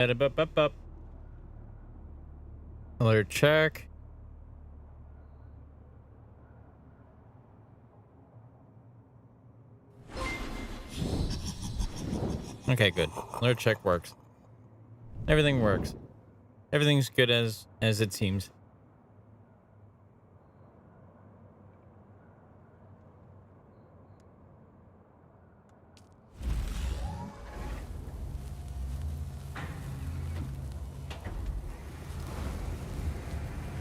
Up. Alert check. Okay, good. Alert check works. Everything works. Everything's good as it seems.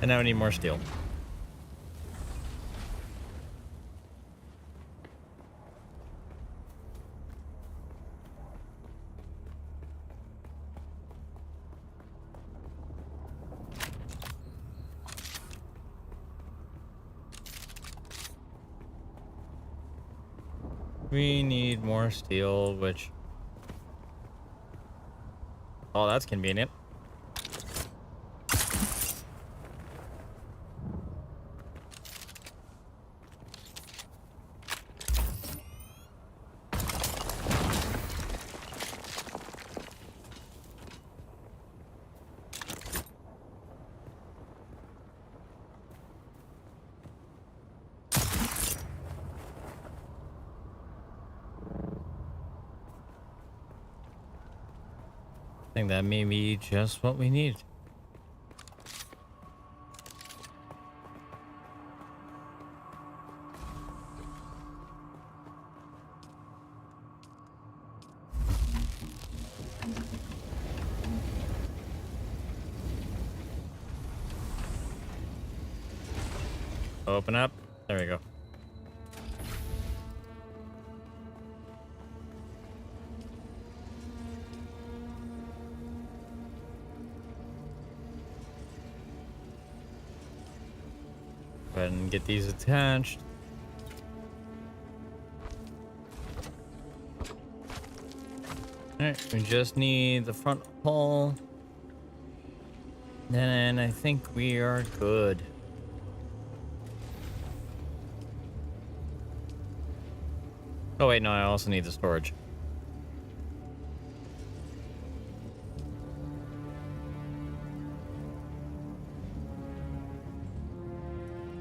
And now I need more steel. We need more steel, which... Oh, that's convenient. I think that may be just what we need. Open up. There we go. Go ahead and get these attached. Alright, we just need the front hull. Then I think we are good. Oh wait, no, I also need the storage.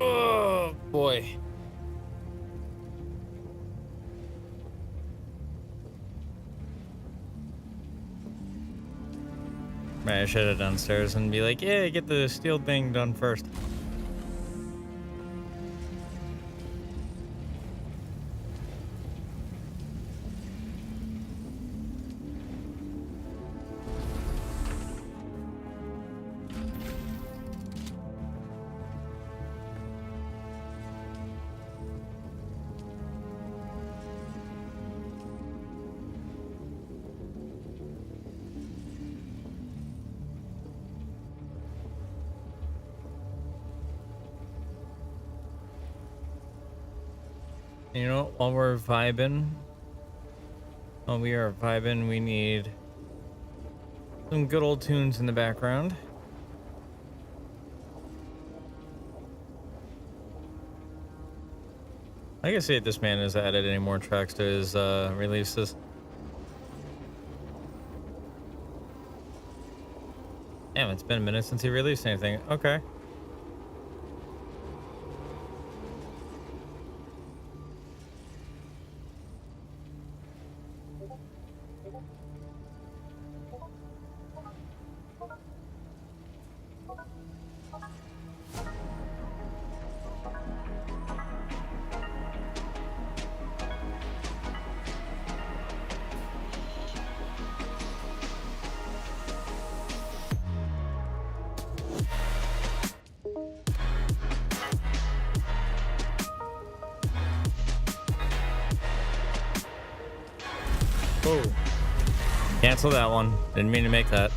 Oh boy. Right, I should have downstairs and be like, yeah, get the steel thing done first. You know, while we are vibing, we need some good old tunes in the background. I can see if this man has added any more tracks to his releases. Damn, it's been a minute since he released anything. Okay. Oh. Cancel that one. Didn't mean to make that.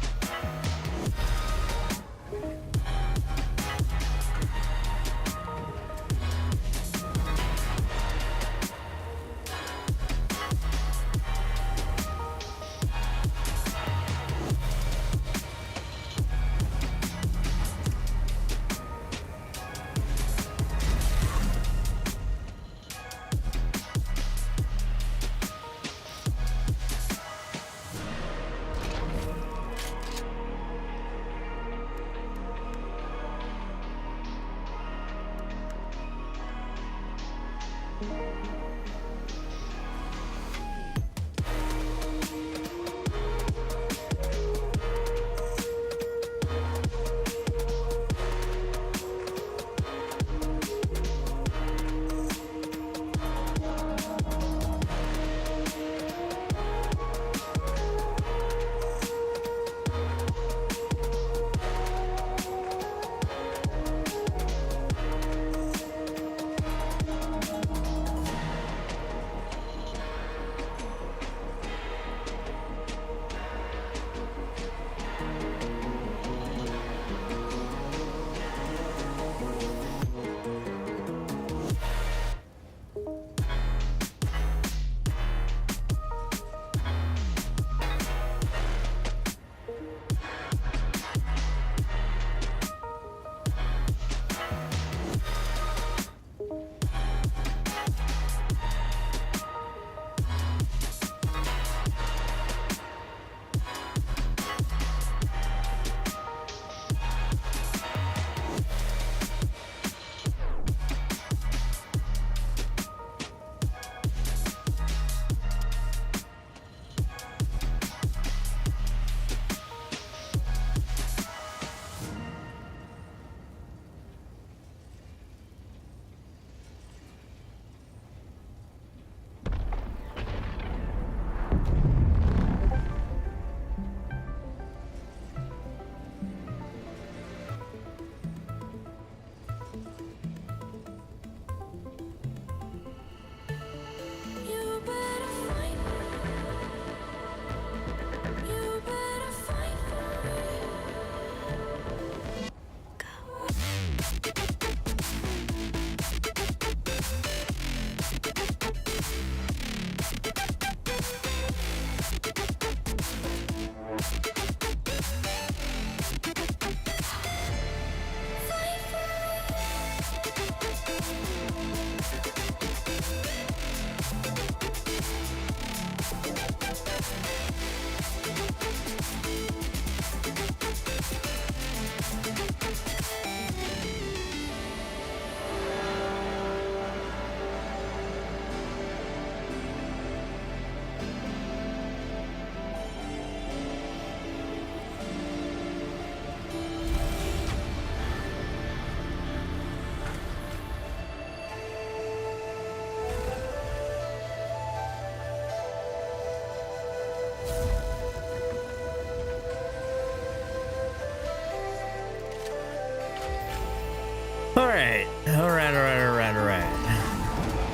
All right.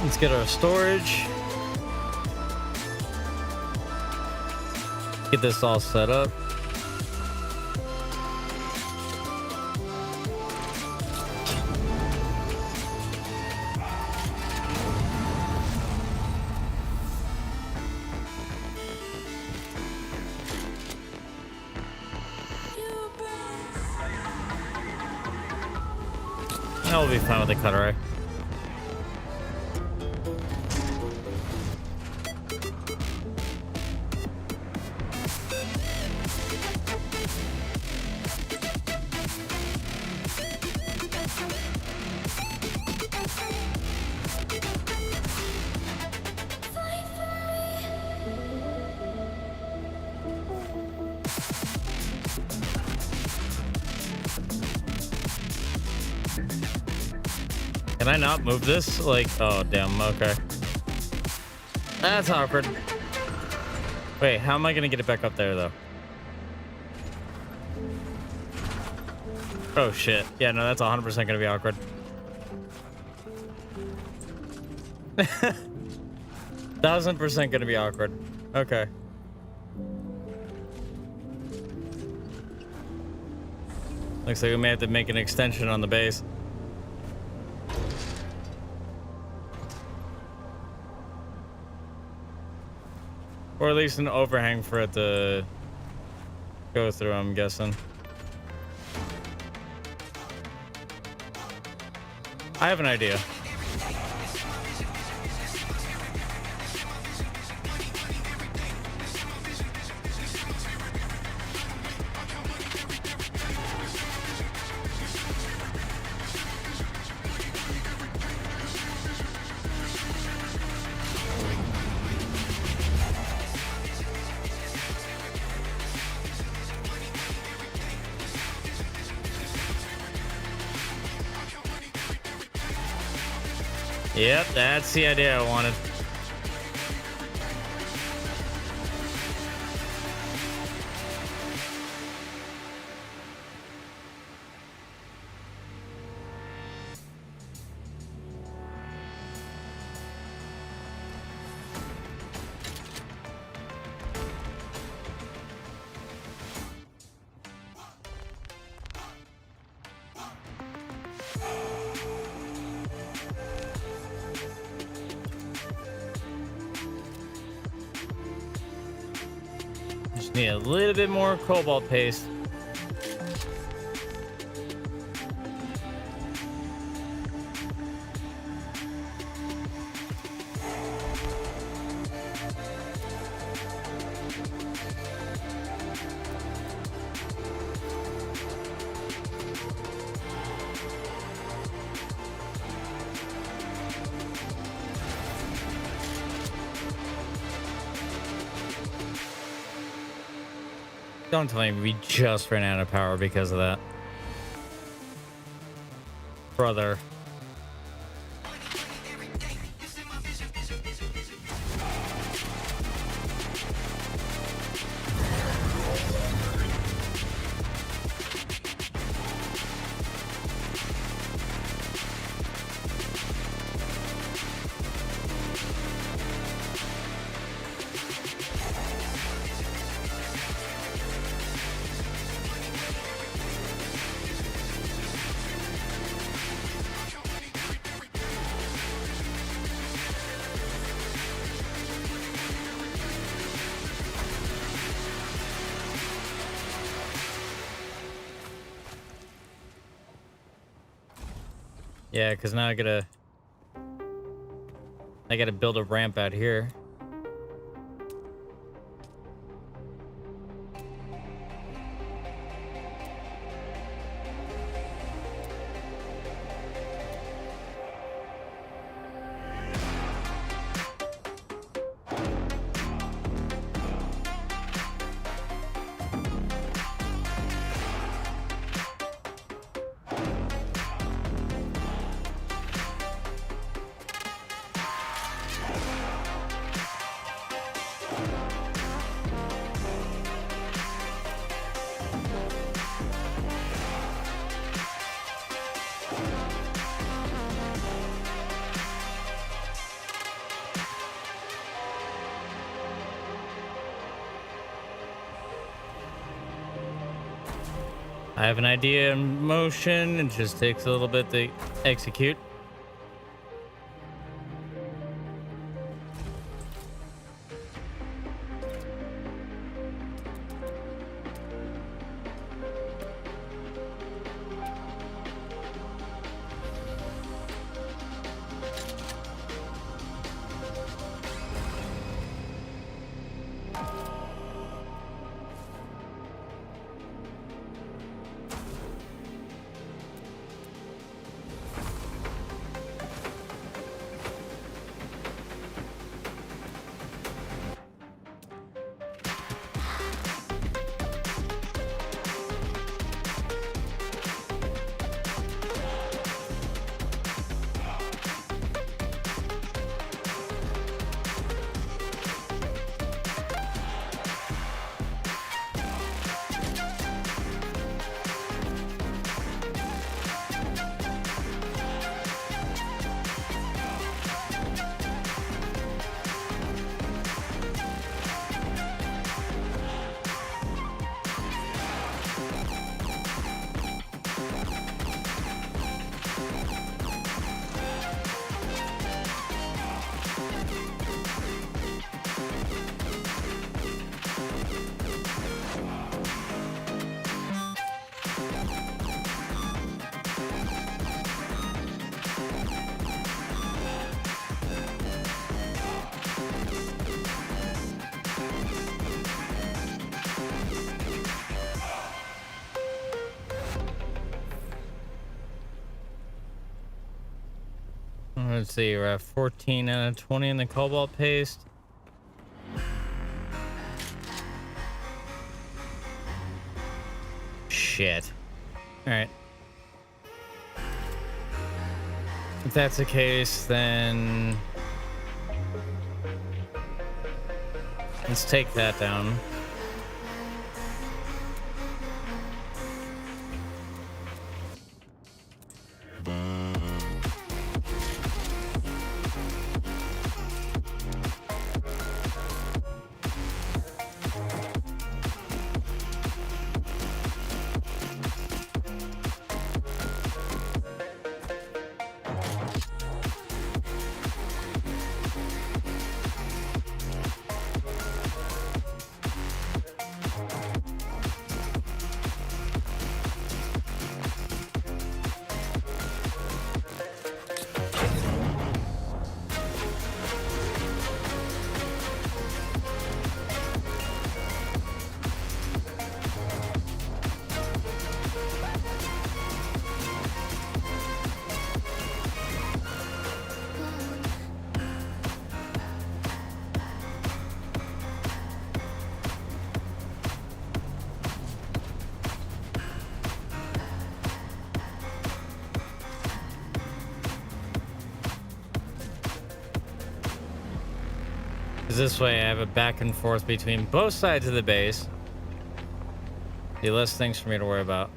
Let's get our storage. Get this all set up. I'll be fine with the cutter. Can I not move this? Like, oh, damn, okay. That's awkward. Wait, how am I gonna get it back up there, though? Oh, shit. Yeah, no, that's 100% gonna be awkward. 1000% gonna be awkward. Okay. Looks like we may have to make an extension on the base. Or at least an overhang for it to go through, I'm guessing. I have an idea. Yep, that's the idea I wanted. Just need a little bit more cobalt paste. Don't tell me we just ran out of power because of that. Brother. Yeah, because now I gotta build a ramp out here. I have an idea in motion. It just takes a little bit to execute. Let's see, we're at 14 out of 20 in the cobalt paste. Shit. All right. If that's the case, then let's take that down. This way I have a back and forth between both sides of the base. Be less things for me to worry about.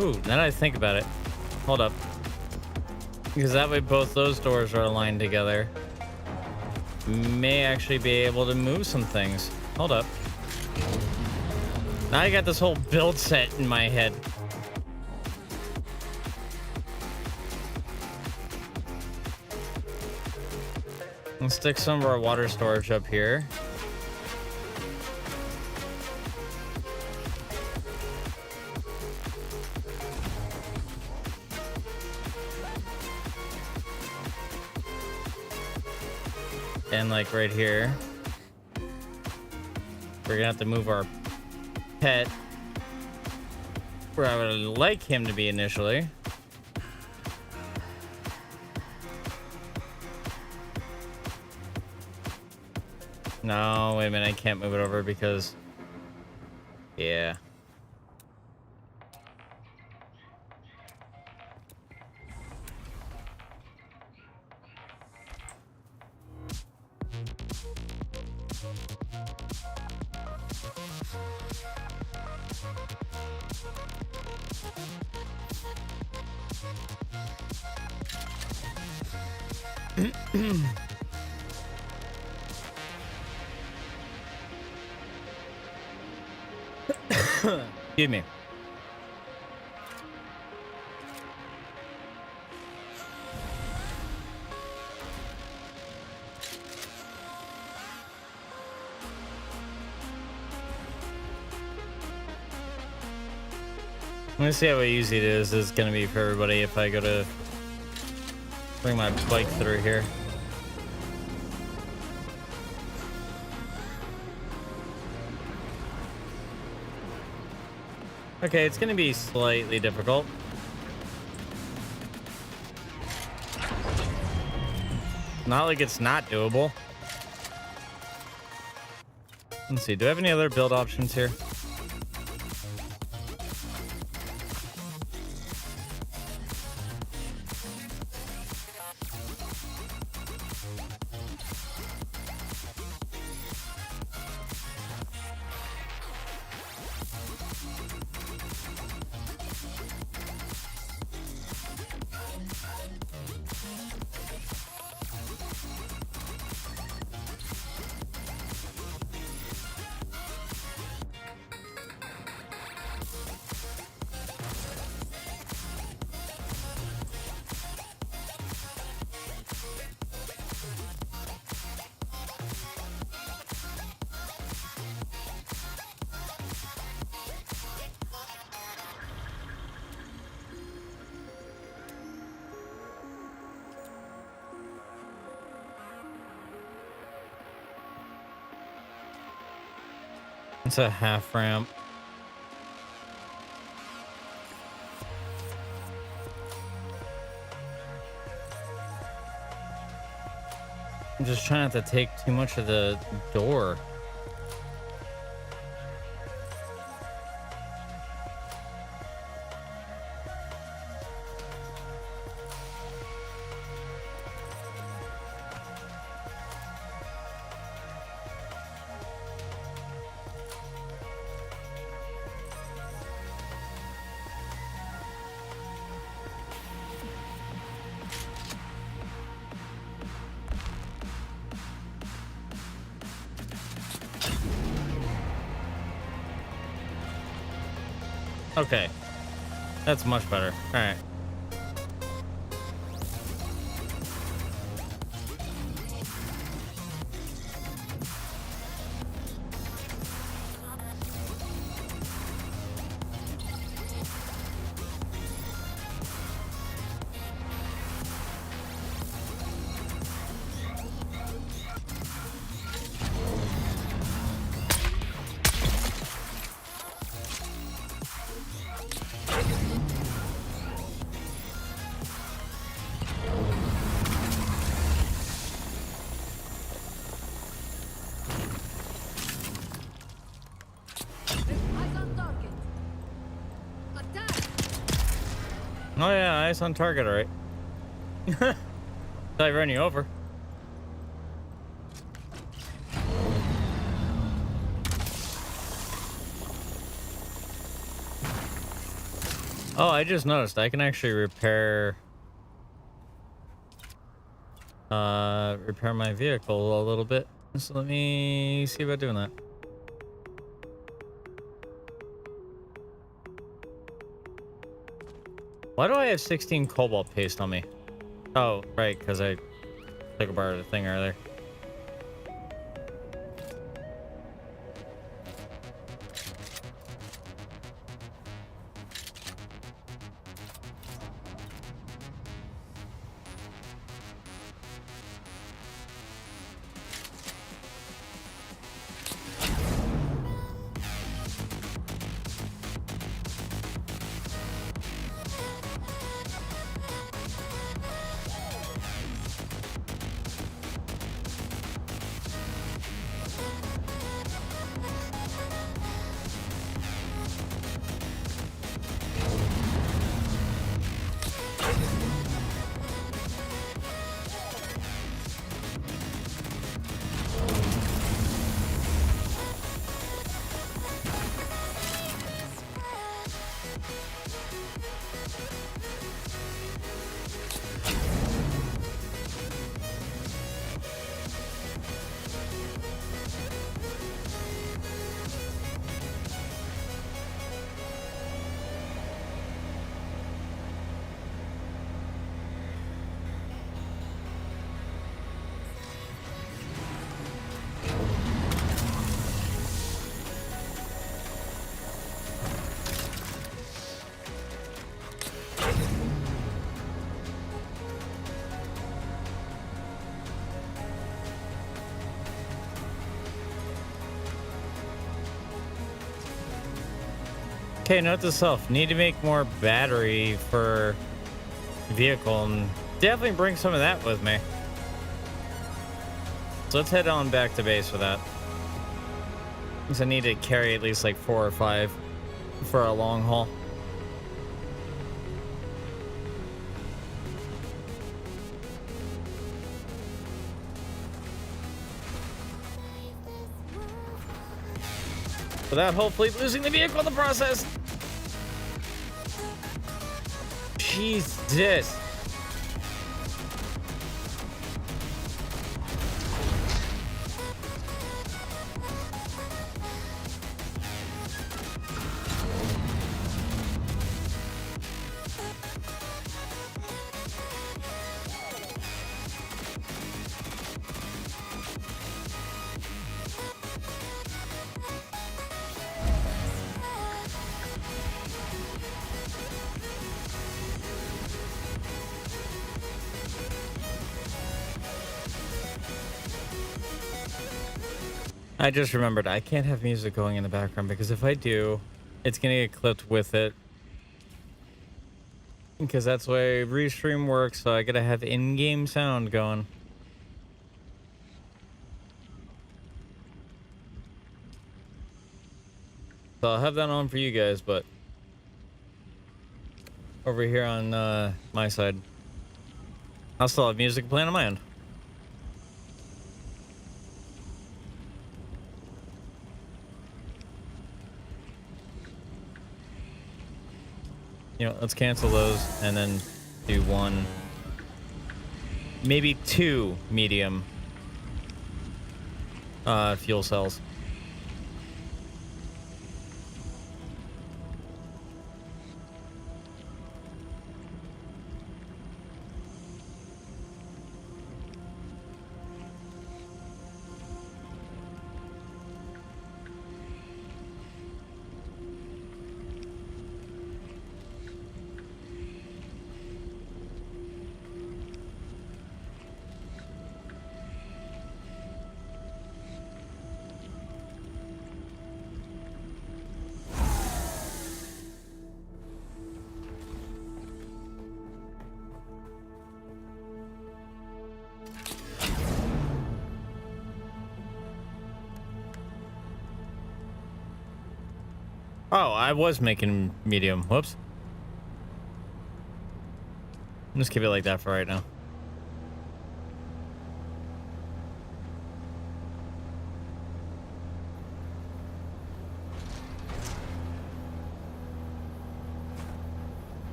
Ooh, now that I think about it. Hold up. Because that way both those doors are aligned together. May actually be able to move some things. Hold up. Now I got this whole build set in my head. Let's stick some of our water storage up here. And like right here, we're gonna have to move our pet where I would like him to be initially. No, wait a minute, I can't move it over because, yeah. Excuse me. Let me see how easy it is. This is gonna be for everybody if I go to bring my bike through here. Okay, it's gonna be slightly difficult. Not like it's not doable. Let's see, do I have any other build options here? It's a half ramp. I'm just trying not to take too much of the door. Okay, that's much better. All right. Oh yeah, eyes on target, all right. Did I run you over? Oh, I just noticed I can actually repair my vehicle a little bit. So let me see about doing that. Why do I have 16 cobalt paste on me? Oh, right, because I took apart the thing earlier. Okay, note to self. Need to make more battery for vehicle and definitely bring some of that with me. So let's head on back to base for that. Because I need to carry at least like 4 or 5 for a long haul. Without hopefully losing the vehicle in the process. Jesus. I just remembered I can't have music going in the background because if I do, it's gonna get clipped with it. Because that's the way Restream works, so I gotta have in-game sound going. So I'll have that on for you guys, but over here on my side, I'll still have music playing on my end. You know, let's cancel those and then do one, maybe two medium fuel cells. Oh, I was making medium. Whoops. Just keep it like that for right now.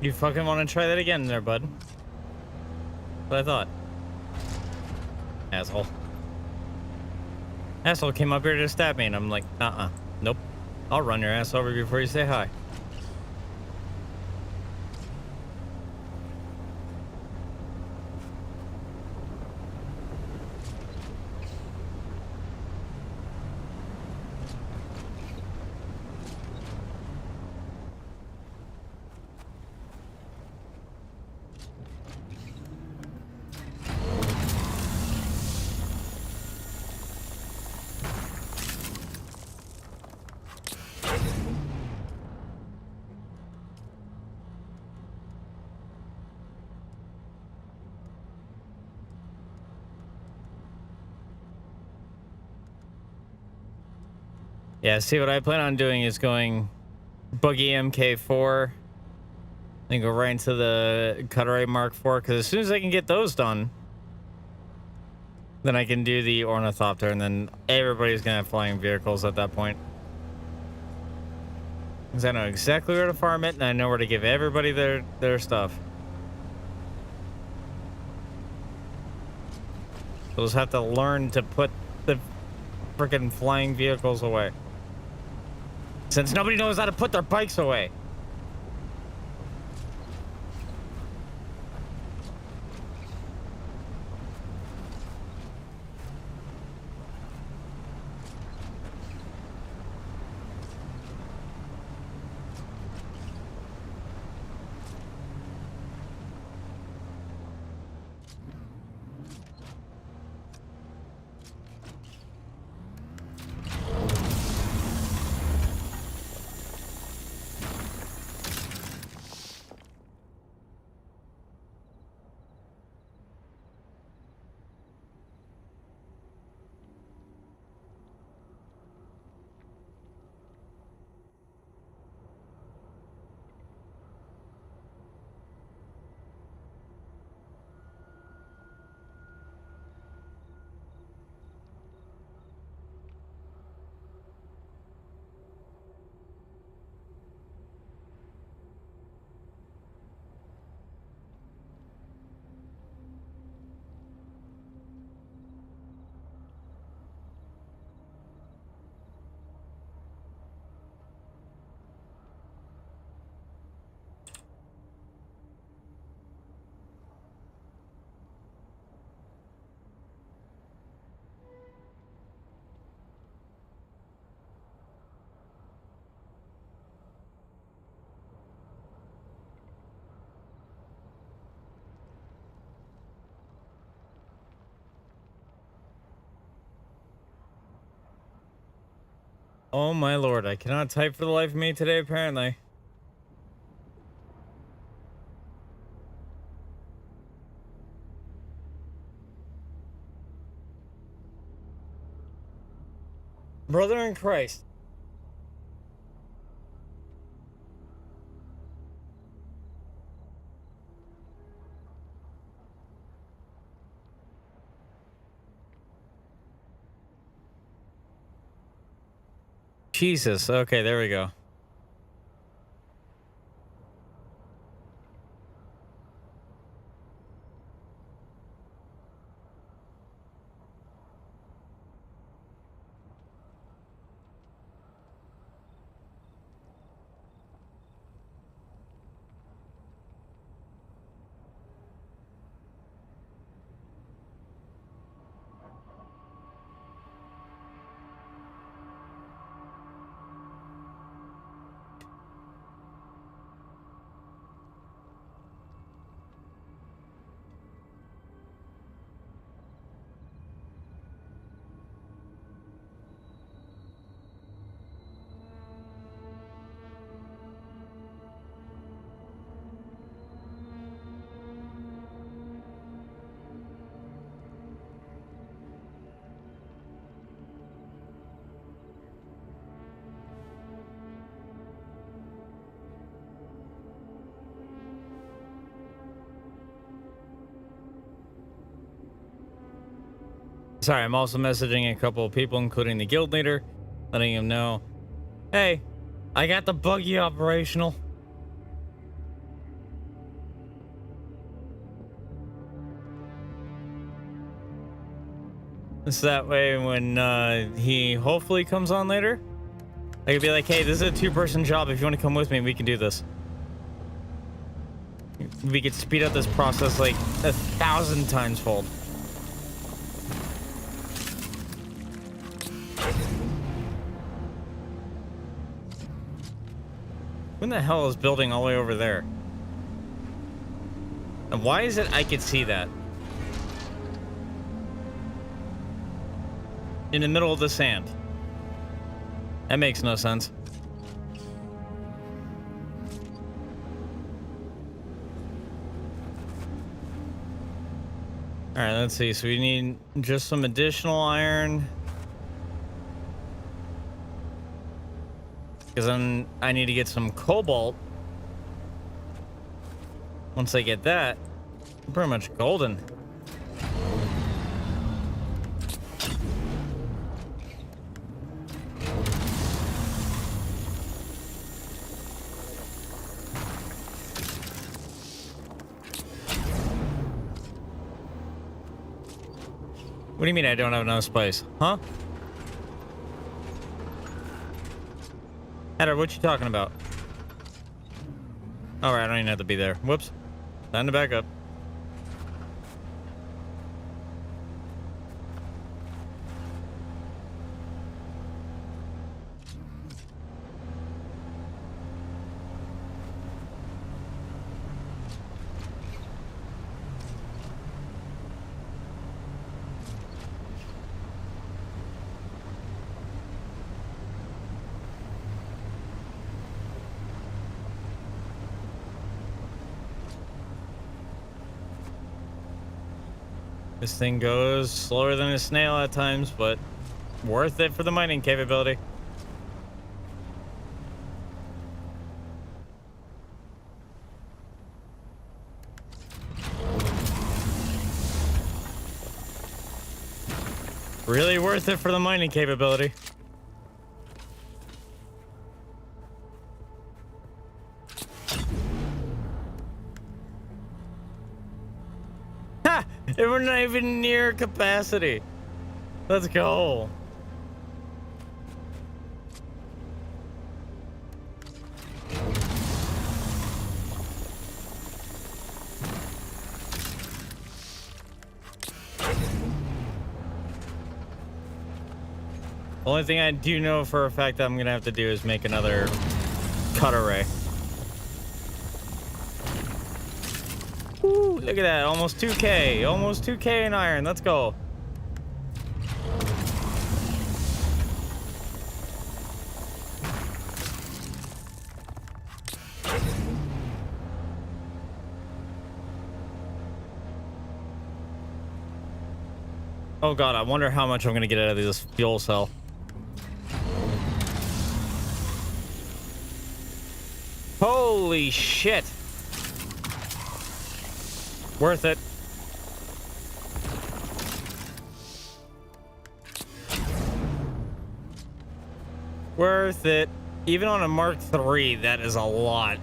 You fucking want to try that again there, bud? What I thought. Asshole. Asshole came up here to stab me and I'm like, nope. I'll run your ass over before you say hi. Yeah, see, what I plan on doing is going buggy MK4 and go right into the Cutter Mark IV, because as soon as I can get those done, then I can do the Ornithopter, and then everybody's gonna have flying vehicles at that point. Because I know exactly where to farm it, and I know where to give everybody their stuff. We'll just have to learn to put the freaking flying vehicles away. Since nobody knows how to put their bikes away. Oh my lord, I cannot type for the life of me today, apparently. Brother in Christ. Jesus. Okay, there we go. Sorry, I'm also messaging a couple of people, including the guild leader, letting him know, hey, I got the buggy operational. So that way when he hopefully comes on later, I could be like, hey, this is a 2-person job. If you want to come with me, we can do this. We could speed up this process like 1,000 times fold. When the hell is building all the way over there? And why is it I could see that? In the middle of the sand. That makes no sense. Alright, let's see. So we need just some additional iron. Because then I need to get some cobalt. Once I get that, I'm pretty much golden. What do you mean I don't have enough spice? Huh? Heather, what you talking about? Alright, I don't even have to be there. Whoops. Time to back up. This thing goes slower than a snail at times, but worth it for the mining capability. Really worth it for the mining capability. Ha! And we're not even near capacity. Let's go. Only thing I do know for a fact that I'm gonna have to do is make another cut array. Woo, look at that, almost 2K, almost 2K in iron, let's go. Oh god, I wonder how much I'm gonna get out of this fuel cell. Holy shit. Worth it. Worth it. Even on a Mark III, that is a lot.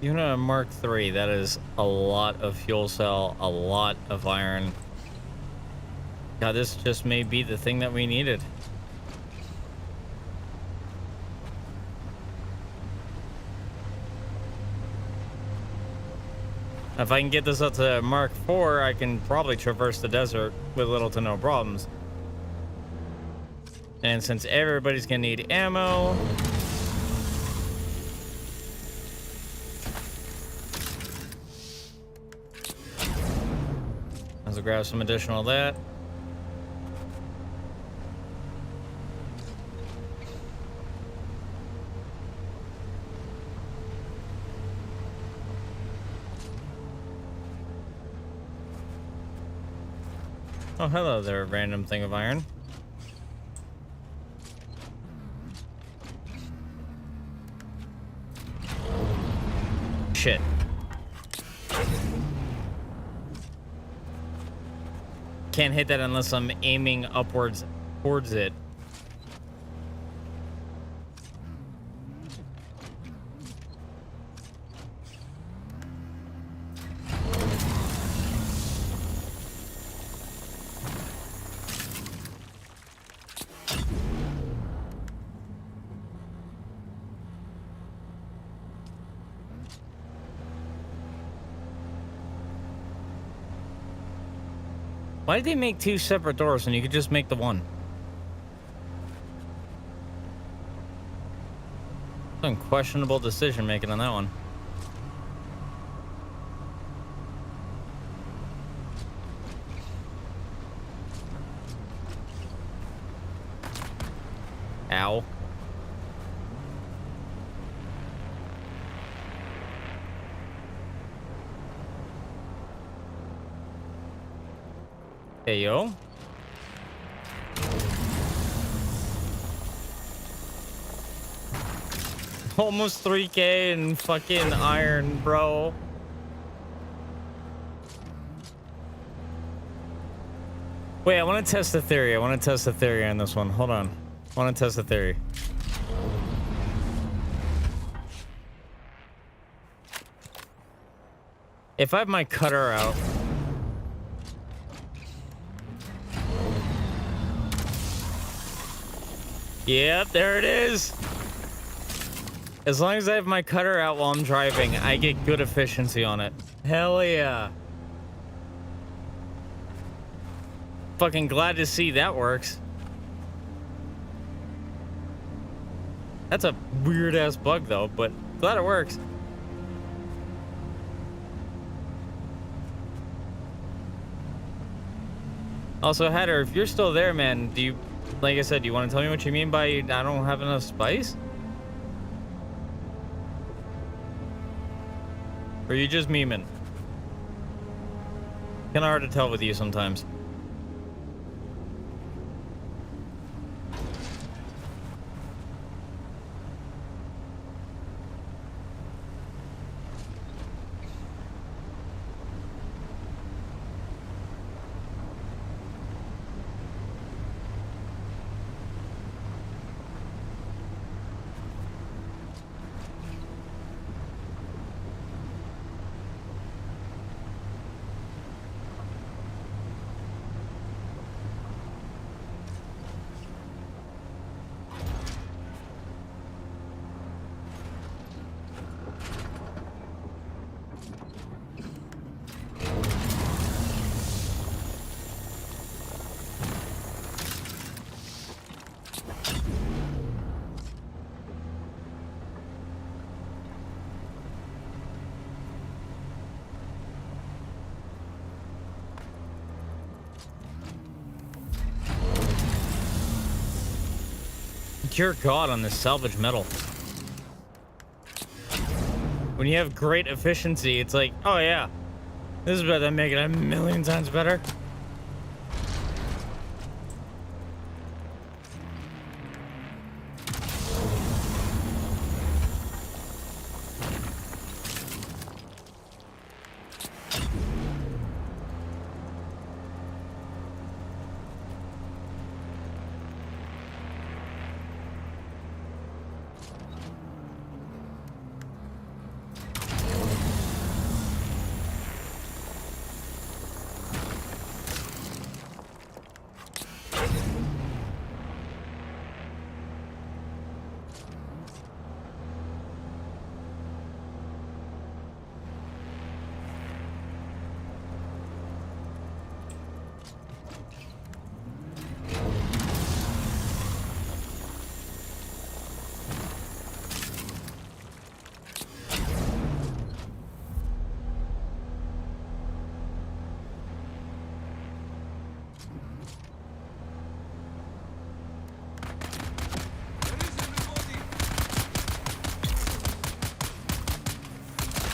Even on a Mark III, that is a lot of fuel cell, a lot of iron. God, this just may be the thing that we needed. If I can get this up to Mark IV, I can probably traverse the desert with little to no problems. And since everybody's gonna need ammo, let's grab some additional of that. Oh, hello there, random thing of iron. Shit. Can't hit that unless I'm aiming upwards towards it. Why did they make two separate doors when you could just make the one? Some questionable decision making on that one. Ow. Hey, yo. Almost 3K in fucking iron, bro. Wait, I want to test the theory. I want to test the theory on this one. Hold on. I want to test the theory. If I have my cutter out... Yep, there it is. As long as I have my cutter out while I'm driving, I get good efficiency on it. Hell yeah. Fucking glad to see that works. That's a weird ass bug though, but glad it works. Also, Hatter, if you're still there, man, do you... Like I said, do you want to tell me what you mean by I don't have enough spice? Or are you just memeing? Kinda hard to tell with you sometimes. Dear God, on this salvage metal. When you have great efficiency, it's like, oh yeah, this is better than making it a million times better.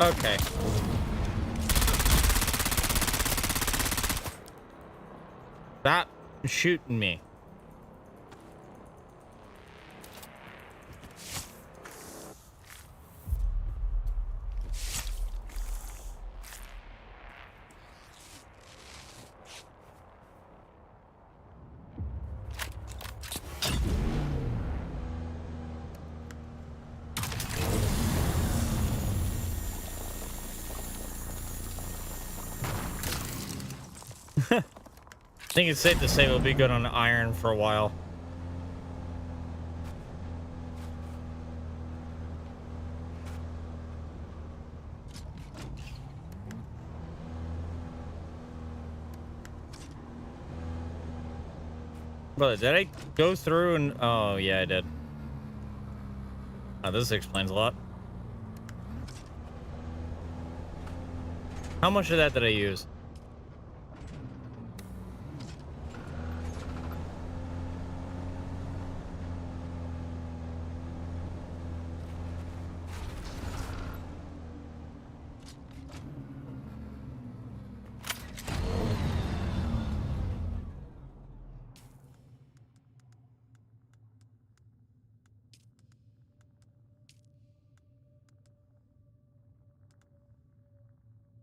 Okay. Stop shooting me. I think it's safe to say we'll be good on iron for a while. But did I go through and... Oh, yeah, I did. Oh, this explains a lot. How much of that did I use?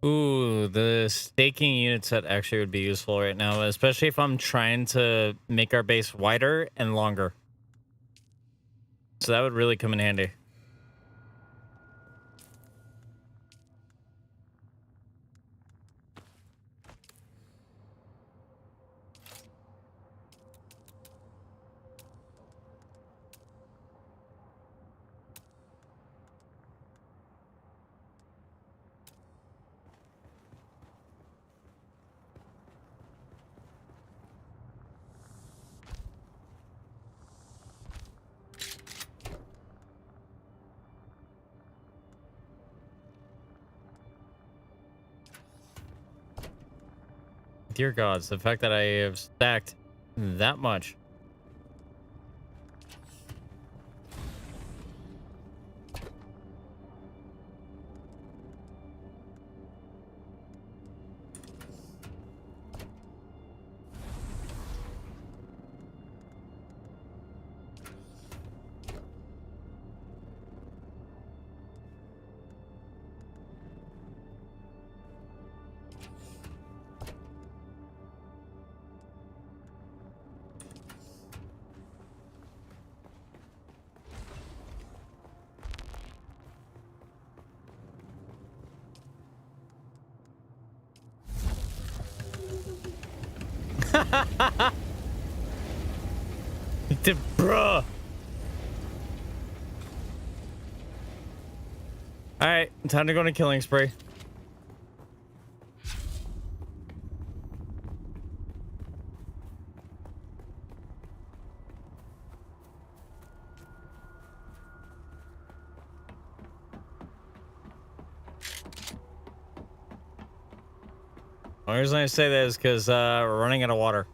Ooh, the staking unit set actually would be useful right now, especially if I'm trying to make our base wider and longer. So that would really come in handy. Dear gods, the fact that I have stacked that much. Bruh. All right, time to go on a killing spree. The only reason I say that is because we're running out of water.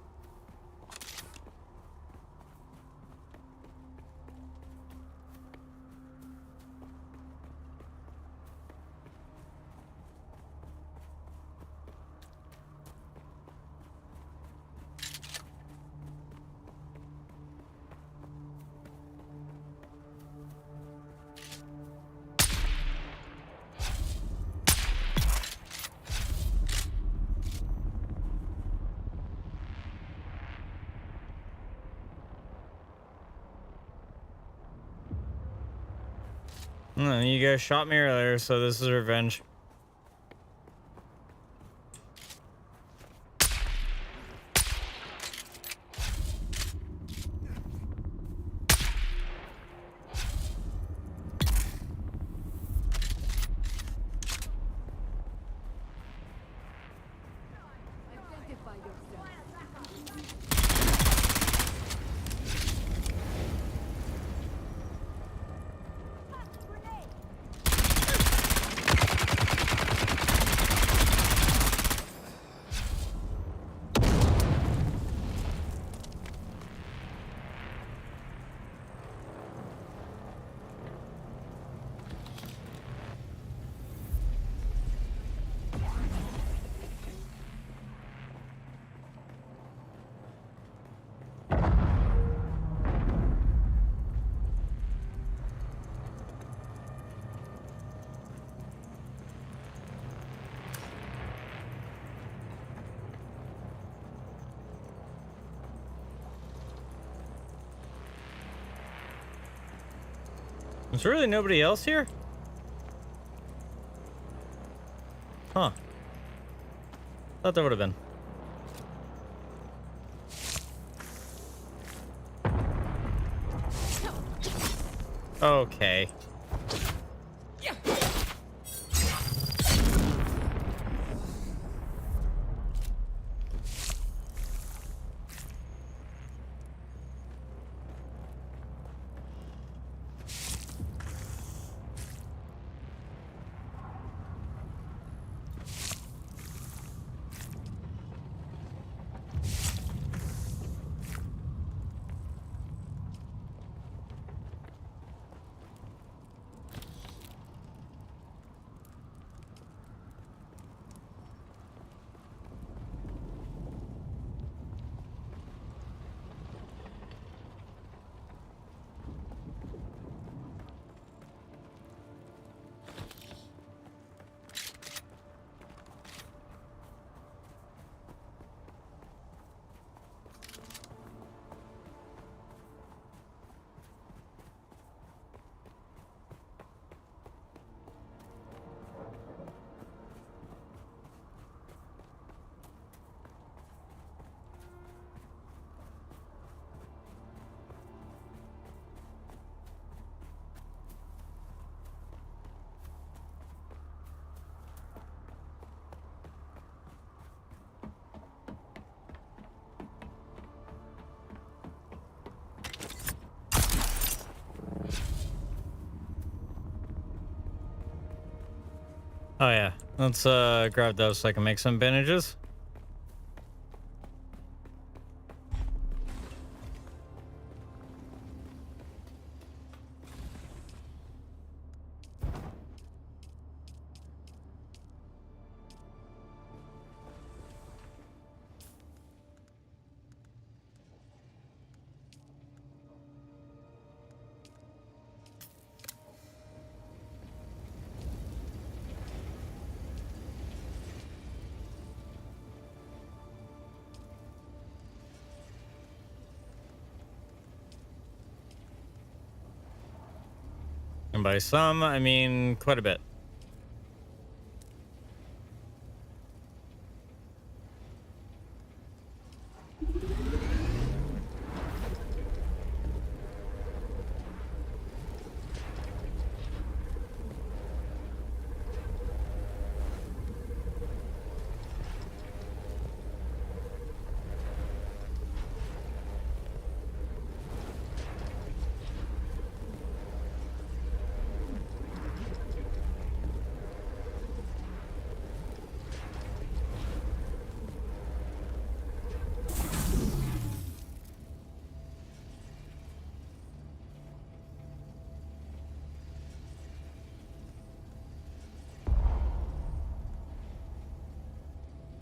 You guys shot me earlier, so this is revenge. Identify yourself. Is really nobody else here? Huh. Thought there would have been. Okay. Oh yeah. Let's grab those so I can make some bandages. And by some, I mean quite a bit.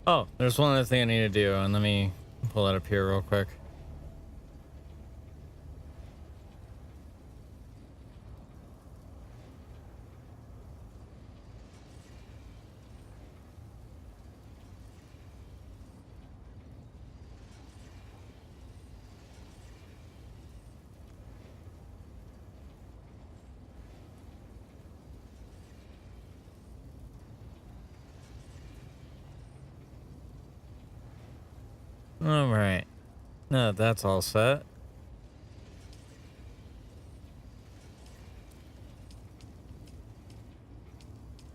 Oh, there's one other thing I need to do, and let me pull that up here real quick. All right. No, that's all set.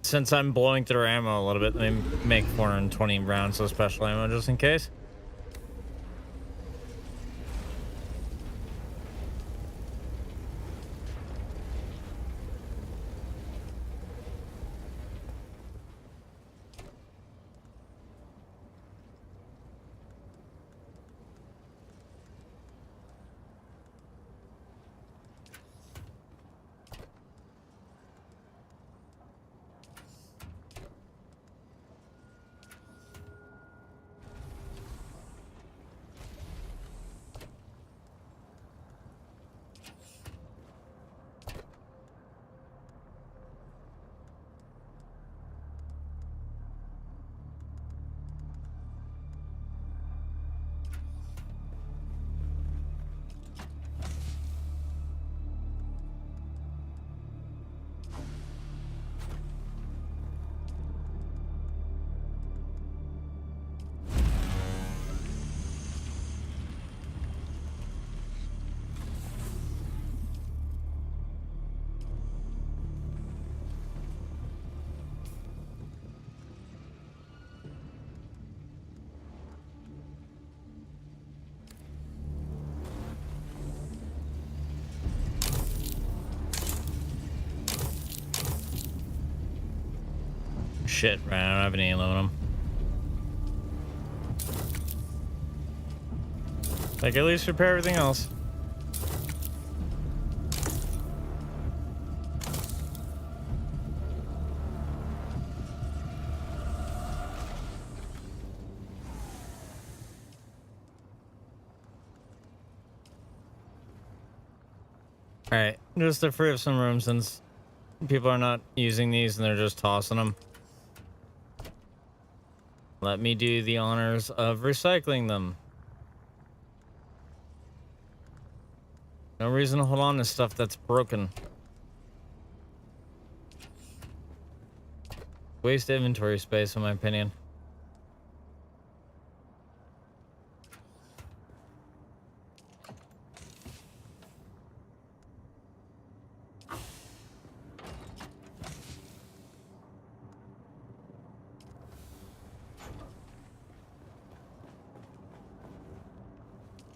Since I'm blowing through ammo a little bit, let me make 420 rounds of special ammo just in case. Shit, right, I don't have any aluminum. Like, at least repair everything else. Alright, just to free up some room since people are not using these and they're just tossing them. Let me do the honors of recycling them. No reason to hold on to stuff that's broken. Waste inventory space, in my opinion.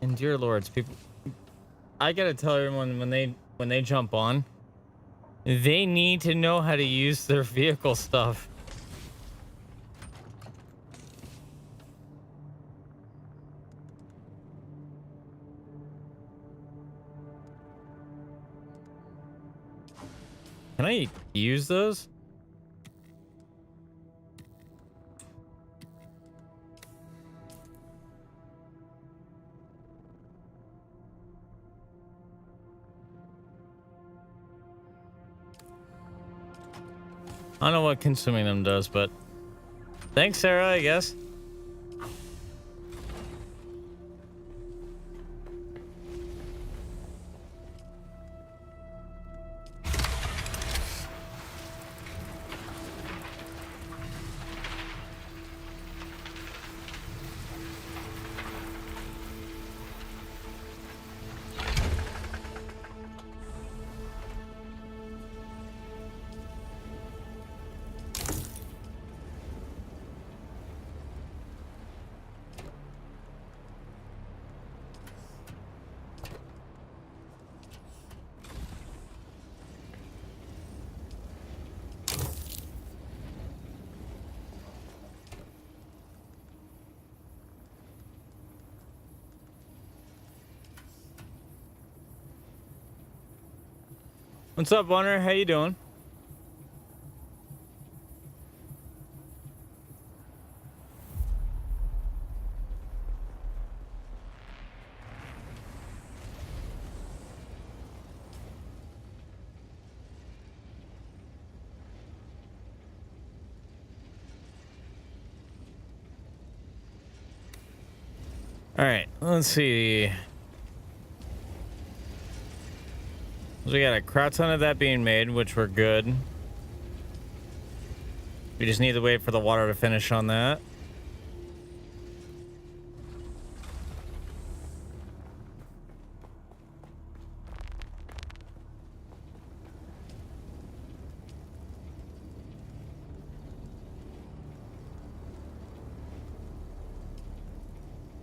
And dear lords, people, I gotta tell everyone when they jump on, they need to know how to use their vehicle stuff. Can I use those? I don't know what consuming them does, but thanks, Sarah, I guess. What's up, Warner? How you doing? All right, let's see. So we got a crap ton of that being made, which we're good. We just need to wait for the water to finish on that.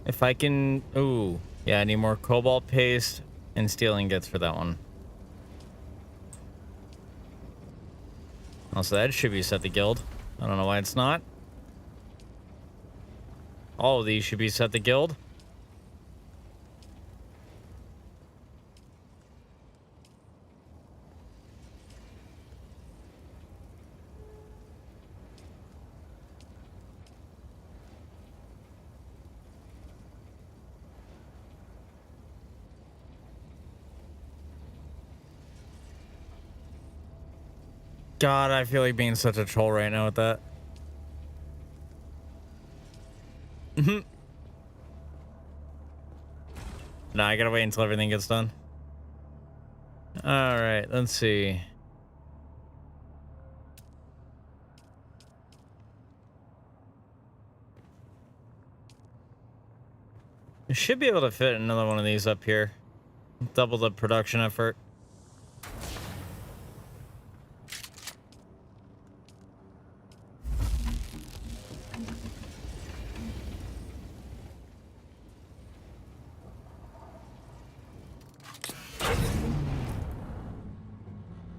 If I can... Ooh. Yeah, I need more cobalt paste and steel ingots for that one. Also, that should be set to guild. I don't know why it's not. All of these should be set to guild. God, I feel like being such a troll right now with that. Nah, I gotta wait until everything gets done. All right, let's see. I should be able to fit another one of these up here. Double the production effort.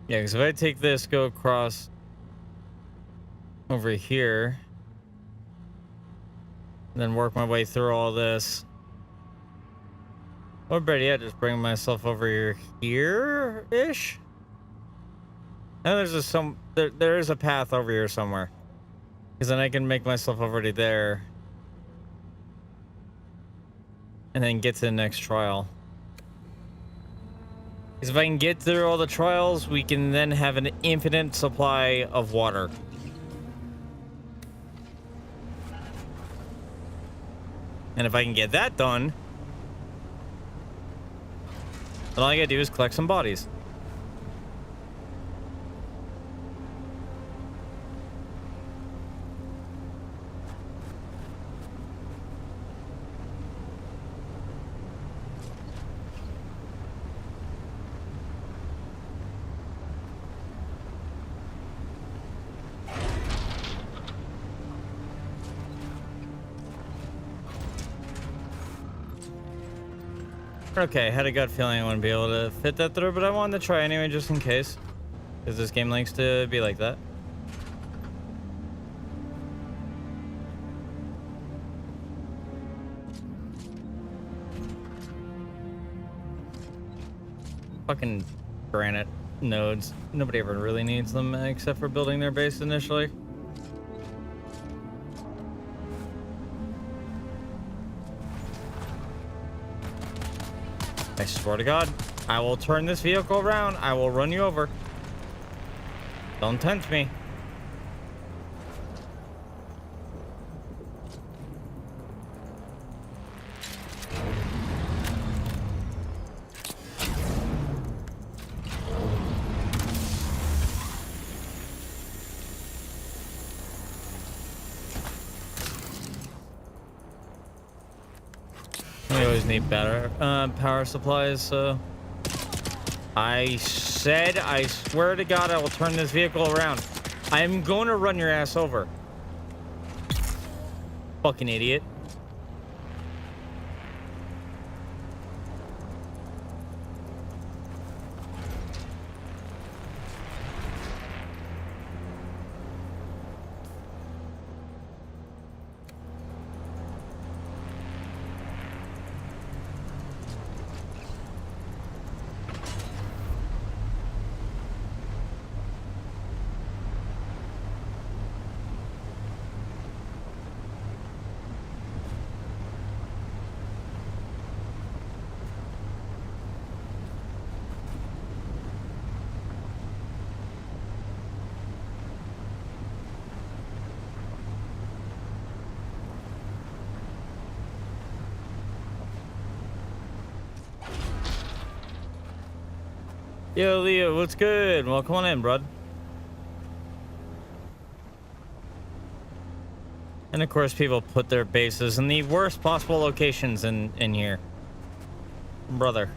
Yeah, because if I take this, go across over here, then work my way through all this. Or better yet, just bring myself over here-ish. And there is a path over here somewhere. Because then I can make myself over to there. And then get to the next trial. Because if I can get through all the trials, we can then have an infinite supply of water. And if I can get that done, then all I gotta do is collect some bodies. Okay, had a gut feeling I wouldn't be able to fit that through, but I wanted to try anyway, just in case. Because this game likes to be like that. Fucking granite nodes. Nobody ever really needs them except for building their base initially. I swear to God, I will turn this vehicle around. I will run you over. Don't tempt me. We always need better power supplies, so I swear to God, I will turn this vehicle around. I am going to run your ass over. Fucking idiot. Yo, Leo, what's good? Welcome on in, bud. And of course, people put their bases in the worst possible locations in here. Brother.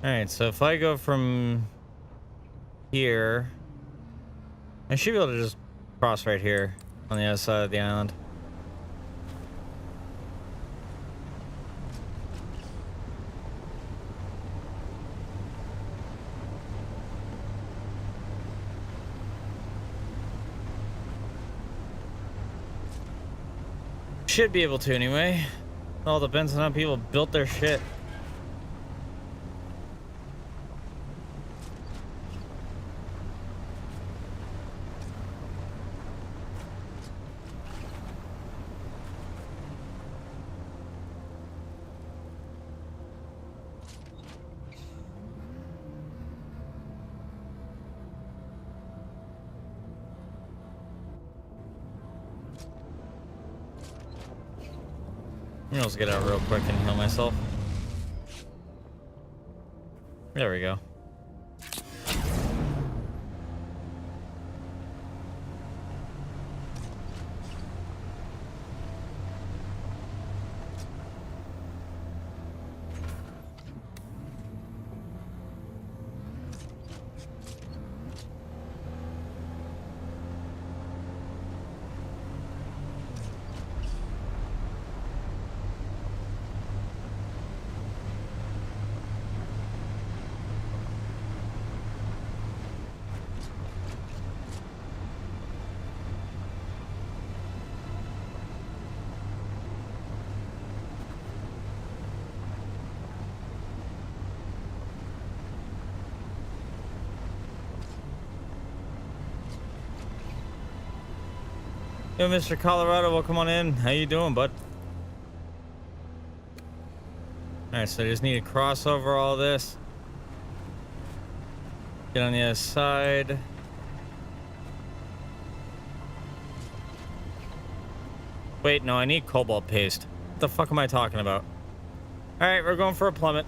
All right, so if I go from here, I should be able to just cross right here on the other side of the island. Should be able to anyway. It all depends on how people built their shit. Let's get out real quick and heal myself. There we go. Yo, Mr. Colorado, welcome on in. How you doing, bud? All right, so I just need to cross over all this. Get on the other side. Wait, no, I need cobalt paste. What the fuck am I talking about? All right, we're going for a plummet.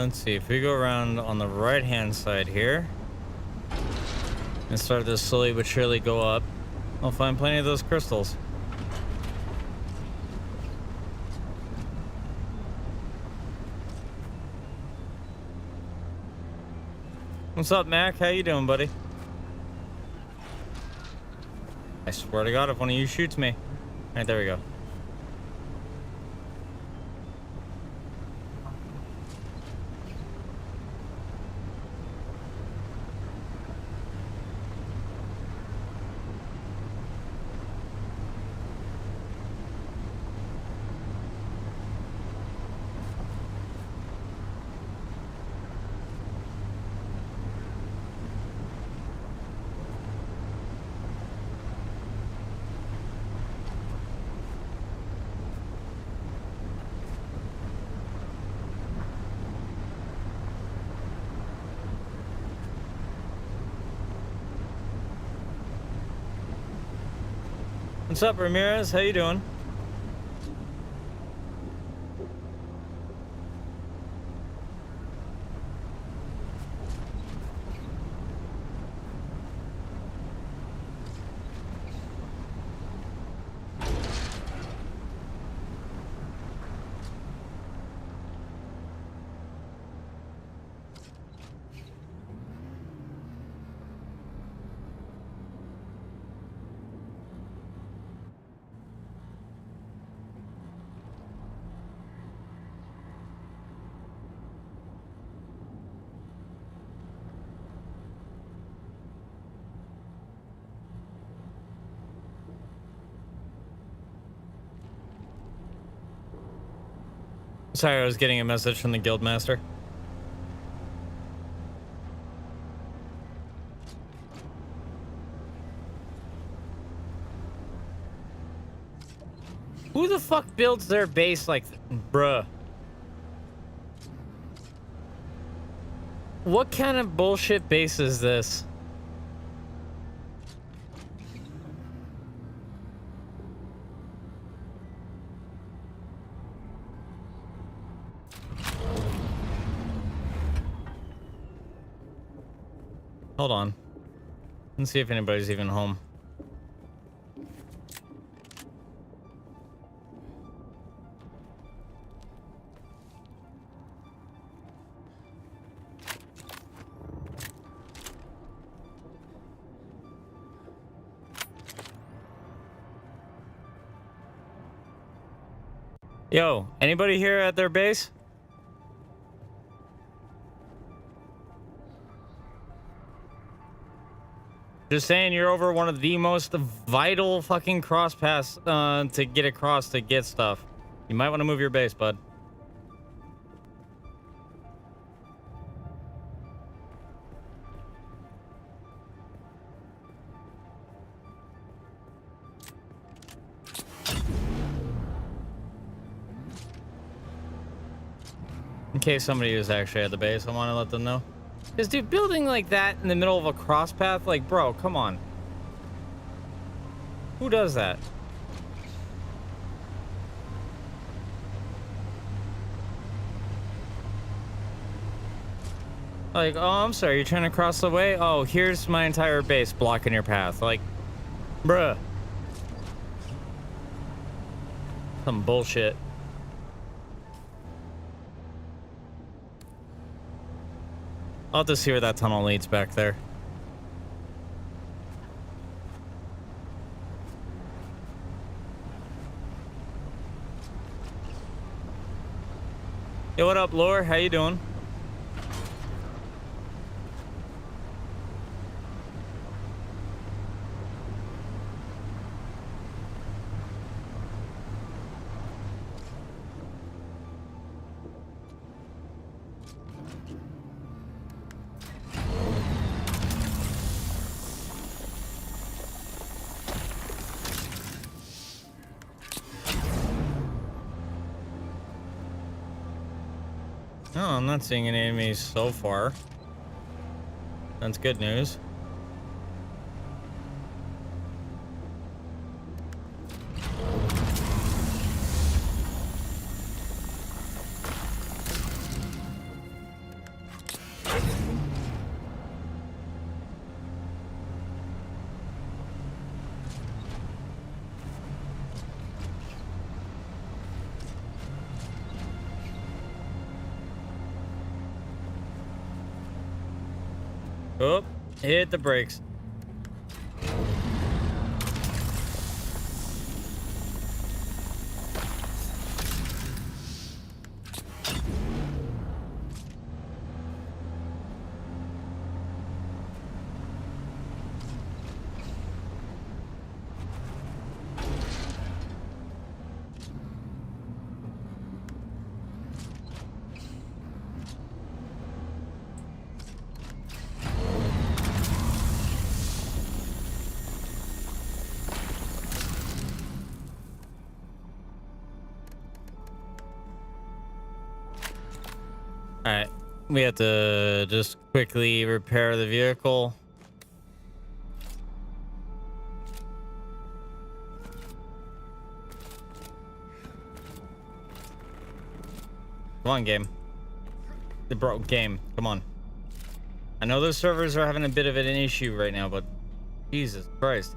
Let's see, if we go around on the right hand side here and start to slowly but surely go up, I'll find plenty of those crystals. What's up, Mac? How you doing, buddy? I swear to God, if one of you shoots me. All right, there we go. What's up, Ramirez? How you doing? Sorry, I was getting a message from the Guildmaster. Who the fuck builds their base like, bruh? What kind of bullshit base is this? Hold on. Let's see if anybody's even home. Yo, anybody here at their base? Just saying, you're over one of the most vital fucking cross paths to get across to get stuff. You might want to move your base, bud. In case somebody is actually at the base, I want to let them know. Because, dude, building like that in the middle of a cross path, like, bro, come on. Who does that? Like, oh, I'm sorry, you're trying to cross the way? Oh, here's my entire base blocking your path. Like, bruh. Some bullshit. I'll have to see where that tunnel leads back there. Yo, what up, Lore? How you doing? No, I'm not seeing any enemies so far. That's good news. Oh, hit the brakes. All right, we have to just quickly repair the vehicle. Come on, game. The broke game. Come on. I know those servers are having a bit of an issue right now, but Jesus Christ.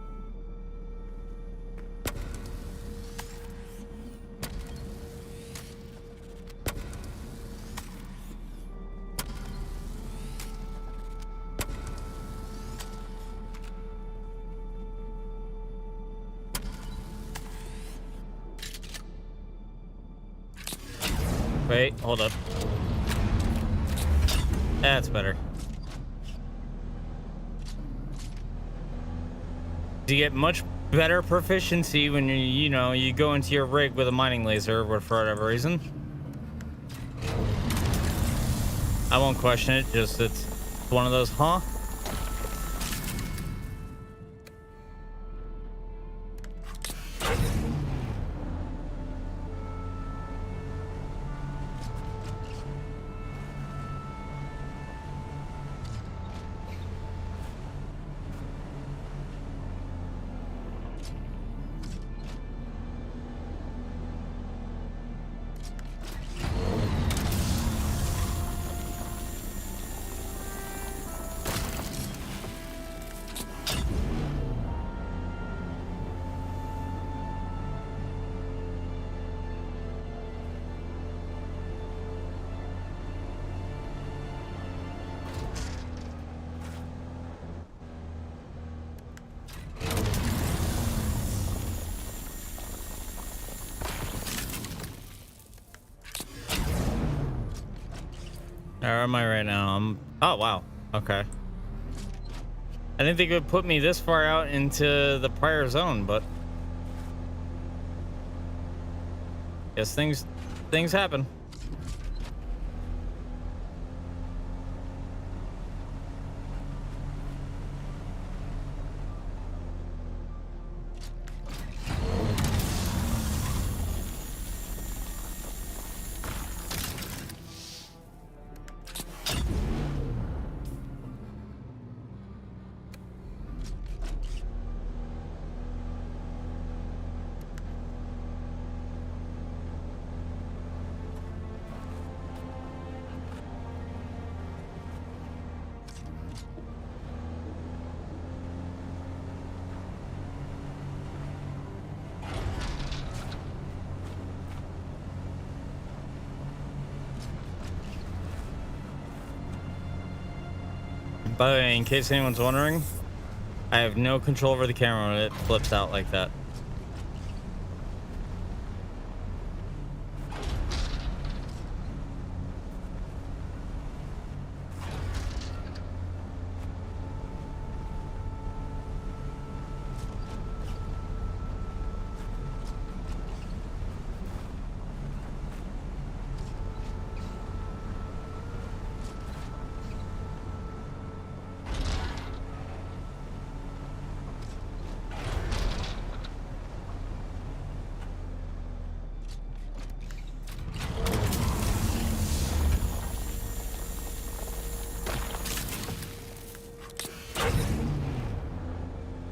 Wait, hold up. That's better. You get much better proficiency when you know, you go into your rig with a mining laser for whatever reason. I won't question it, just it's one of those, huh? Where am I right now? Oh, wow. Okay. I didn't think it would put me this far out into the prior zone, but guess things happen. By the way, in case anyone's wondering, I have no control over the camera when it flips out like that.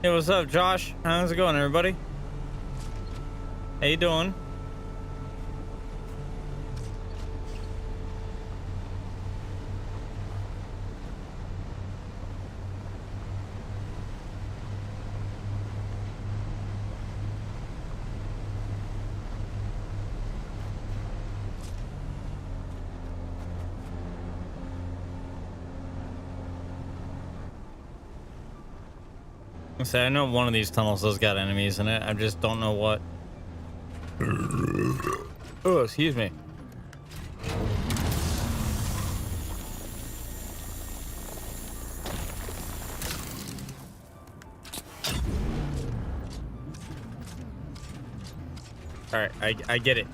Hey, what's up, Josh? How's it going, everybody? How you doing? Say, I know one of these tunnels has got enemies in it. I just don't know what. Oh, excuse me. All right, I get it.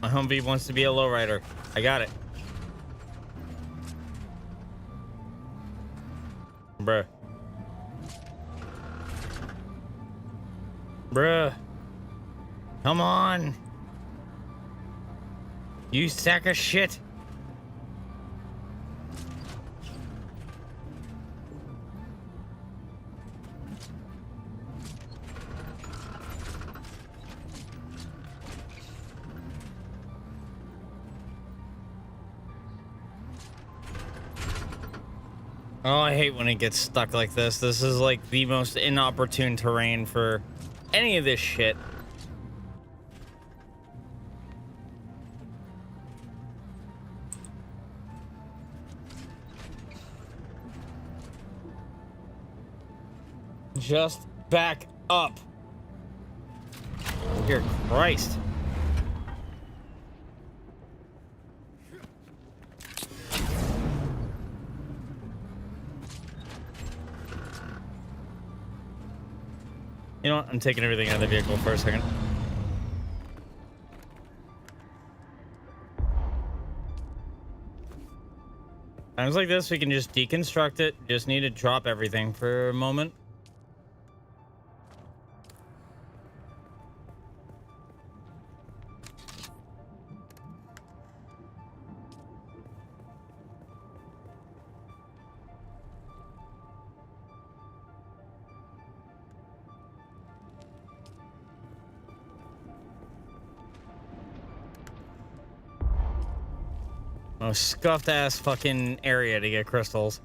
My Humvee wants to be a lowrider. I got it. Bruh. Bruh. Come on. You sack of shit. Oh, I hate when it gets stuck like this. This is like the most inopportune terrain for any of this shit. Just back up. Dear Christ. You know what? I'm taking everything out of the vehicle for a second. Times like this, we can just deconstruct it. Just need to drop everything for a moment. Oh, scuffed ass fucking area to get crystals.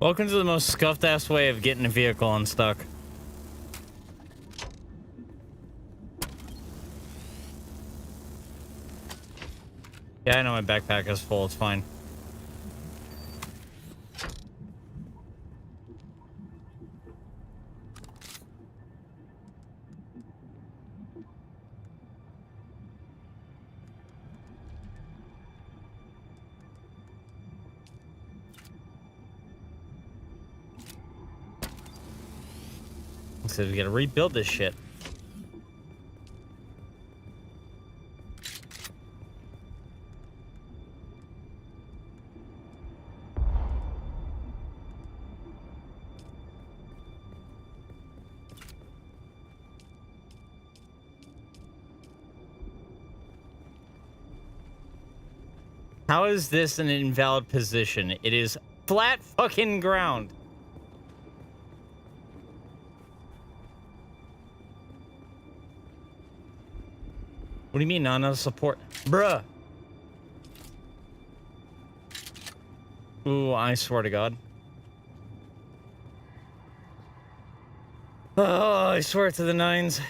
Welcome to the most scuffed ass way of getting a vehicle unstuck. Yeah, I know my backpack is full. It's fine. So we gotta rebuild this shit. How is this an invalid position? It is flat fucking ground. What do you mean, not enough support? Bruh. Ooh, I swear to God. Oh, I swear to the nines.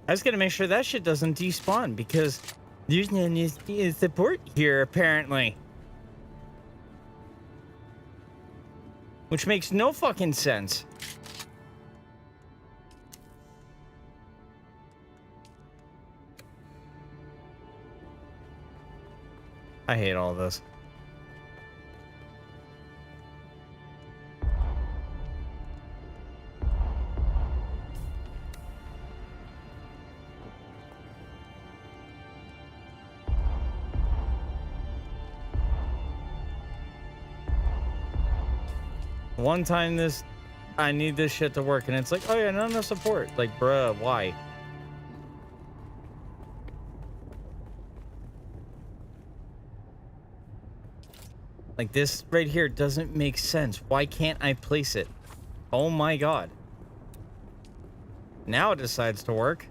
I was gonna make sure that shit doesn't despawn because there's no new support here, apparently. Which makes no fucking sense. I hate all this. One time I need this shit to work, and it's like, oh yeah, not enough support. Like, bruh, why? Like, this right here doesn't make sense. Why can't I place it? Oh my God. Now it decides to work.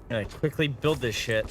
Gotta quickly build this shit.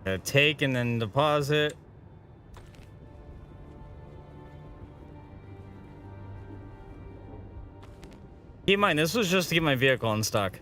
Gotta take and then deposit. Keep in mind, this was just to get my vehicle in stock.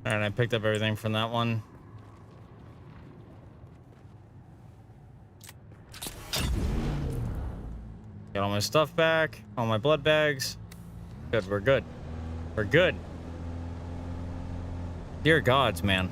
All right, I picked up everything from that one. Got all my stuff back, all my blood bags. Good, we're good. We're good. Dear gods, man.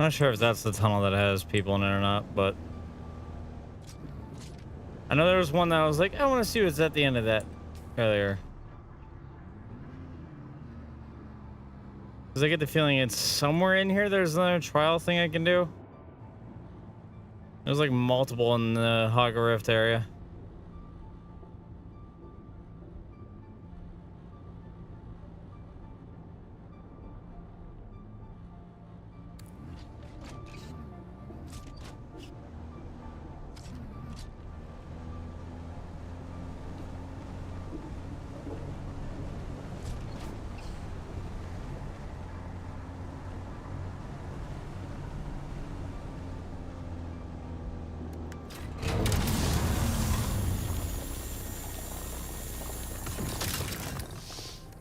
Not sure if that's the tunnel that has people in it or not, but I know there was one that I was like, I want to see what's at the end of that earlier. Because I get the feeling it's somewhere in here there's another trial thing I can do. There's like multiple in the Hogger Rift area.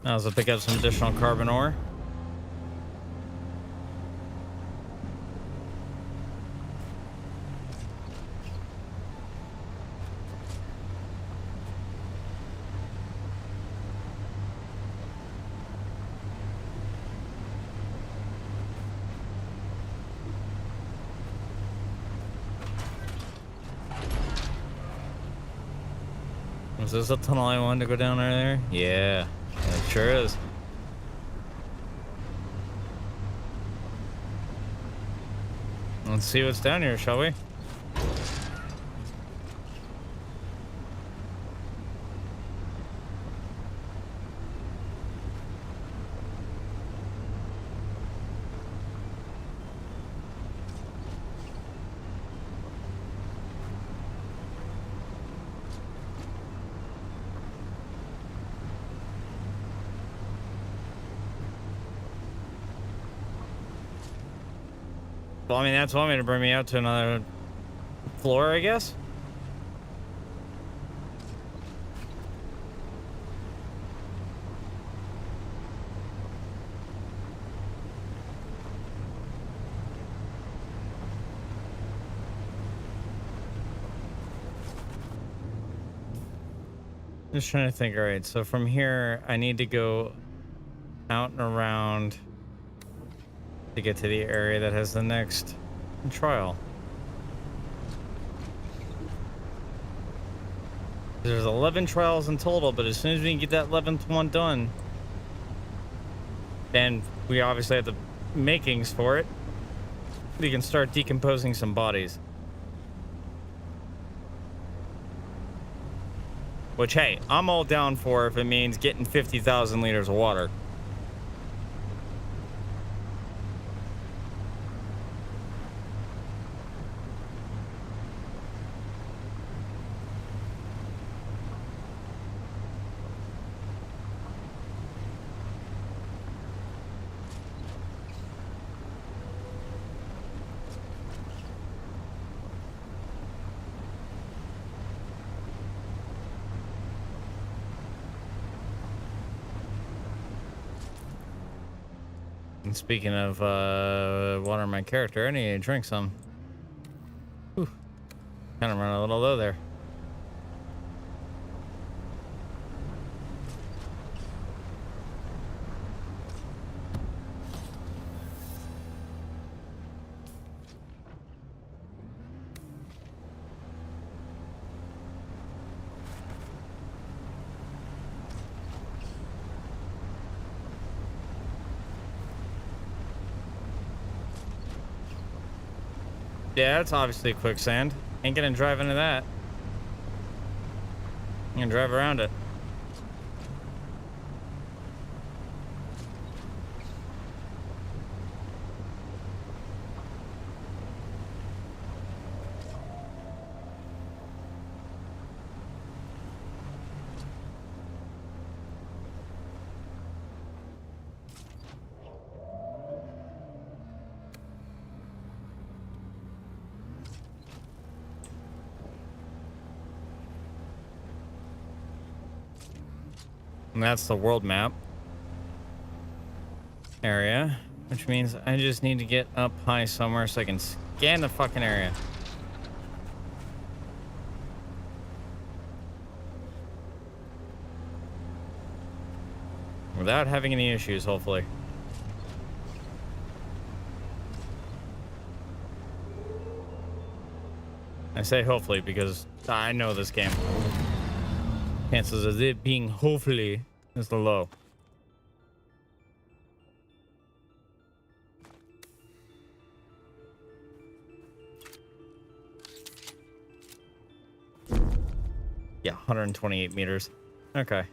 I also pick up some additional carbon ore. Was this a tunnel I wanted to go down earlier? Yeah, it sure is. Let's see what's down here, shall we? Well, I mean, that's one way to bring me out to another floor, I guess. Just trying to think. All right, so from here, I need to go out and around to get to the area that has the next trial. There's 11 trials in total, but as soon as we can get that 11th one done, and we obviously have the makings for it, we can start decomposing some bodies. Which, hey, I'm all down for if it means getting 50,000 liters of water. And speaking of watering my character, I need to drink some. Whew. Kind of run a little low there. Yeah, it's obviously quicksand. Ain't gonna drive into that. I'm gonna drive around it. And that's the world map area, which means I just need to get up high somewhere so I can scan the fucking area. Without having any issues, hopefully. I say hopefully because I know this game. Chances of it being hopefully is low. Yeah, 128 meters. Okay.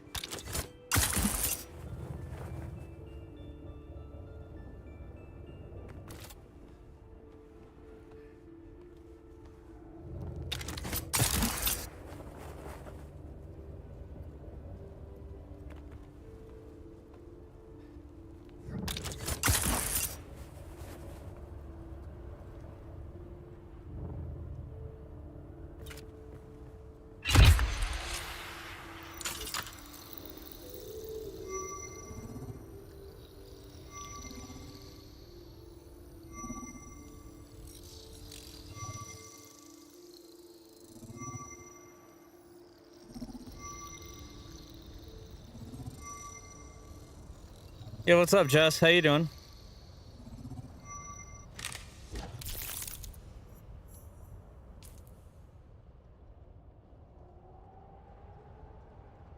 Yeah, what's up, Jess? How you doing?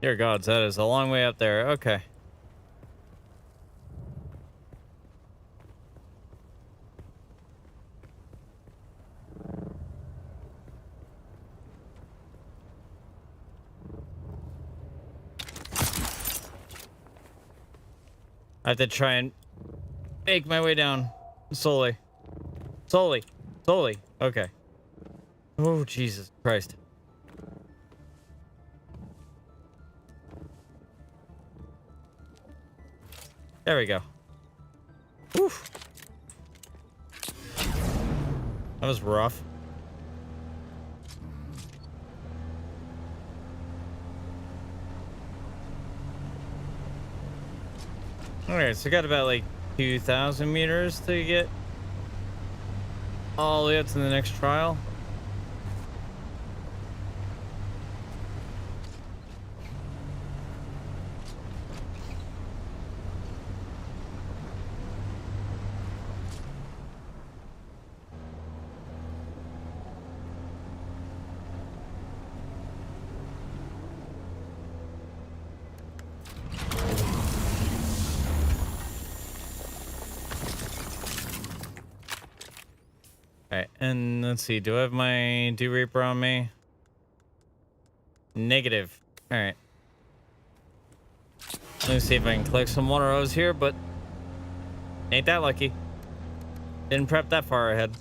Dear gods, that is a long way up there. Okay. I have to try and make my way down slowly. Slowly. Slowly. Okay. Oh, Jesus Christ. There we go. Oof. That was rough. Alright, so I got about like 2,000 meters to get all the way up to the next trial. Alright, and let's see. Do I have my Dew Reaper on me? Negative. Alright. Let me see if I can collect some water hose here, but ain't that lucky. Didn't prep that far ahead.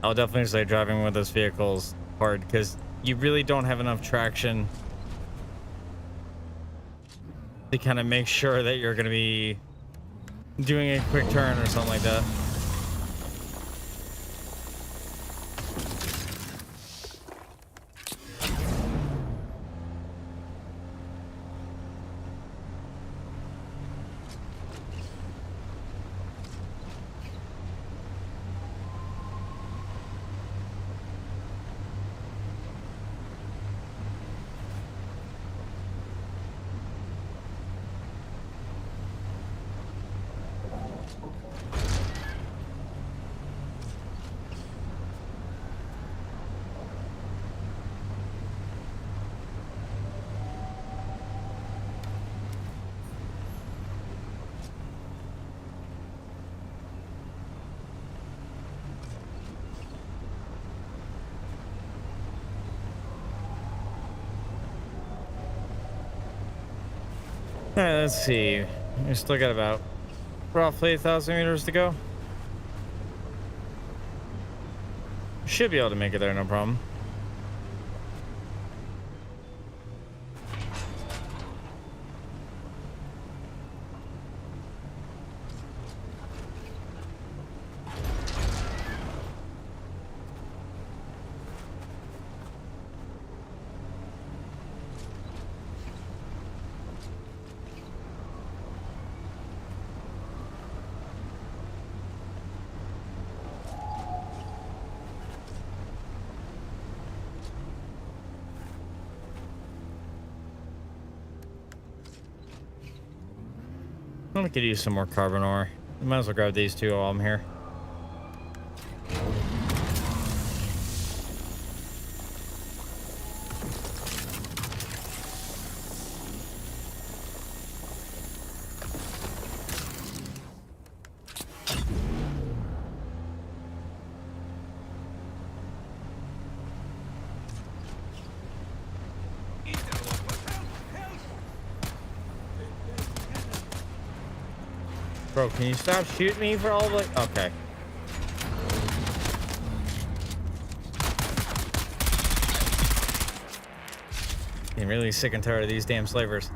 I'll definitely say driving with this vehicle is hard because you really don't have enough traction to kind of make sure that you're going to be doing a quick turn or something like that. All right, let's see. We still got about roughly 1,000 meters to go. Should be able to make it there, no problem. We could use some more carbon ore. Might as well grab these two while I'm here. Bro, can you stop shooting me for all the... Okay. I'm really sick and tired of these damn slavers.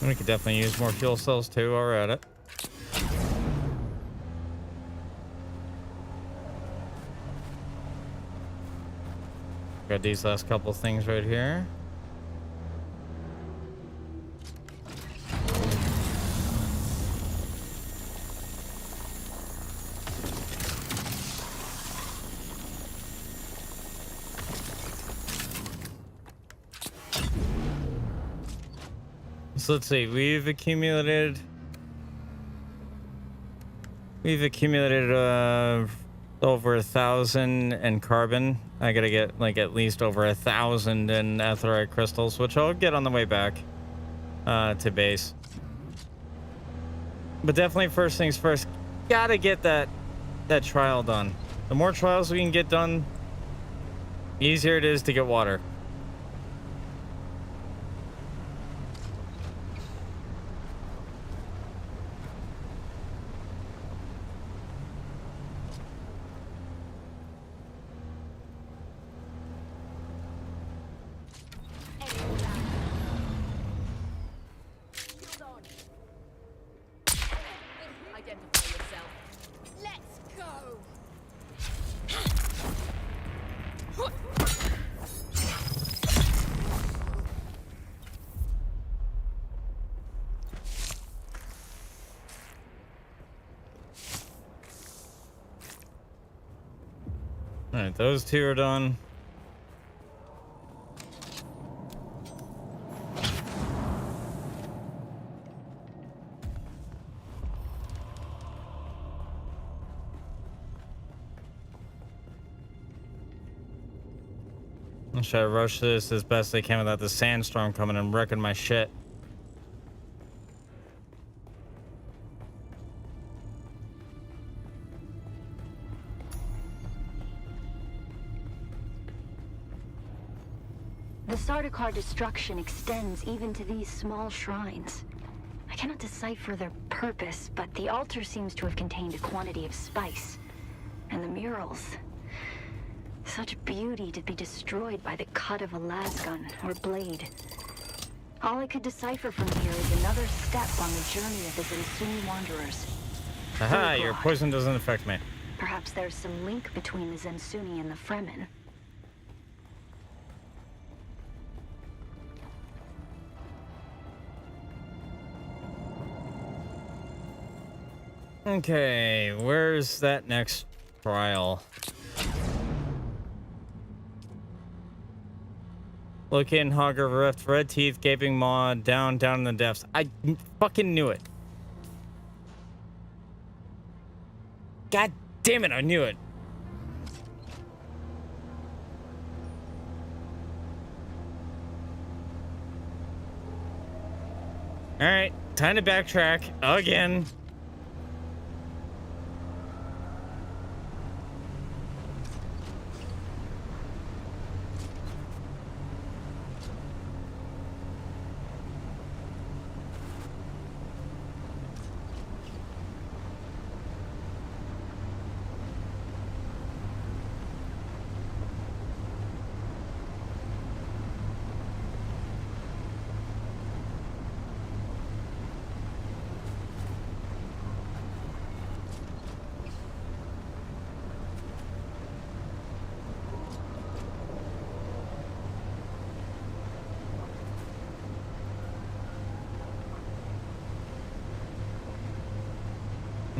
We could definitely use more fuel cells too while we're at it. Got these last couple things right here. So let's see, we've accumulated over 1,000 in carbon. I gotta get like at least over 1,000 in aetheryte crystals, which I'll get on the way back to base. But definitely first things first, gotta get that trial done. The more trials we can get done, the easier it is to get water. Identify yourself. Let's go. All right, those two are done. I'll try to rush this as best I can without the sandstorm coming and wrecking my shit. The Sardaukar destruction extends even to these small shrines. I cannot decipher their purpose, but the altar seems to have contained a quantity of spice. And the murals... such beauty to be destroyed by the cut of a lasgun or blade. All I could decipher from here is another step on the journey of the Zensuni wanderers. Haha, your poison doesn't affect me. Perhaps there's some link between the Zensuni and the Fremen. Okay, where's that next trial? Locating Hogger Rift, red teeth, gaping maw, down in the depths. I fucking knew it. God damn it, I knew it. All right, time to backtrack again.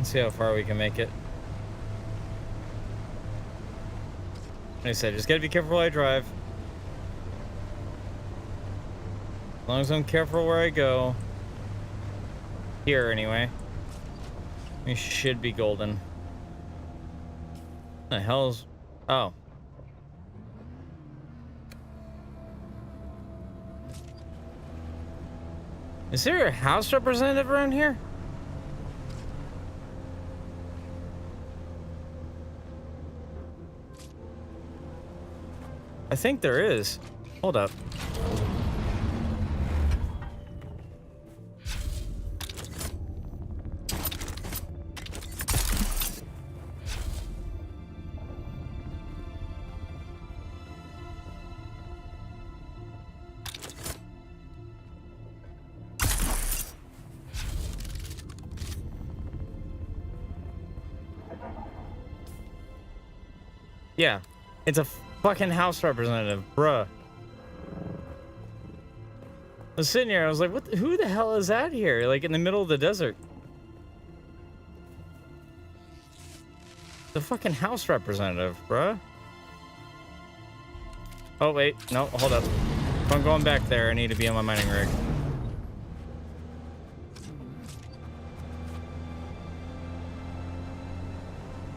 Let's see how far we can make it. Like I said, just gotta be careful while I drive. As long as I'm careful where I go. Here, anyway. We should be golden. What the hell's... Oh. Is there a House representative around here? I think there is. Hold up. Yeah, it's a fucking House representative, bruh. I was sitting here, I was like, what who the hell is that here? Like in the middle of the desert. The fucking House representative, bruh. Oh, wait. No, hold up. If I'm going back there, I need to be on my mining rig.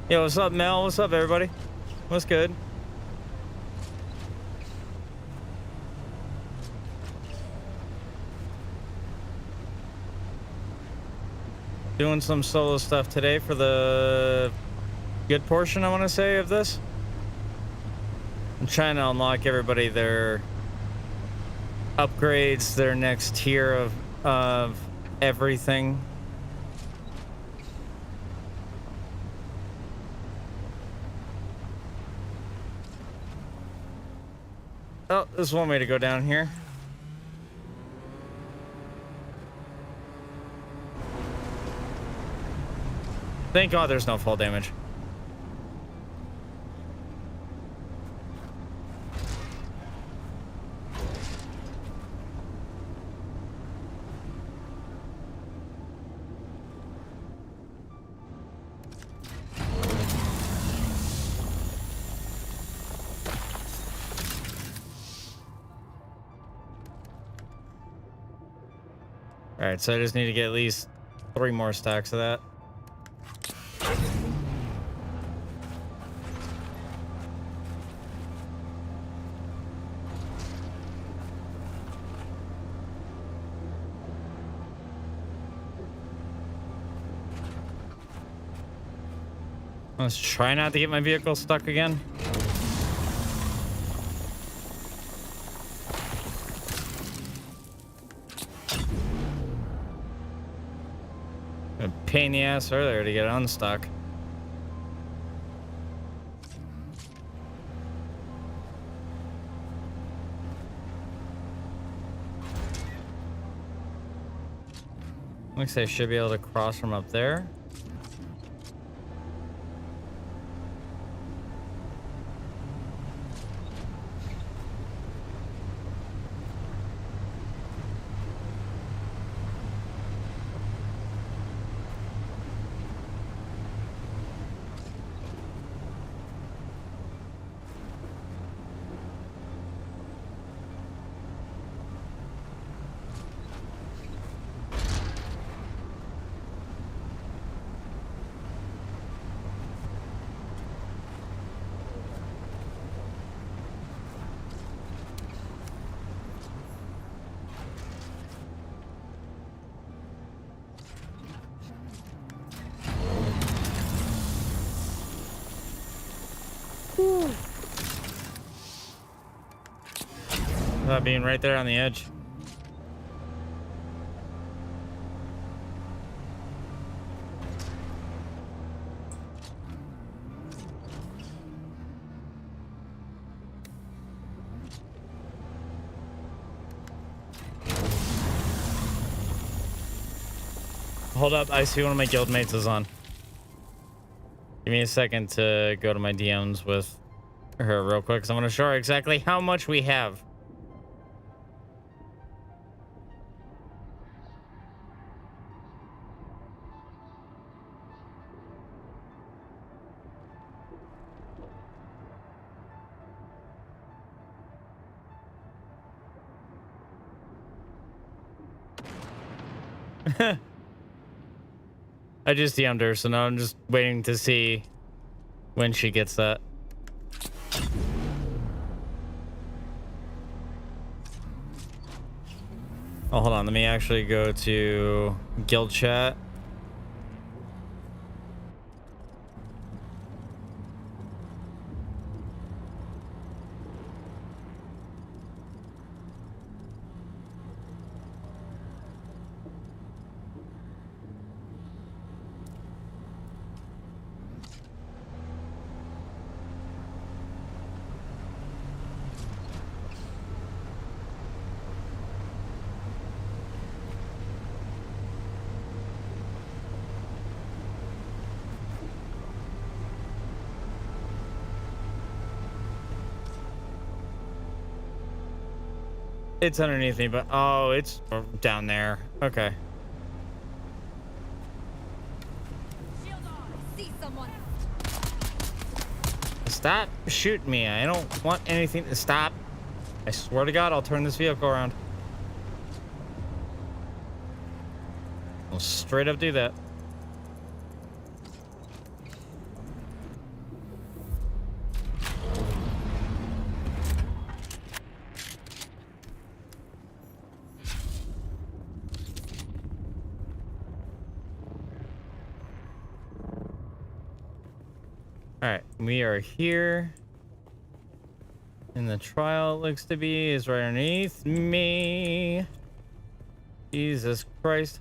Yo, what's up, Mel? What's up, everybody? What's good? Doing some solo stuff today for the good portion, I want to say, of this. I'm trying to unlock everybody their upgrades, their next tier of everything. Oh, there's one way to go down here. Thank God there's no fall damage. Alright, so I just need to get at least 3 more stacks of that. Let's try not to get my vehicle stuck again. A pain in the ass earlier to get unstuck. Looks like I should be able to cross from up there. Without being right there on the edge. Hold up, I see one of my guildmates is on. Give me a second to go to my DMs with her real quick, because I want to show her exactly how much we have. I just DM'd her, so now I'm just waiting to see when she gets that. Oh, hold on. Let me actually go to guild chat. It's underneath me, but oh, it's down there. Okay. Shield on. I see someone. Stop shooting me. I don't want anything to stop. I swear to God, I'll turn this vehicle around. I'll straight up do that. All right, we are here. And the trial, it looks to be, is right underneath me. Jesus Christ.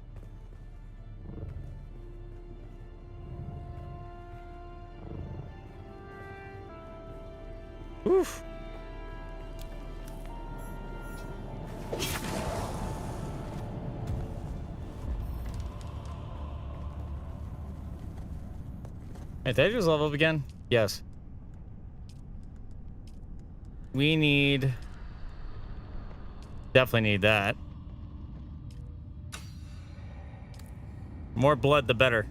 Oof. Wait, did I just level up again? Yes. We need... Definitely need that. More blood, the better.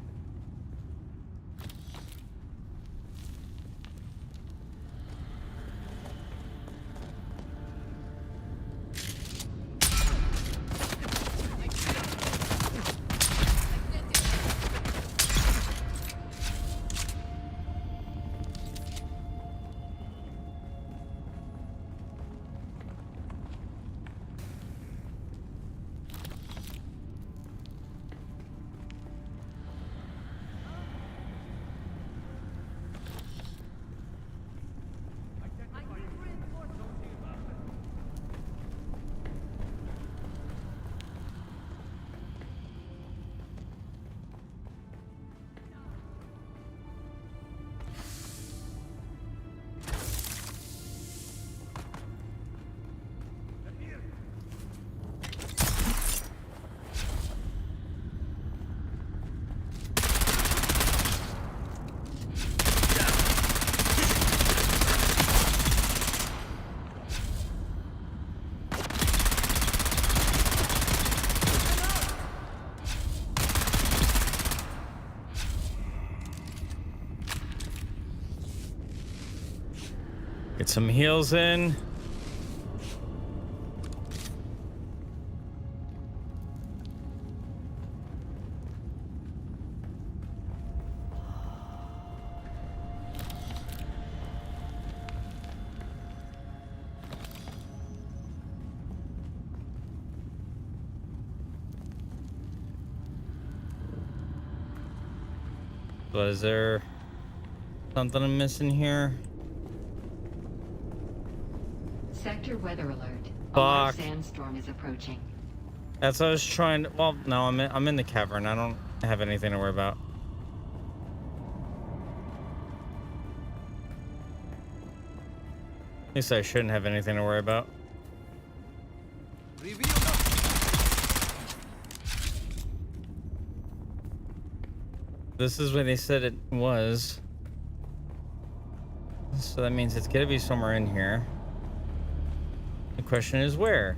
Get some heals in. But is there something I'm missing here? Sector weather alert. A Fuck. large sandstorm is approaching. That's what I was trying to... Well, no, I'm in the cavern. I don't have anything to worry about. At least I shouldn't have anything to worry about. This is where they said it was. So that means it's gonna be somewhere in here. The question is where?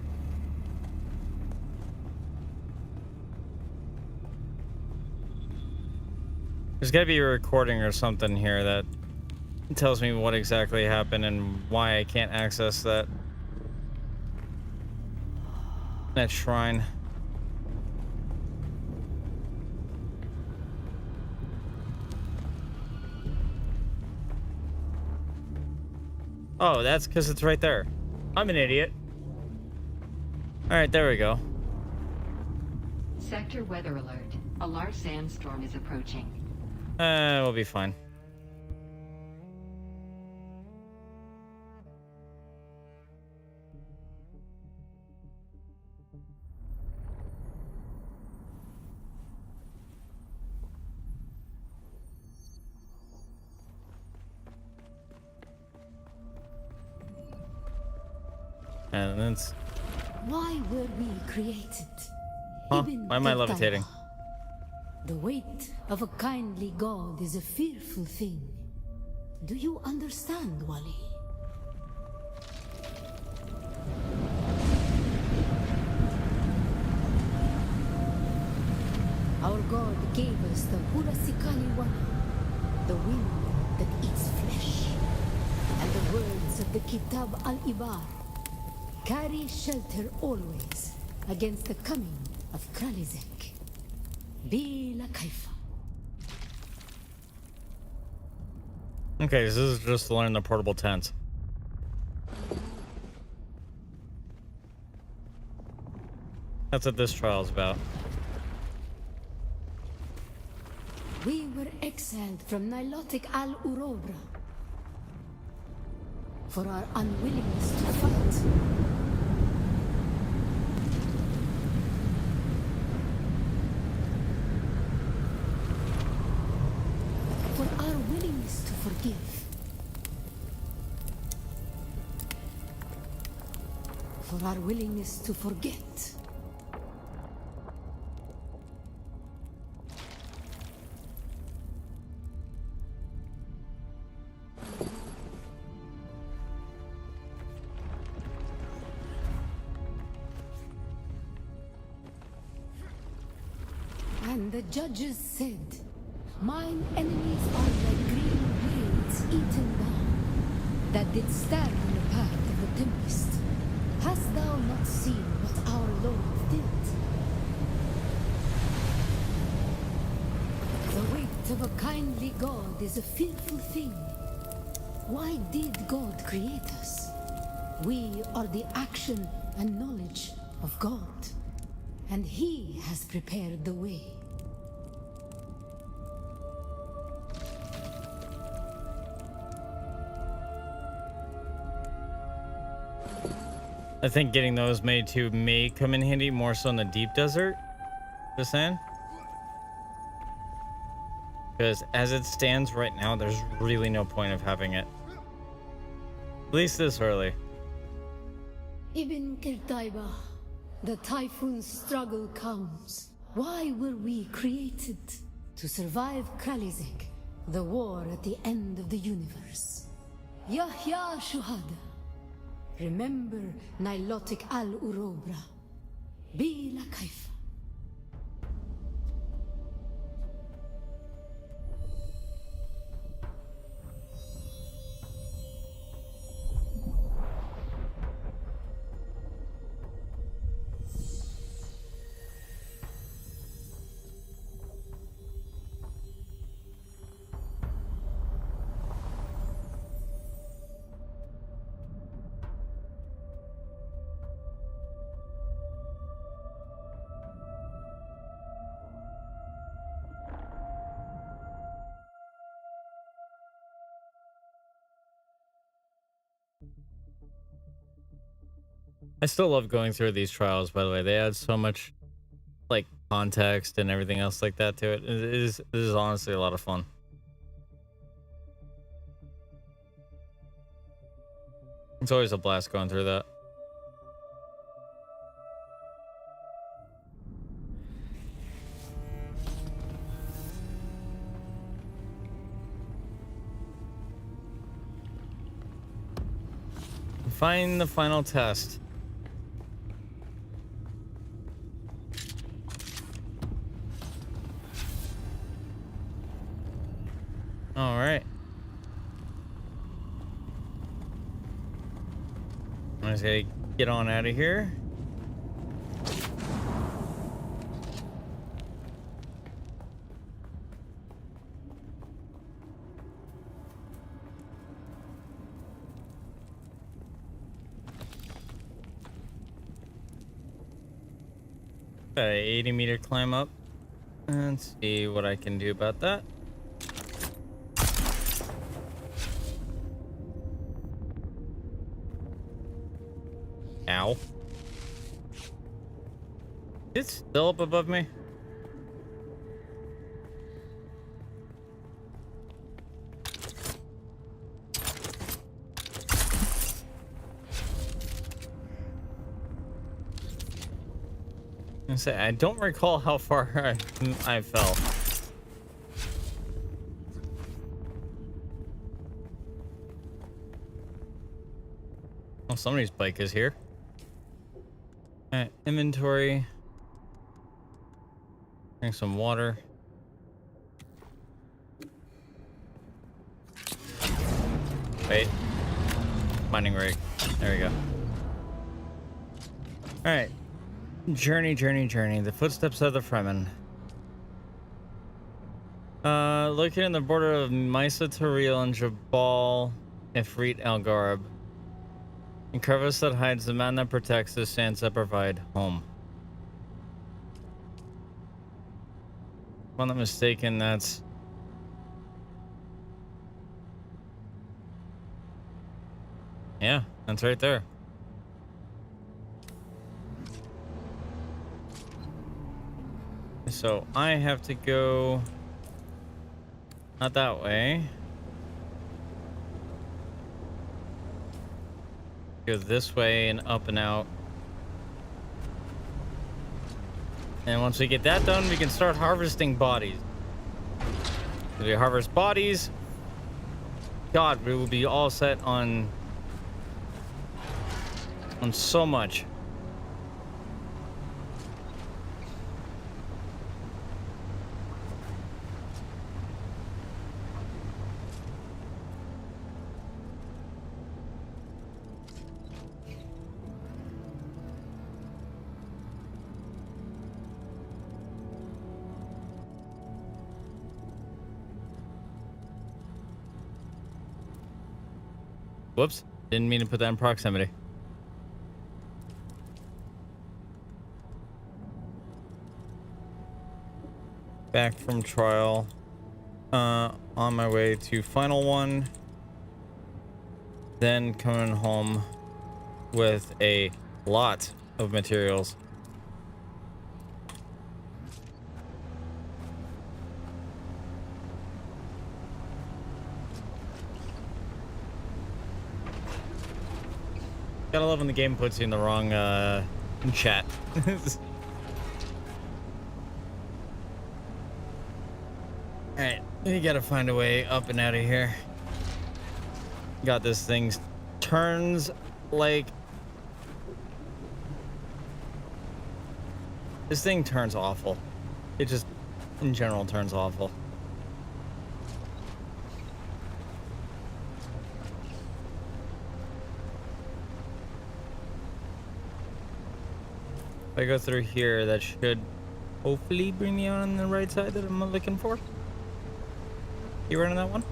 There's gotta be a recording or something here that tells me what exactly happened and why I can't access that shrine. Oh, that's because it's right there. I'm an idiot. All right, there we go. Sector weather alert. A large sandstorm is approaching. We'll be fine. And then it's... Why were we created? Huh? Ibn Why am I Qirtaiba. levitating? The weight of a kindly god is a fearful thing. Do you understand, Wali? Our god gave us the Hurasikali Wali, the wind that eats flesh, and the words of the Kitab al-Ibar. Carry shelter always against the coming of Kralizek. Bila Kaifa. Okay, so this is just to learn the portable tent. That's what this trial's about. We were exiled from Nilotic al-Urobra for our unwillingness to fight. For our willingness to forgive. For our willingness to forget. And the judges said, mine enemies are like green blades eaten down, that did stand in the path of the tempest. Hast thou not seen what our Lord did? The weight of a kindly God is a fearful thing. Why did God create us? We are the action and knowledge of God, and He has prepared the way. I think getting those made too may come in handy more so in the deep desert. Just saying. Because as it stands right now, there's really no point of having it. At least this early. Ibn Qirtaiba, the typhoon struggle comes. Why were we created? To survive Kralizek, the war at the end of the universe. Yahya Shuhada. Remember Nilotic al-Urobra. Bila Kaifa. I still love going through these trials, by the way. They add so much like context and everything else like that to it. It is honestly a lot of fun. It's always a blast going through that. Find the final test. All right. I'm just gonna get on out of here. Got an 80-meter climb up. Let's see what I can do about that. Ow. It's still up above me. I don't recall how far I fell. Oh, somebody's bike is here. Alright, inventory. Drink some water. Wait. Mining rig. There we go. Alright. Journey. The footsteps of the Fremen. Located in the border of Mysa Taril and Jabal Ifrit Al Garb. In crevice that hides the man that protects, the sands that provide home. If I'm not mistaken, that's... Yeah, that's right there. So I have to go... Not that way. Go this way and up and out. And once we get that done, we can start harvesting bodies. If we harvest bodies, God, we will be all set on so much. Whoops, didn't mean to put that in proximity. Back from trial. On my way to final one. Then coming home with a lot of materials. Gotta love when the game puts you in the wrong chat. Alright, we gotta find a way up and out of here. Got this thing turns like... This thing turns awful. It just, in general, turns awful. If I go through here, that should hopefully bring me on the right side that I'm looking for. You running that one?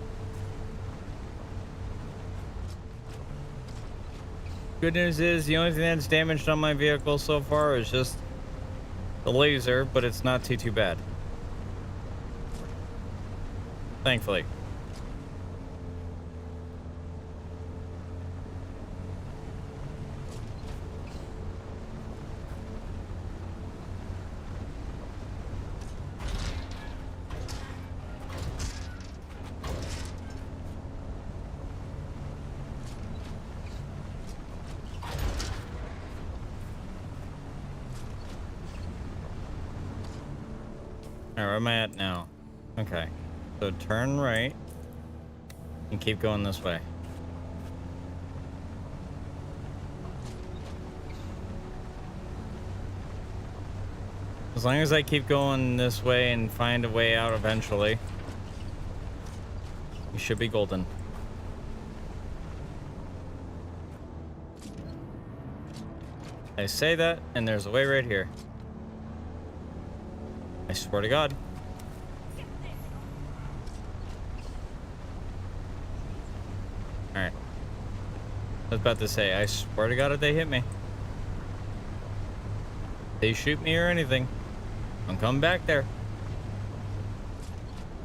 Good news is the only thing that's damaged on my vehicle so far is just the laser, but it's not too bad. Thankfully. Alright, where am I at now? Okay. So turn right and keep going this way. As long as I keep going this way and find a way out eventually, we should be golden. I say that, and there's a way right here. I swear to God. Alright. I was about to say, I swear to God if they hit me. they shoot me or anything, I'm coming back there.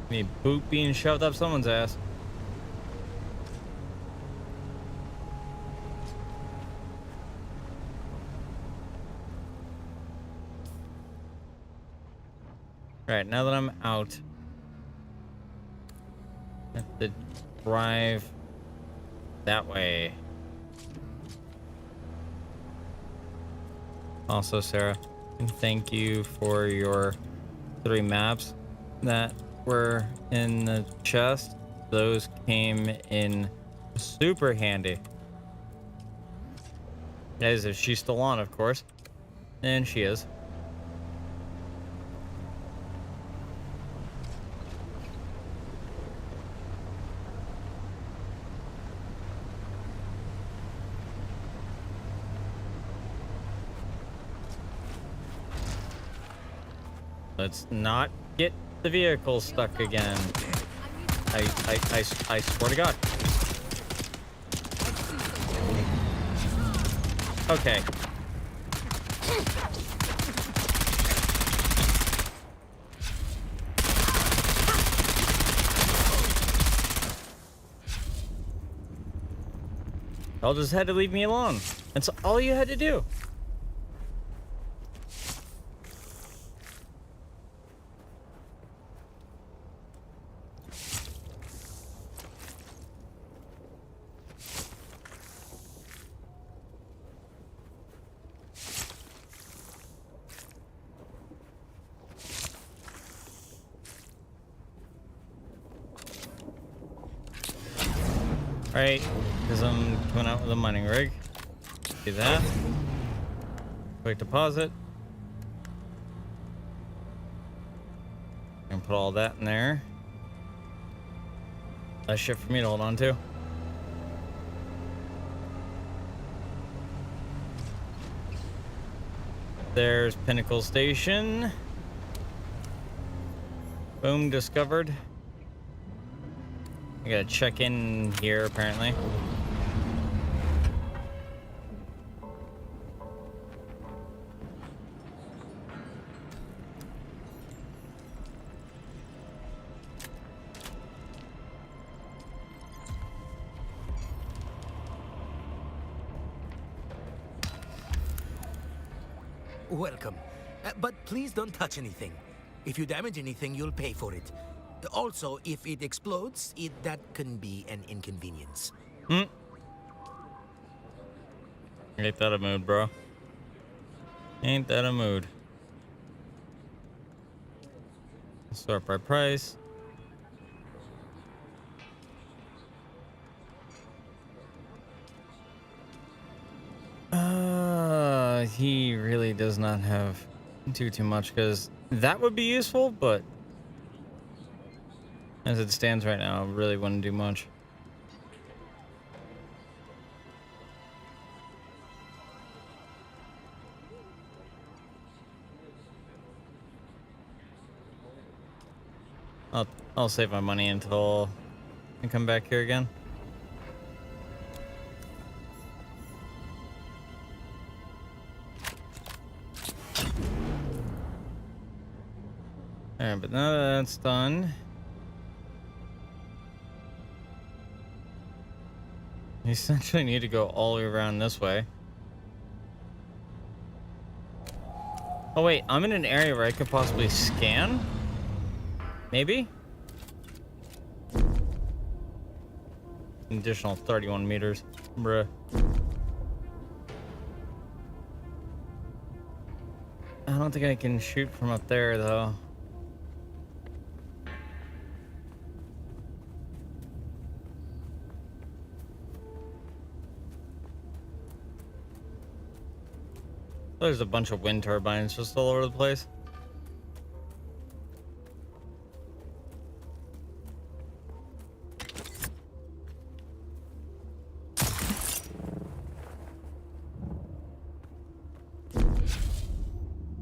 Me boot being shoved up someone's ass. Right, now that I'm out, I have to drive that way. Also, Sarah, thank you for your 3 maps that were in the chest. Those came in super handy. That is if she's still on, of course. And she is. Let's not get the vehicle stuck again. I swear to God. Okay. Y'all just had to leave me alone. That's all you had to do. Right, because I'm coming out with a mining rig. Do that. Quick deposit. And put all that in there. That's shit for me to hold on to. There's Pinnacle Station. Boom, discovered. I gotta check in here, apparently. Welcome. But please don't touch anything. If you damage anything, you'll pay for it. Also, if it explodes, that can be an inconvenience. Ain't that a mood, bro? Ain't that a mood? Sort by price. He really does not have too much, because that would be useful, but as it stands right now, I really wouldn't do much. I'll save my money until I come back here again. Alright, but now that that's done, you essentially need to go all the way around this way. Oh wait, I'm in an area where I could possibly scan? Maybe? An additional 31 meters. Bruh. I don't think I can shoot from up there, though. There's a bunch of wind turbines just all over the place.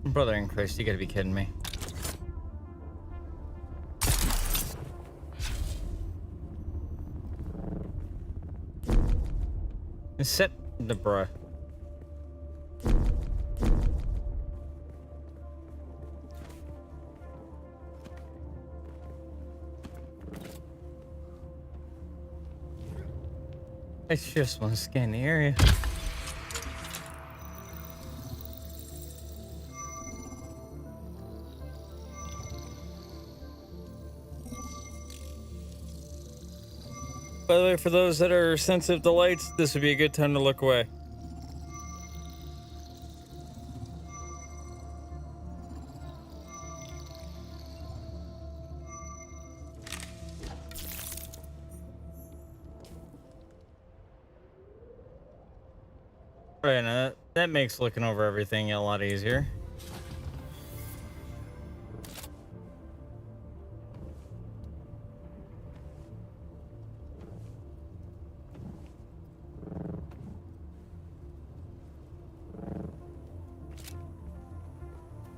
Brother in Christ, you gotta be kidding me. Set the bruh. I just want to scan the area. By the way, for those that are sensitive to lights, this would be a good time to look away. Right, now that makes looking over everything a lot easier.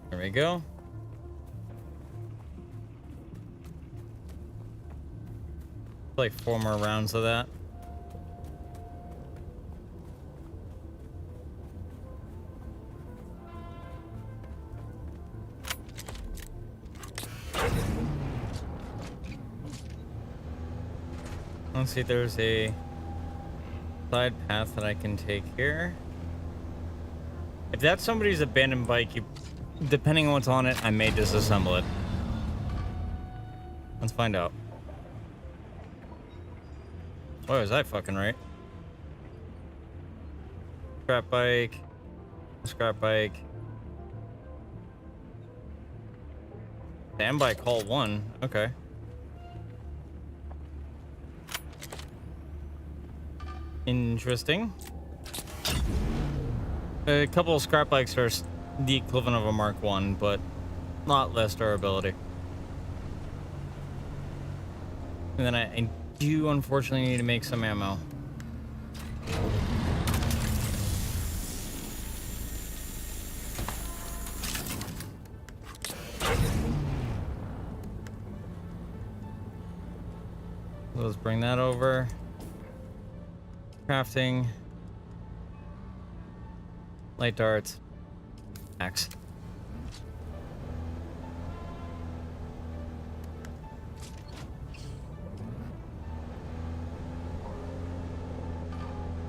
There we go. Like 4 more rounds of that. Let's see, there's a side path that I can take here. If that's somebody's abandoned bike, depending on what's on it, I may disassemble it. Let's find out. Boy, was I fucking right. Scrap bike. Scrap bike. Standby call 1. Okay. Interesting. A couple of scrap bikes are the equivalent of a Mark 1, but a lot less durability. And then I do unfortunately need to make some ammo. Let's bring that over. Crafting. Light darts. Axe.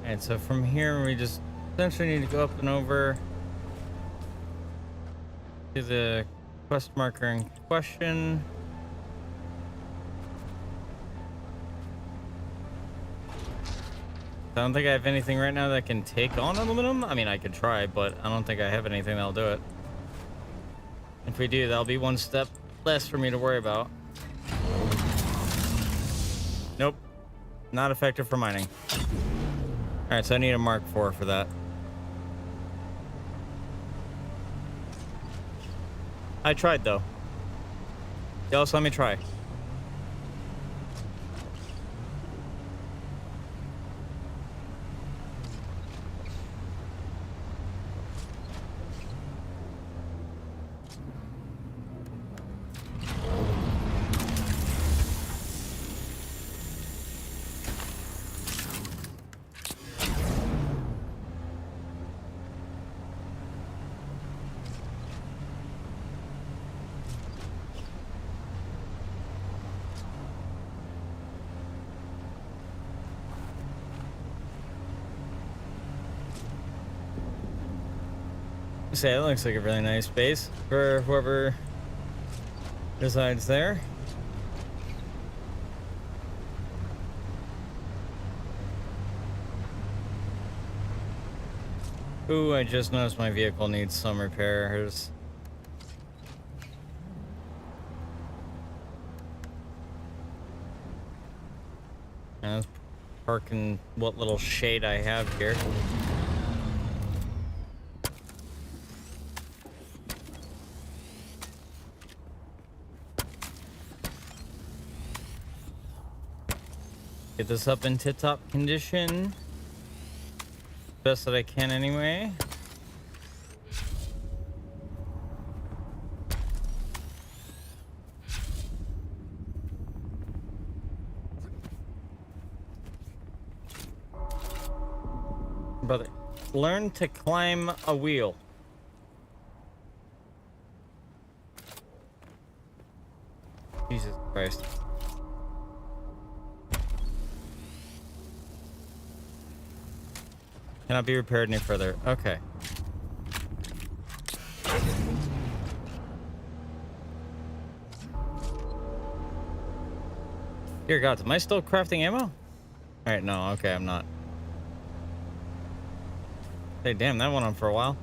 Alright, so from here we just essentially need to go up and over to the quest marker in question. I don't think I have anything right now that can take on aluminum. I mean, I could try, but I don't think I have anything that'll do it. If we do, that'll be one step less for me to worry about. Nope. Not effective for mining. Alright, so I need a Mark IV for that. I tried, though. Y'all just let me try. Say, it looks like a really nice base for whoever resides there. Ooh, I just noticed my vehicle needs some repairs. And let's park in what little shade I have here. Get this up in tip-top condition. Best that I can anyway. Brother, learn to climb a wheel. Jesus Christ. Cannot be repaired any further. Okay. Dear God, am I still crafting ammo? Alright, no, okay, I'm not. Hey, damn, that went on for a while.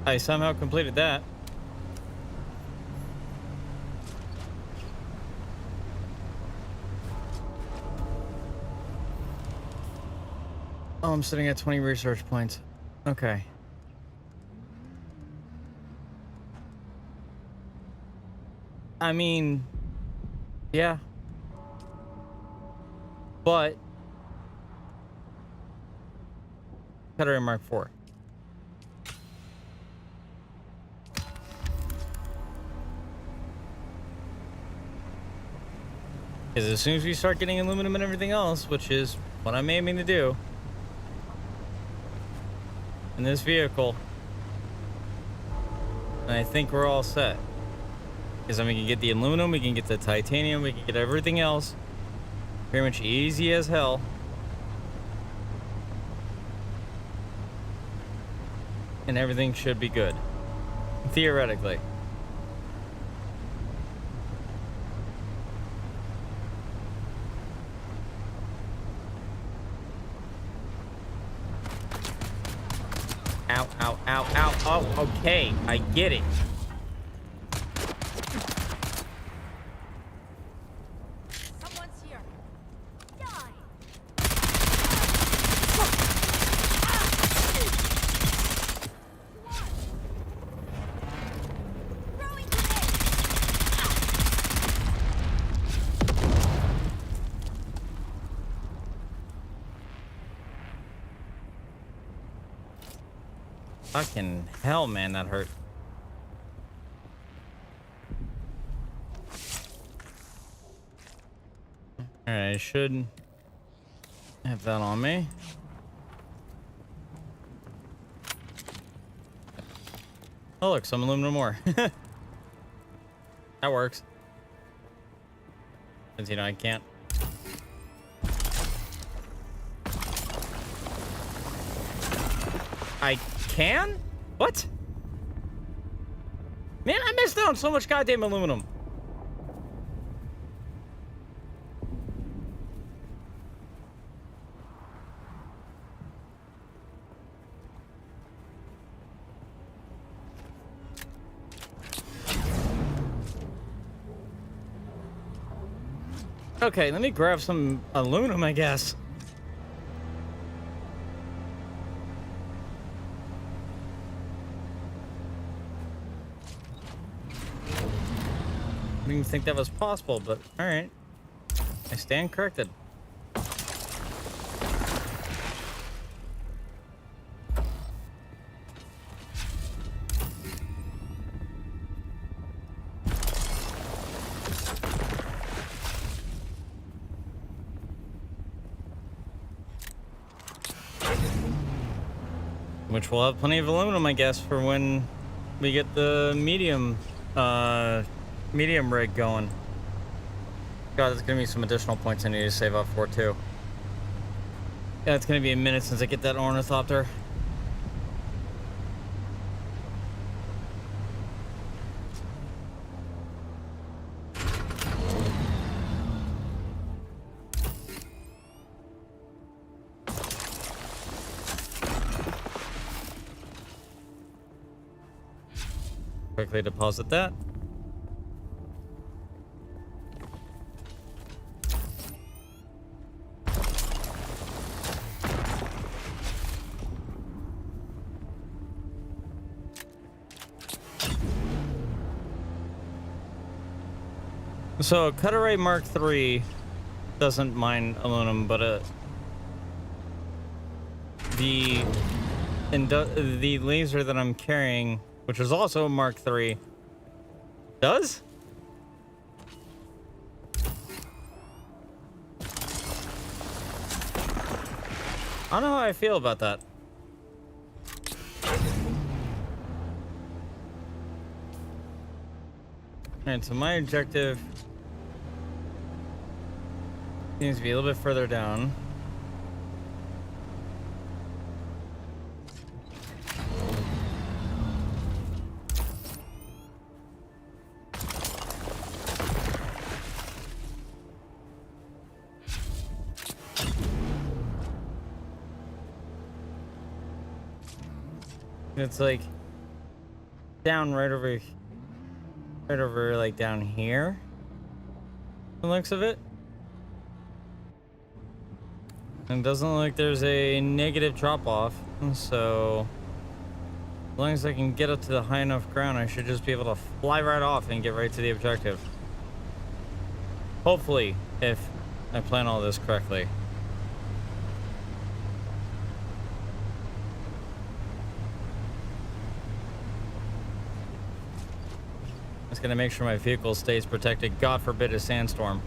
I somehow completed that. Oh, I'm sitting at 20 research points. Okay. I mean, yeah. But Cutter Mark IV. Because as soon as we start getting aluminum and everything else, which is what I'm aiming to do in this vehicle, and I think we're all set. Because then we can get the aluminum, we can get the titanium, we can get everything else. Pretty much easy as hell. And everything should be good. Theoretically. Ow, ow, ow, ow. Oh, okay. I get it. Someone's here. Die. Throwing grenade. Fucking hell, man, that hurt. Alright, I should have that on me. Oh, look, some aluminum more. That works. Since, you know, I can't. I can? What? Man, I missed out on so much goddamn aluminum. Okay, let me grab some aluminum, I guess. I didn't even think that was possible, but all right. I stand corrected. Which will have plenty of aluminum, I guess, for when we get the medium rig going. God, there's gonna be some additional points I need to save up for too. Yeah, it's gonna be a minute since I get that ornithopter. Quickly deposit that. So, Cutter Mark III doesn't mine aluminum, but the laser that I'm carrying, which is also a Mark III, does? I don't know how I feel about that. Alright, so my objective seems to be a little bit further down. It's like down right over like down here. The looks of it. And it doesn't look like there's a negative drop off. So as long as I can get up to the high enough ground, I should just be able to fly right off and get right to the objective. Hopefully, if I plan all this correctly. Just gonna make sure my vehicle stays protected. God forbid a sandstorm.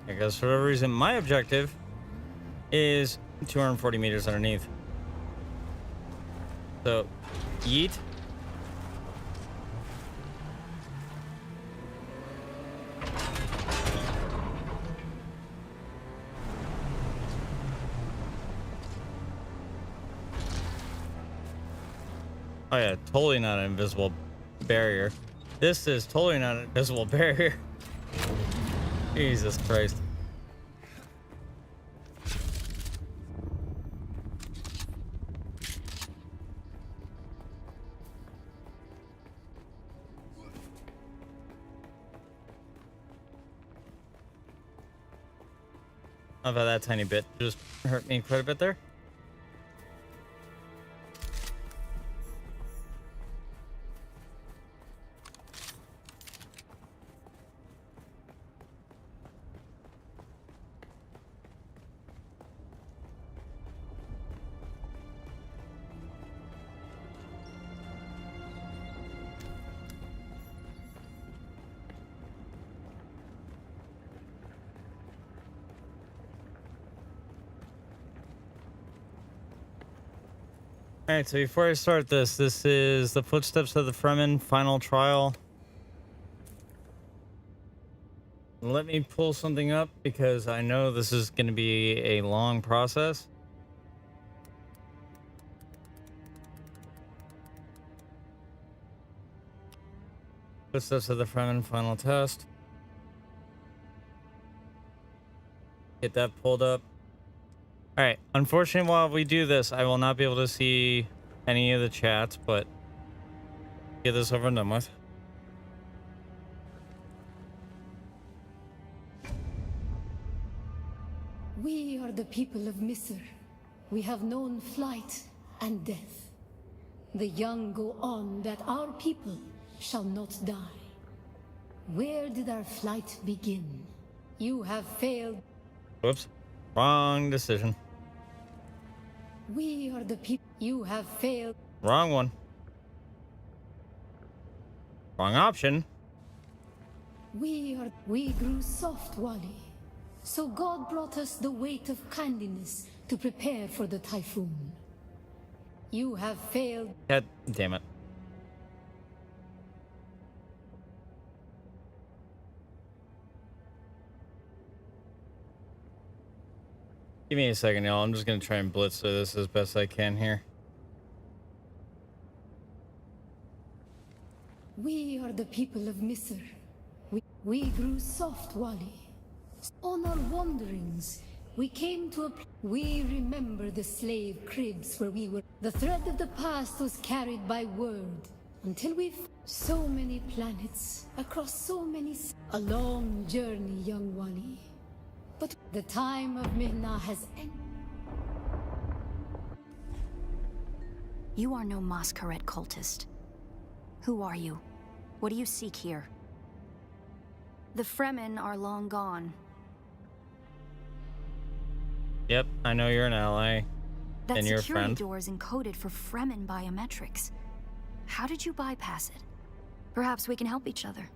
I guess for whatever reason, my objective is 240 meters underneath. So, yeet. Oh yeah, totally not an invisible barrier. This is totally not an invisible barrier. Jesus Christ. How about that tiny bit? Just hurt me quite a bit there. All right, so before I start this is the footsteps of the Fremen final trial. Let me pull something up because I know this is going to be a long process. Footsteps of the Fremen final test. Get that pulled up. All right, unfortunately, while we do this, I will not be able to see any of the chats, but get this over and done with. We are the people of Misr. We have known flight and death. The young go on that our people shall not die. Where did our flight begin? You have failed. Whoops. Wrong decision. We are the people. You have failed. Wrong one. Wrong option. We grew soft, Wally. So God brought us the weight of kindness to prepare for the typhoon. You have failed. God damn it. Give me a second, y'all. I'm just gonna try and blitz through this as best I can here. We are the people of Misr. We grew soft, Wally. On our wanderings, we came to we remember the slave cribs where we were. The thread of the past was carried by word until so many planets across so many. A long journey, young Wally. But the time of Mihna has ended. You are no masquerade cultist. Who are you? What do you seek here? The Fremen are long gone. Yep, I know you're an ally. That And your security friend. door is encoded for Fremen biometrics. How did you bypass it? Perhaps we can help each other.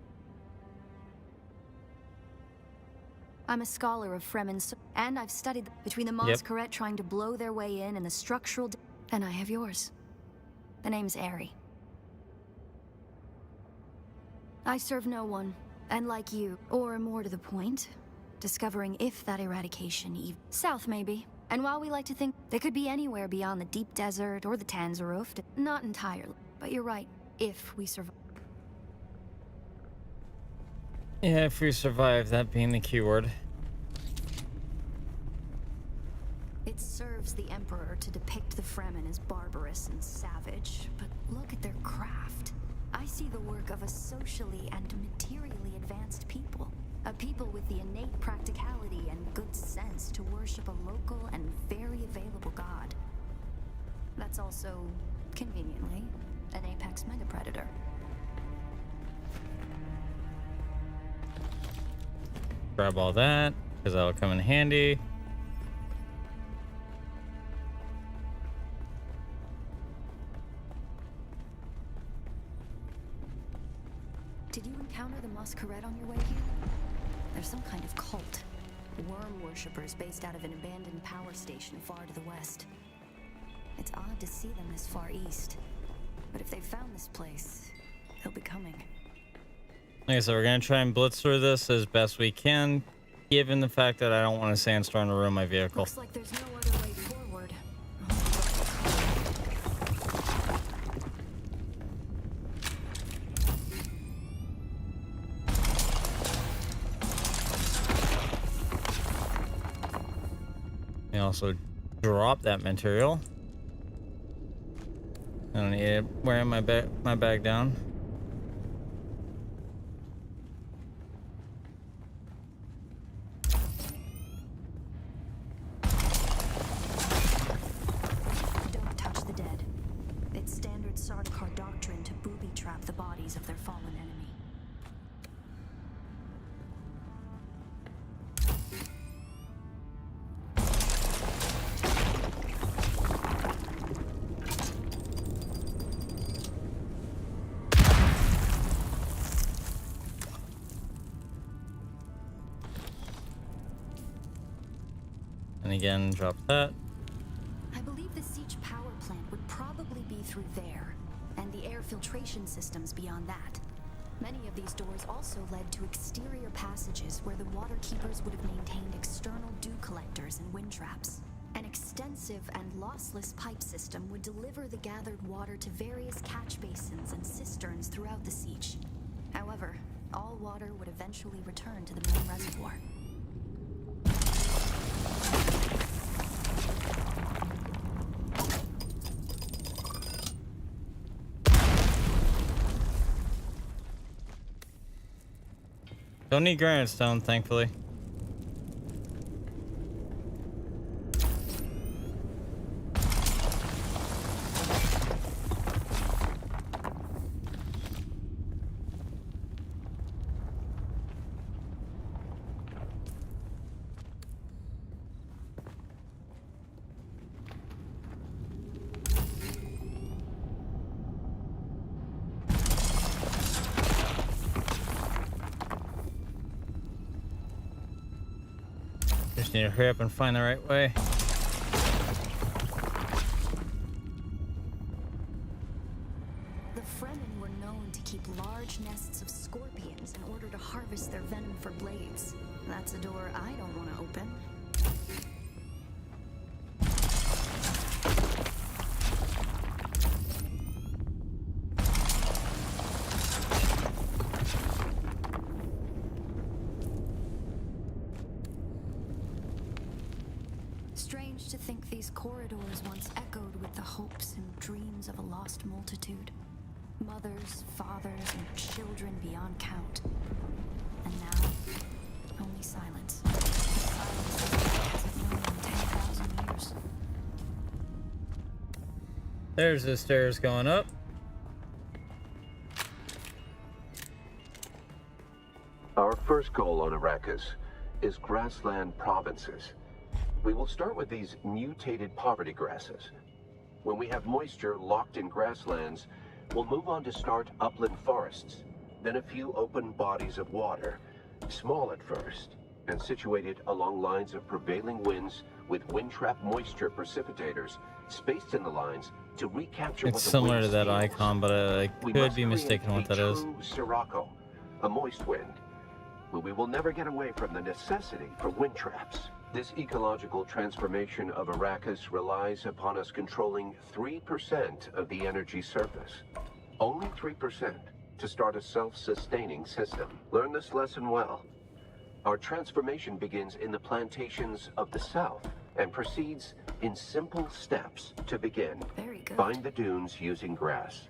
I'm a scholar of Fremen, and I've studied between the Masquerade trying to blow their way in and the structural. And I have yours. The name's Aerie. I serve no one, and like you, or more to the point, discovering if that eradication south maybe. And while we like to think they could be anywhere beyond the deep desert or the Tanzaruft, not entirely. But you're right, if we survive. Yeah, if we survive, that being the keyword. It serves the Emperor to depict the Fremen as barbarous and savage, but look at their craft. I see the work of a socially and materially advanced people. A people with the innate practicality and good sense to worship a local and very available god. That's also, conveniently, an apex megapredator. Grab all that, because that'll come in handy. Did you encounter the Masquerade on your way here? There's some kind of cult. Worm worshippers based out of an abandoned power station far to the west. It's odd to see them this far east. But if they've found this place, they'll be coming. Okay, so we're gonna try and blitz through this as best we can, given the fact that I don't want a sandstorm to ruin my vehicle. Looks like there's no other way forward. And also drop that material. I don't need it wearing my bag down. Don't touch the dead. It's standard Sardaukar doctrine to booby trap the bodies of their fallen enemy. And again, drop that. I believe the siege power plant would probably be through there, and the air filtration systems beyond that. Many of these doors also led to exterior passages where the water keepers would have maintained external dew collectors and wind traps. An extensive and lossless pipe system would deliver the gathered water to various catch basins and cisterns throughout the siege. However, all water would eventually return to the main reservoir. Don't need granite stone, thankfully. Just need to hurry up and find the right way. The Fremen were known to keep large nests of scorpions in order to harvest their venom for blades. That's a door I don't want to open. Strange to think these corridors once echoed with the hopes and dreams of a lost multitude. Mothers, fathers, and children beyond count. And now, only silence. Silence that hasn't known in 10,000 years. There's the stairs going up. Our first goal on Arrakis is grassland provinces. We will start with these mutated poverty grasses. When we have moisture locked in grasslands, We'll move on to start upland forests, then a few open bodies of water, small at first, and situated along lines of prevailing winds with wind-trap moisture precipitators spaced in the lines to recapture It's what the similar wind to that steals. icon, but I We could must be create mistaken what that a is. true Sirocco, a moist wind. But we will never get away from the necessity for wind traps. This ecological transformation of Arrakis relies upon us controlling 3% of the energy surface. Only 3% to start a self-sustaining system. Learn this lesson well. Our transformation begins in the plantations of the south and proceeds in simple steps to begin. Very good. Find the dunes using grass.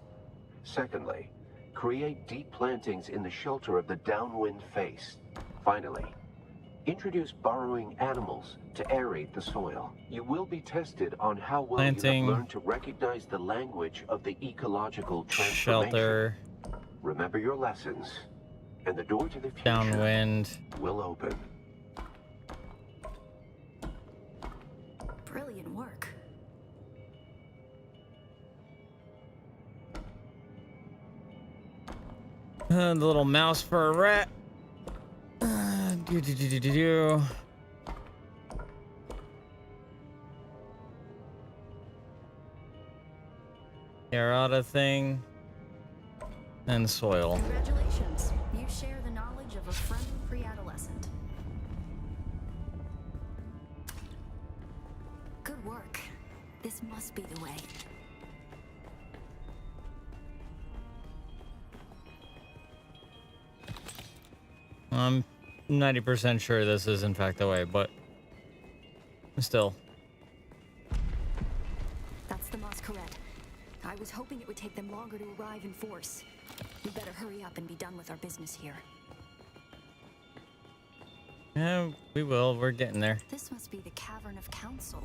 Secondly, create deep plantings in the shelter of the downwind face. Finally, introduce burrowing animals to aerate the soil. You will be tested on how well Planting. you have learned to recognize the language of the ecological transformation. Shelter. Remember your lessons, and the door to the future Downwind. will open. Brilliant work. The little mouse for a rat. Do. Carrota thing. And soil. Congratulations. You share the knowledge of a friendly pre-adolescent. Good work. This must be the way. I'm 90% sure this is in fact the way, but still. That's the masquerade. I was hoping it would take them longer to arrive in force. We better hurry up and be done with our business here. Yeah, we will. We're getting there. This must be the Cavern of Council,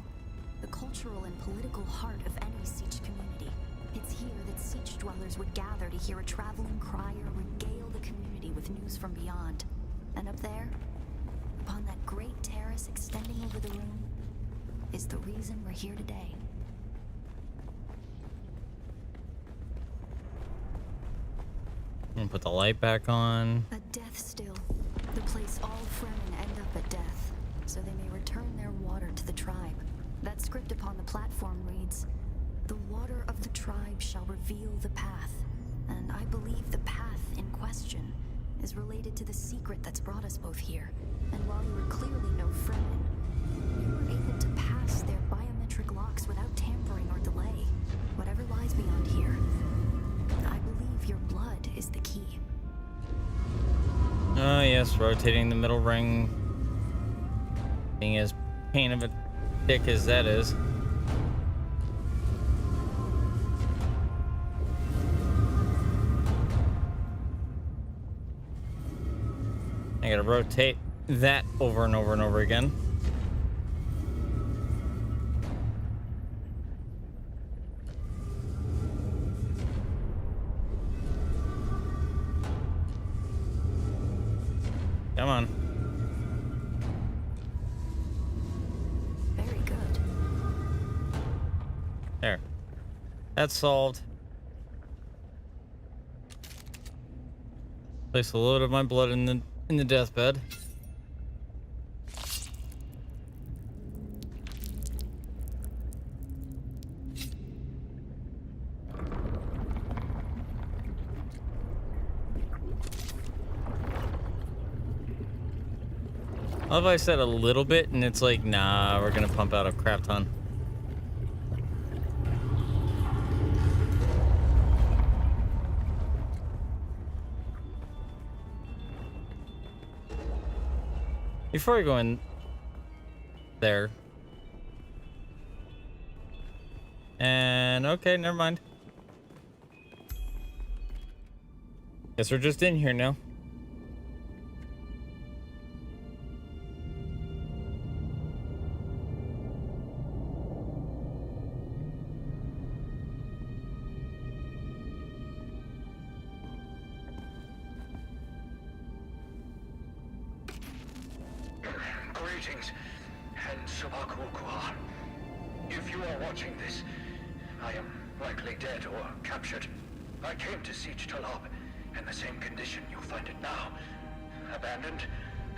the cultural and political heart of any Siege community. It's here that Siege dwellers would gather to hear a traveling crier regale the community with news from beyond. And up there, upon that great terrace extending over the room, is the reason we're here today. I'm gonna put the light back on. A death still. The place all Fremen end up at death, so they may return their water to the tribe. That script upon the platform reads, "The water of the tribe shall reveal the path." And I believe the path in question is related to the secret that's brought us both here. And while you are clearly no Fremen, you were able to pass their biometric locks without tampering or delay. Whatever lies beyond here, I believe your blood is the key. Oh yes, rotating the middle ring. Being as pain of a dick as that is. I gotta rotate that over and over and over again. Come on. Very good. There. That's solved. Place a load of my blood in the deathbed. I love I said a little bit and it's like, nah, we're gonna pump out a crap ton. Before I go in there. And okay, never mind. Guess we're just in here now. Greetings, and Sabakukua. If you are watching this, I am likely dead or captured. I came to Siege Talab in the same condition you find it now. Abandoned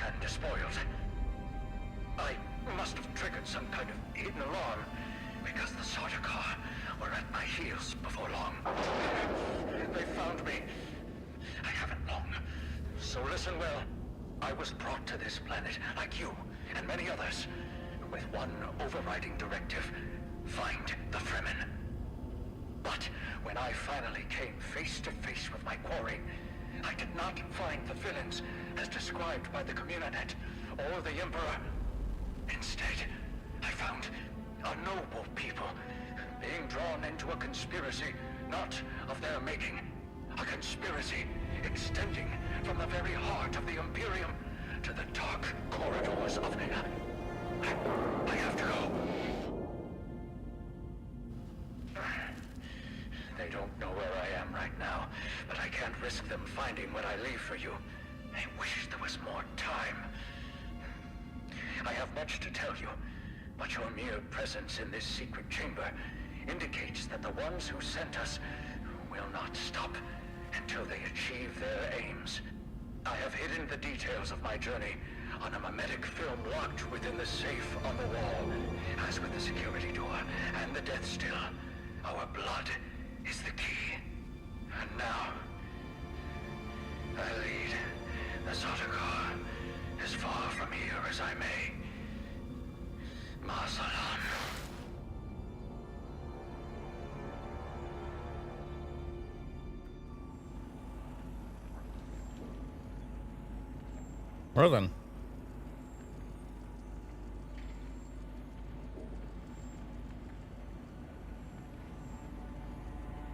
and despoiled. I must have triggered some kind of hidden alarm, because the Sardaukar were at my heels before long. They found me. I haven't long. So listen well. I was brought to this planet, like you and many others, with one overriding directive: find the Fremen. But when I finally came face to face with my quarry, I did not find the villains as described by the Communanet or the Emperor. Instead, I found a noble people being drawn into a conspiracy not of their making. A conspiracy extending from the very heart of the Imperium to the dark corridors of... I have to go. They don't know where I am right now, but I can't risk them finding what I leave for you. I wish there was more time. I have much to tell you, but your mere presence in this secret chamber indicates that the ones who sent us will not stop until they achieve their aims. I have hidden the details of my journey on a mimetic film locked within the safe on the wall. As with the security door and the death still, our blood is the key. And now, I lead the Sardaukar as far from here as I may. Ma salam. Well then.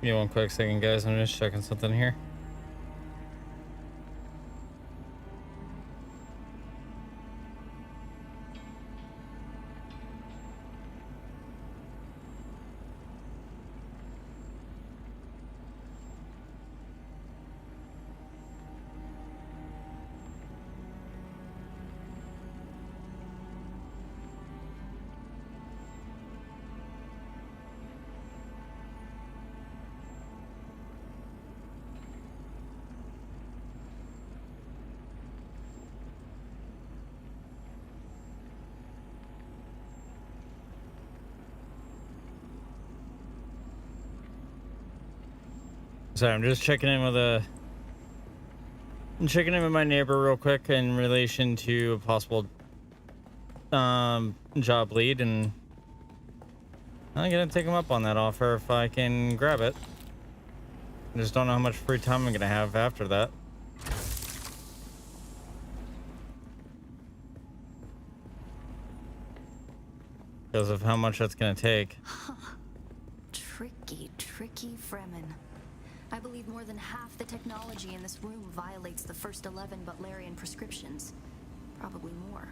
Give me one quick second, guys. I'm just checking something here. Sorry, I'm just checking in with my neighbor real quick in relation to a possible job lead, and I'm gonna take him up on that offer if I can grab it. I just don't know how much free time I'm gonna have after that. Because of how much that's gonna take. Tricky Fremen. I believe more than half the technology in this room violates the first 11 Butlerian prescriptions. Probably more.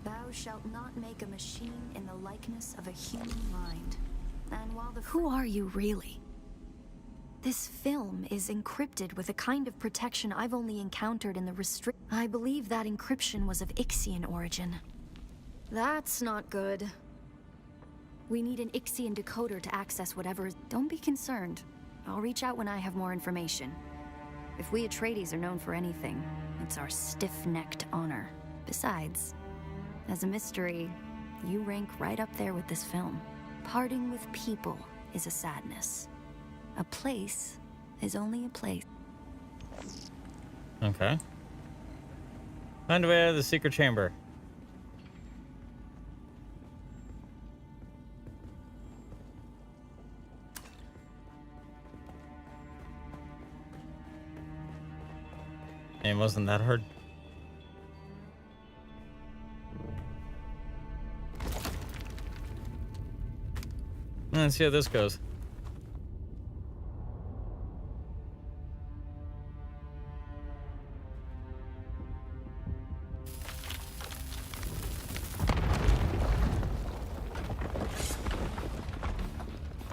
Thou shalt not make a machine in the likeness of a human mind. And while the... Who are you really? This film is encrypted with a kind of protection I've only encountered in the I believe that encryption was of Ixian origin. That's not good. We need an Ixian decoder to access whatever... Don't be concerned. I'll reach out when I have more information. If we Atreides are known for anything, it's our stiff-necked honor. Besides, as a mystery, you rank right up there with this film. Parting with people is a sadness. A place is only a place. Okay. Find a way out of the secret chamber. It wasn't that hard. Let's see how this goes.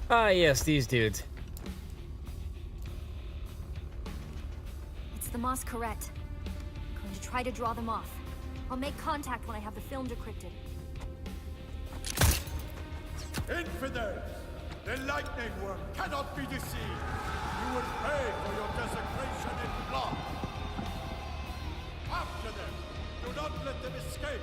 Ah, yes, these dudes. It's the Masquerette. I'm going to try to draw them off. I'll make contact when I have the film decrypted. Infidels! The lightning worm cannot be deceived! You would pay for your desecration in blood. After them! Do not let them escape!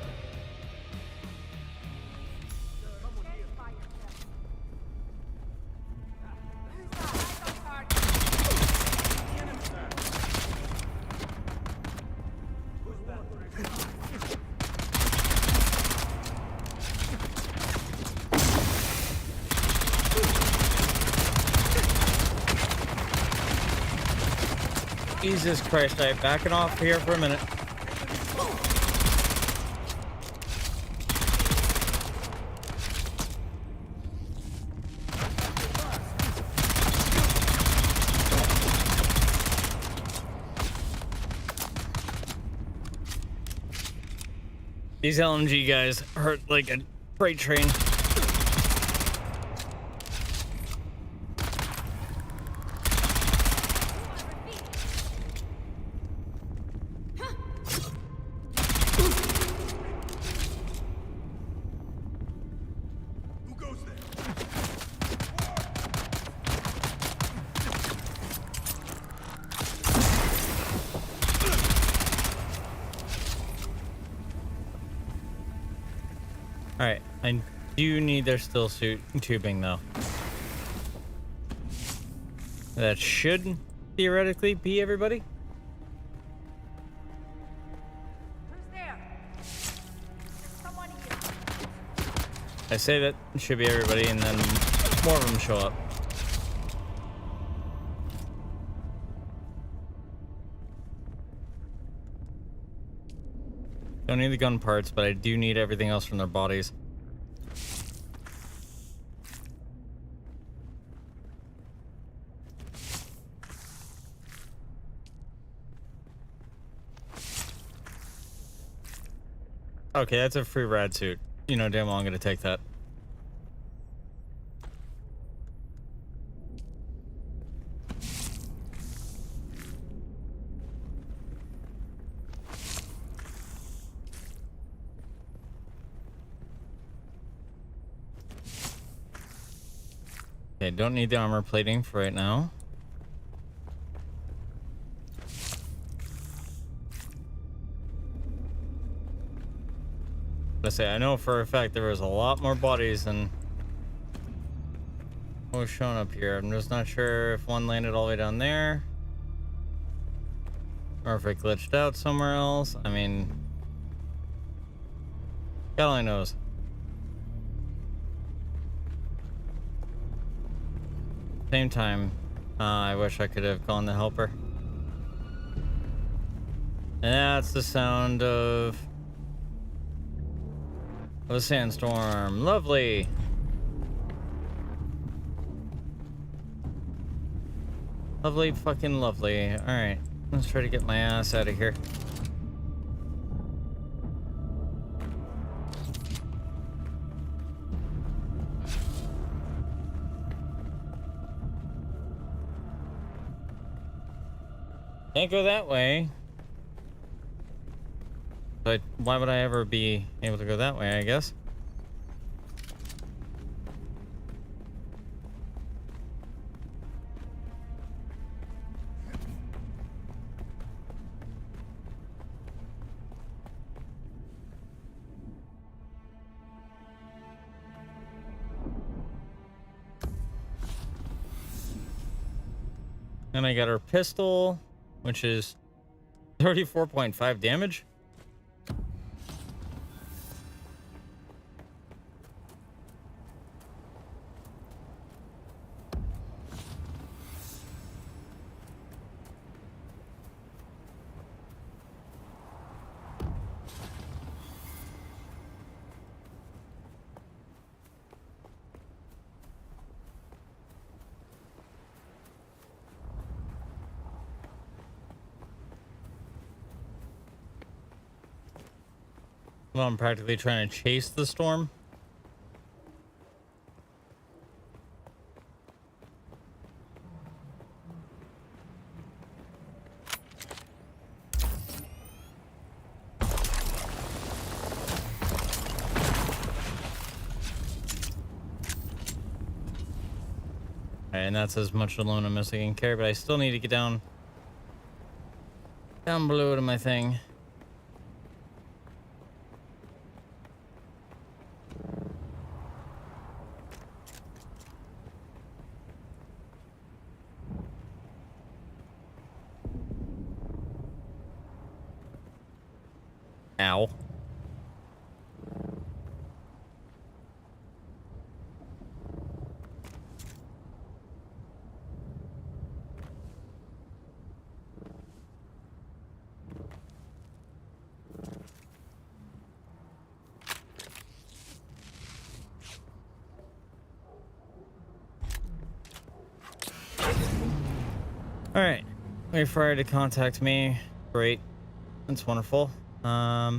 Jesus Christ, I'm backing off here for a minute. These LMG guys hurt like a freight train. Who goes there? Alright, I do need their still suit tubing though. That should theoretically be everybody. Who's there? Someone here. I say that should be everybody, and then more of them show up. Don't need the gun parts, but I do need everything else from their bodies. Okay, that's a free rad suit. You know damn well I'm gonna take that. Okay, don't need the armor plating for right now. I know for a fact there was a lot more bodies than what was shown up here. I'm just not sure if one landed all the way down there or if it glitched out somewhere else. I mean, God only knows. Same time, I wish I could have gone to help her. And that's the sound of a sandstorm. Lovely. Lovely, fucking lovely. All right, let's try to get my ass out of here. Can't go that way. But why would I ever be able to go that way, I guess? And I got her pistol, which is 34.5 damage. Well, I'm practically trying to chase the storm. Right, and that's as much aluminum as I can carry, but I still need to get down below to my thing. Ow. All right, wait for her to contact me. Great, that's wonderful. I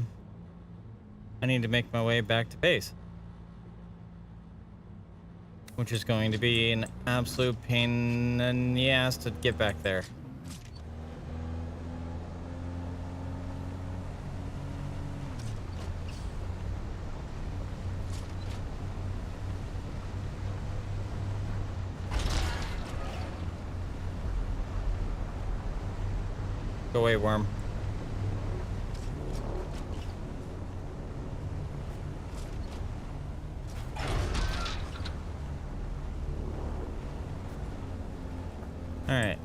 need to make my way back to base, which is going to be an absolute pain in the ass to get back there. Go away, worm. Alright.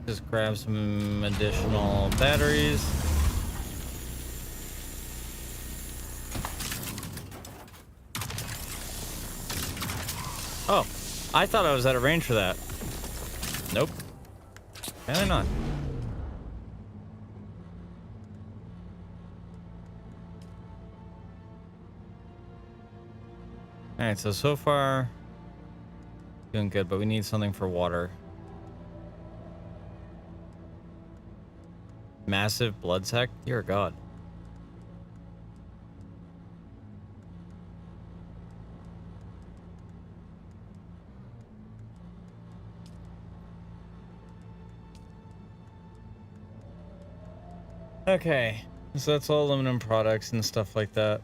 Just grab some additional batteries. Oh, I thought I was out of range for that. Nope. Apparently not. Alright, so far doing good, but we need something for water. Massive blood sac? You're a god. Okay, so that's all aluminum products and stuff like that.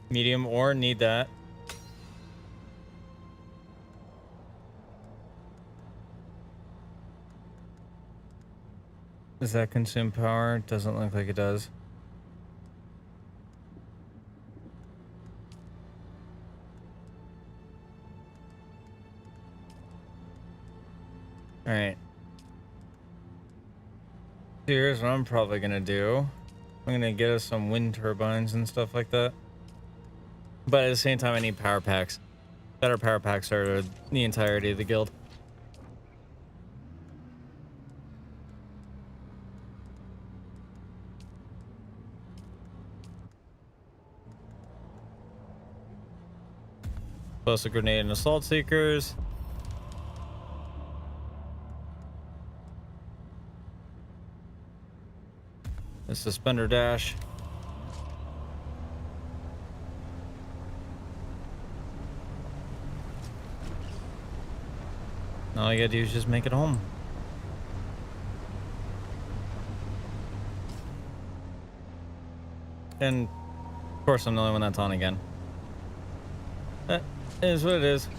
Medium ore, need that. Does that consume power? Doesn't look like it does. All right. Here's what I'm probably gonna do. I'm gonna get us some wind turbines and stuff like that. But at the same time, I need power packs. Better power packs are the entirety of the guild. Plus a grenade and assault seekers. The suspender dash. All you gotta do is just make it home. And of course I'm the only one that's on again. That is what it is.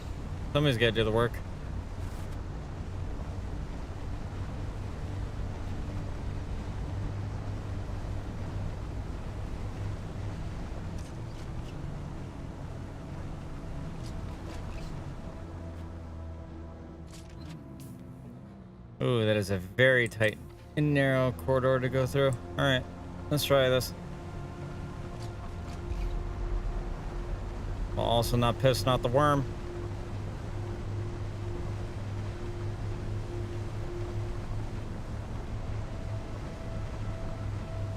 Somebody's gotta do the work. Ooh, that is a very tight and narrow corridor to go through. All right, let's try this. While also not pissing off the worm.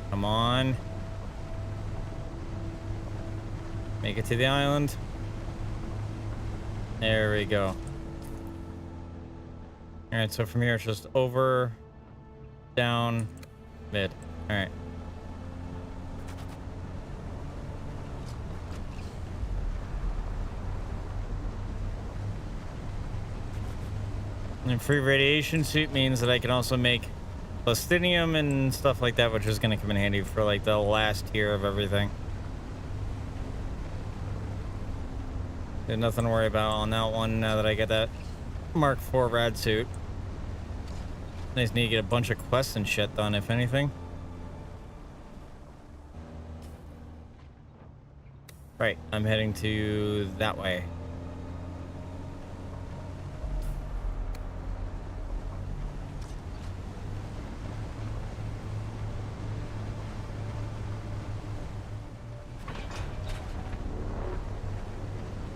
Come on. Make it to the island. There we go. All right, so from here it's just over, down, mid. All right. And free radiation suit means that I can also make plastinium and stuff like that, which is going to come in handy for like the last tier of everything. There's nothing to worry about on that one now that I get that Mark IV rad suit. I just need to get a bunch of quests and shit done, if anything. Right, I'm heading to that way.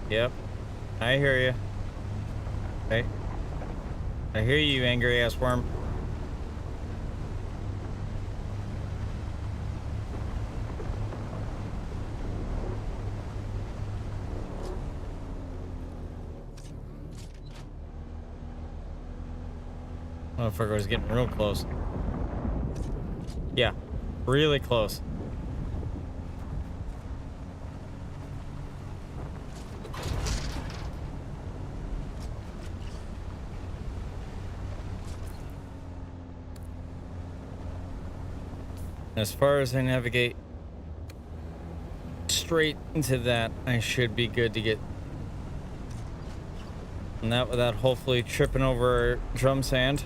Yep, I hear you. Okay, I hear you, angry ass worm. Motherfucker was getting real close. Yeah, really close. As far as I navigate straight into that, I should be good to get. And that without hopefully tripping over drum sand.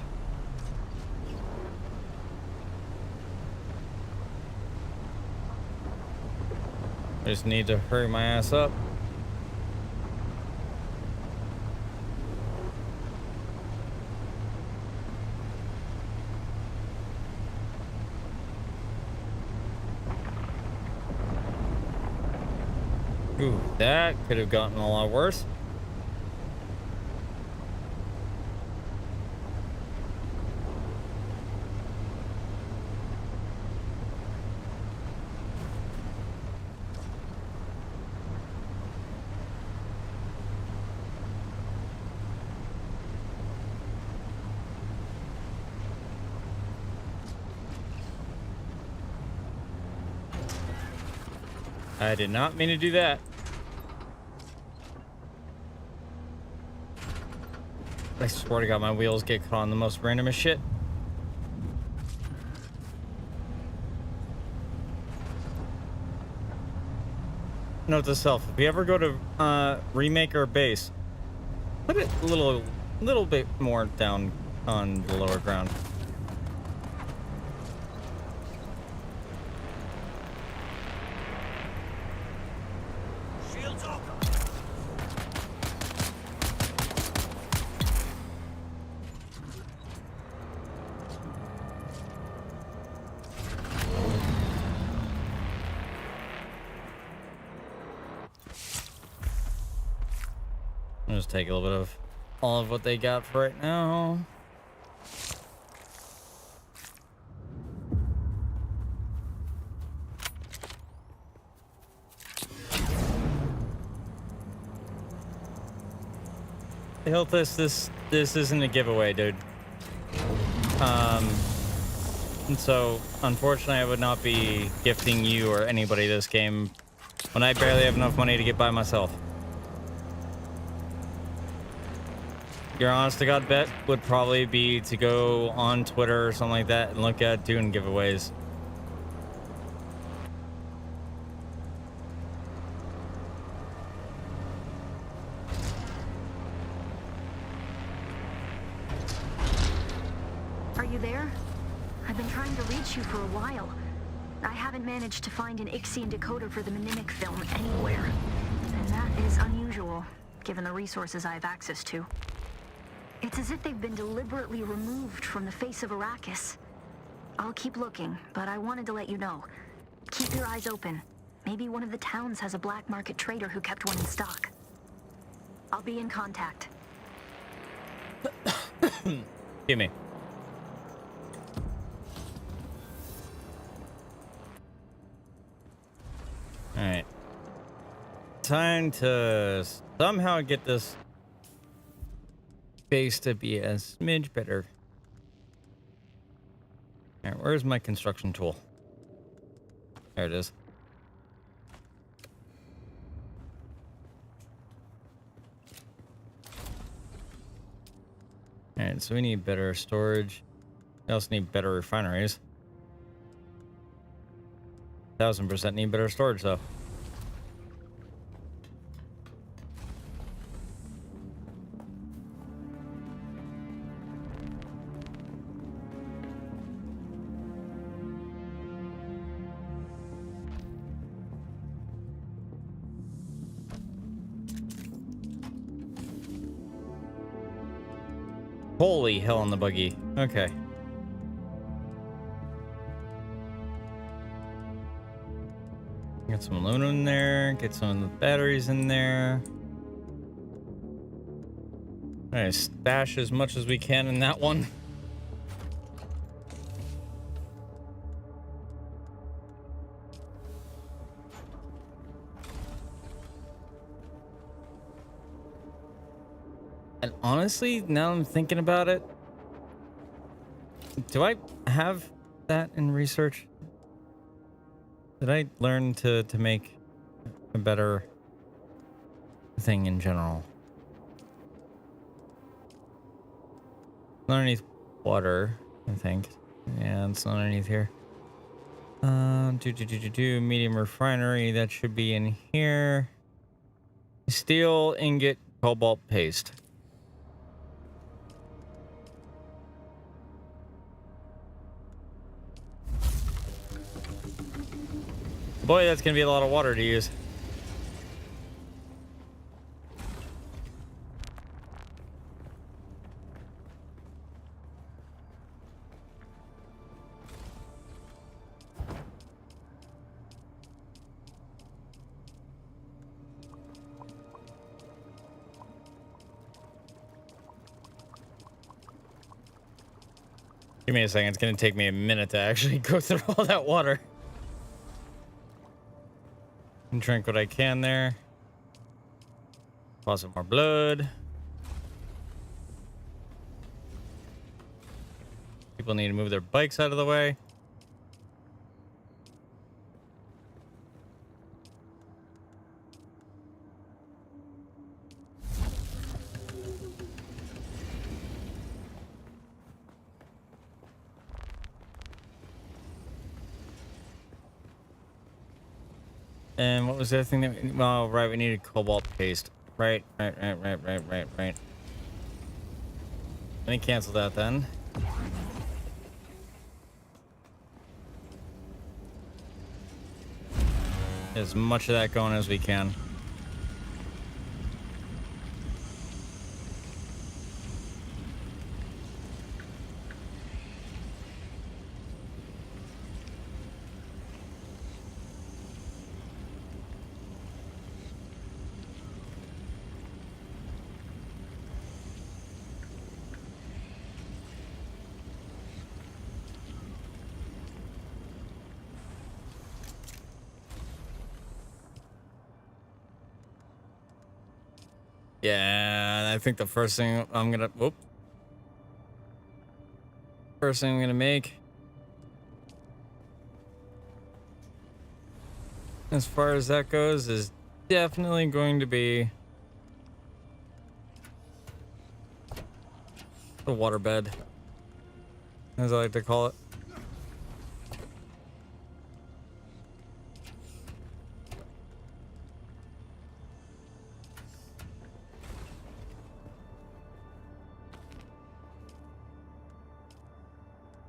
I just need to hurry my ass up. Ooh, that could have gotten a lot worse. I did not mean to do that. I swear to God, my wheels get caught on the most randomest shit. Note to self: if you ever go to remake or base, put it a little bit more down on the lower ground. Shields up. I'll just take a little bit of all of what they got for right now. Health this isn't a giveaway, dude. And so unfortunately I would not be gifting you or anybody this game when I barely have enough money to get by myself. Your honest to God bet would probably be to go on Twitter or something like that and look at doing giveaways. Are you there? I've been trying to reach you for a while. I haven't managed to find an Ixian decoder for the Mnemic film anywhere. And that is unusual, given the resources I have access to. It's as if they've been deliberately removed from the face of Arrakis. I'll keep looking, but I wanted to let you know. Keep your eyes open. Maybe one of the towns has a black market trader who kept one in stock. I'll be in contact. Give me. All right. Time to somehow get this base to be a smidge better. All right, where's my construction tool? There it is. All right, so we need better storage. We also need better refineries. 1000% need better storage though. Holy hell on the buggy. Okay. Get some aluminum in there. Get some of the batteries in there. All right, stash as much as we can in that one. And honestly, now I'm thinking about it, do I have that in research? Did I learn to make a better thing in general? Underneath water, I think. Yeah, it's underneath here. Medium refinery, that should be in here. Steel ingot cobalt paste. Boy, that's gonna be a lot of water to use. Give me a second. It's going to take me a minute to actually go through all that water. And drink what I can there. Faucet more blood. People need to move their bikes out of the way. And what was the other thing that we, oh, right, we needed cobalt paste. Right. Let me cancel that then. As much of that going as we can. Yeah, I think the first thing I'm gonna first thing I'm gonna make, as far as that goes, is definitely going to be the waterbed, as I like to call it.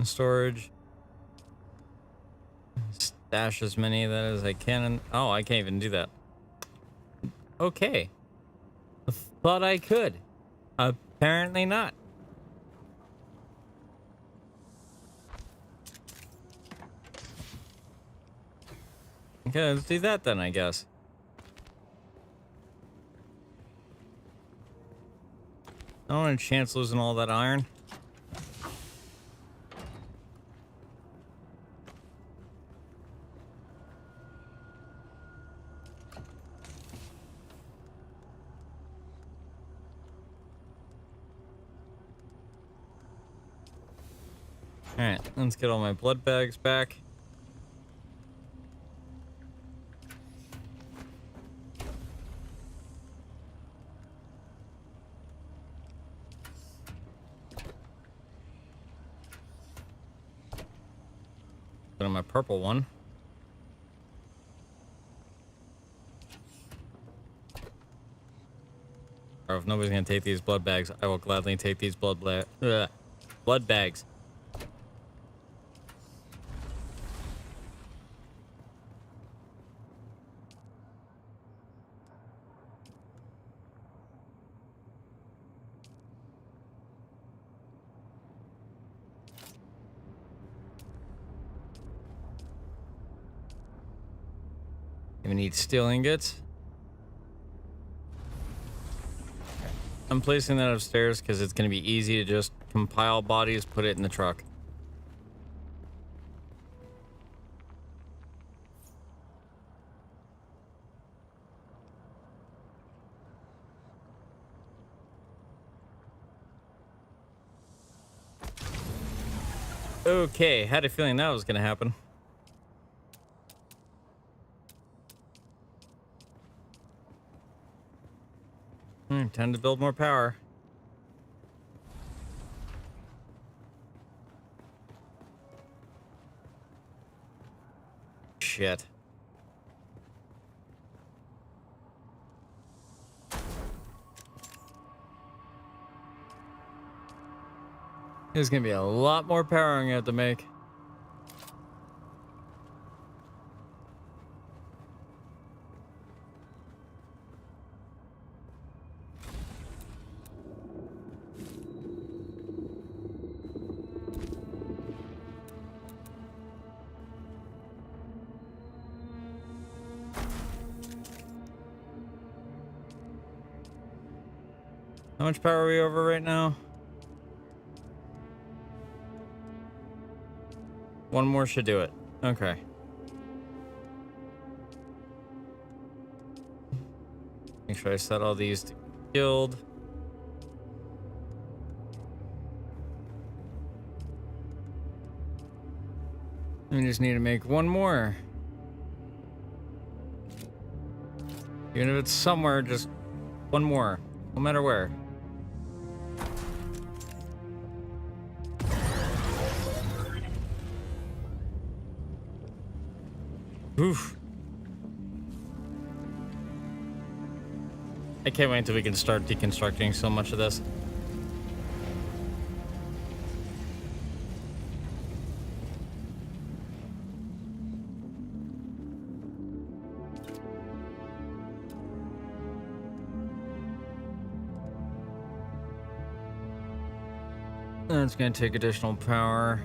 Storage. Stash as many of that as I can. And oh, I can't even do that. Okay. Thought I could. Apparently not. Okay, let's do that then, I guess. I don't want a chance losing all that iron. Alright, let's get all my blood bags back. Put on my purple one. Or if nobody's gonna take these blood bags, I will gladly take these blood bags. Even need steel ingots. I'm placing that upstairs because it's going to be easy to just compile bodies, put it in the truck. Okay, had a feeling that was going to happen. Time to build more power. Shit. There's gonna be a lot more power I'm gonna have to make. How much power are we over right now? One more should do it. Okay. Make sure I set all these to guild. We just need to make one more. Even if it's somewhere, just one more. No matter where. Oof. I can't wait until we can start deconstructing so much of this. That's going to take additional power.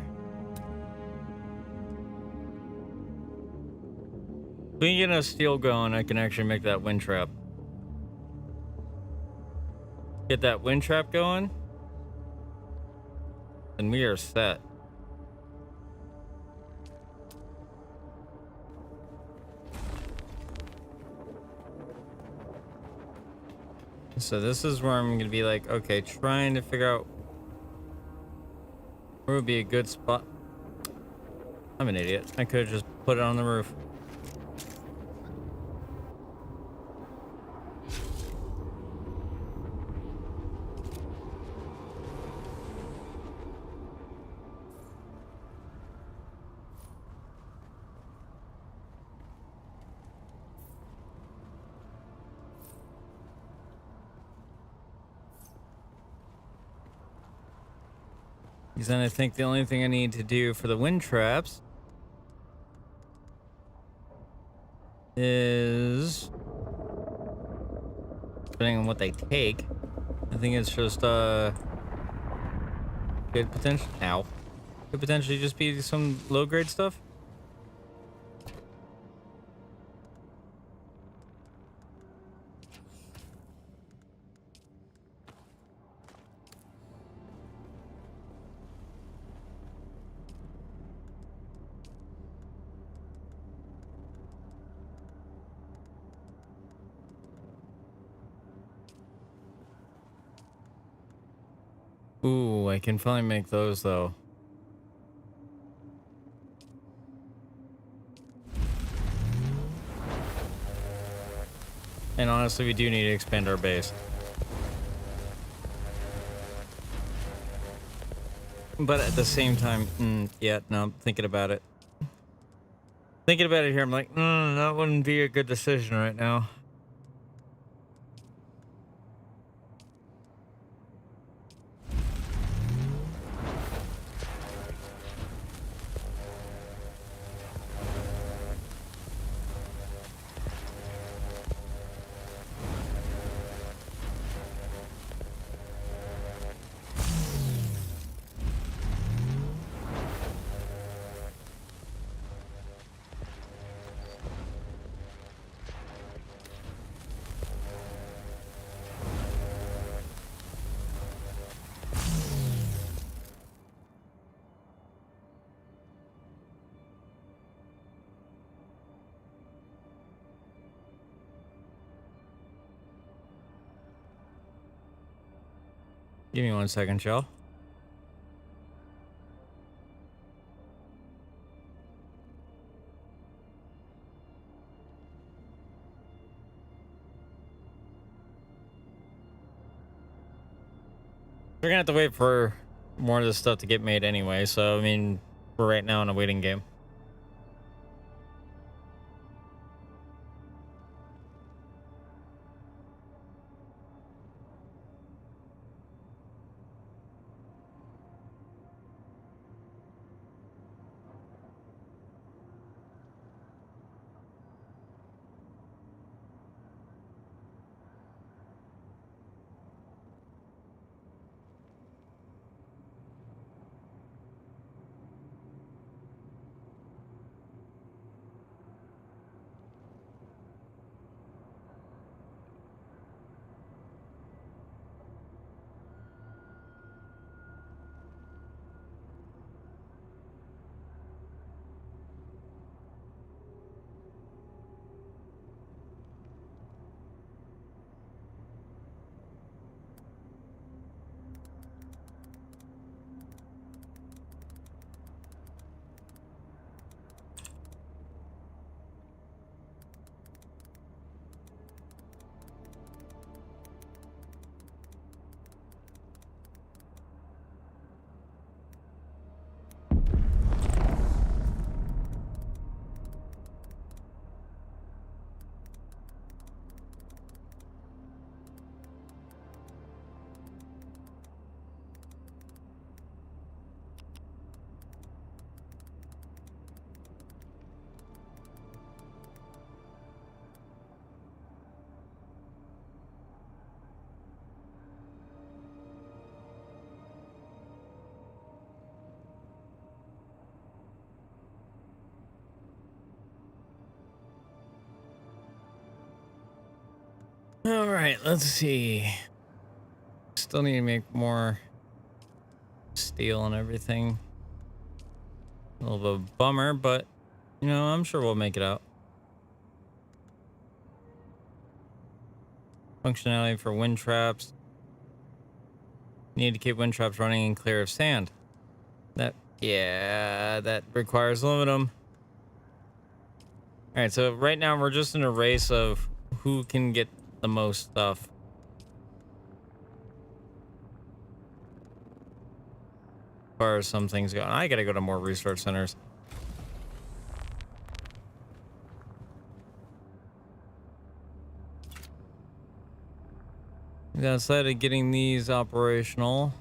If we can get enough steel going, I can actually make that wind trap. Get that wind trap going, and we are set. So this is where I'm going to be like, okay, trying to figure out where would be a good spot. I'm an idiot. I could have just put it on the roof. Because then I think the only thing I need to do for the wind traps is, depending on what they take, I think it's just could potentially, could potentially just be some low grade stuff. Ooh, I can finally make those though. And honestly, we do need to expand our base. But at the same time, yeah, no, I'm thinking about it. Thinking about it here, I'm like, that wouldn't be a good decision right now. Give me 1 second, y'all. We're gonna have to wait for more of this stuff to get made anyway, so I mean, we're right now in a waiting game. All right, let's see. Still need to make more steel and everything. A little bit of a bummer, but you know, I'm sure we'll make it out. Functionality for wind traps. Need to keep wind traps running and clear of sand. That requires aluminum. All right, so right now we're just in a race of who can get the most stuff. As far as some things go, I gotta go to more research centers. Outside of getting these operational,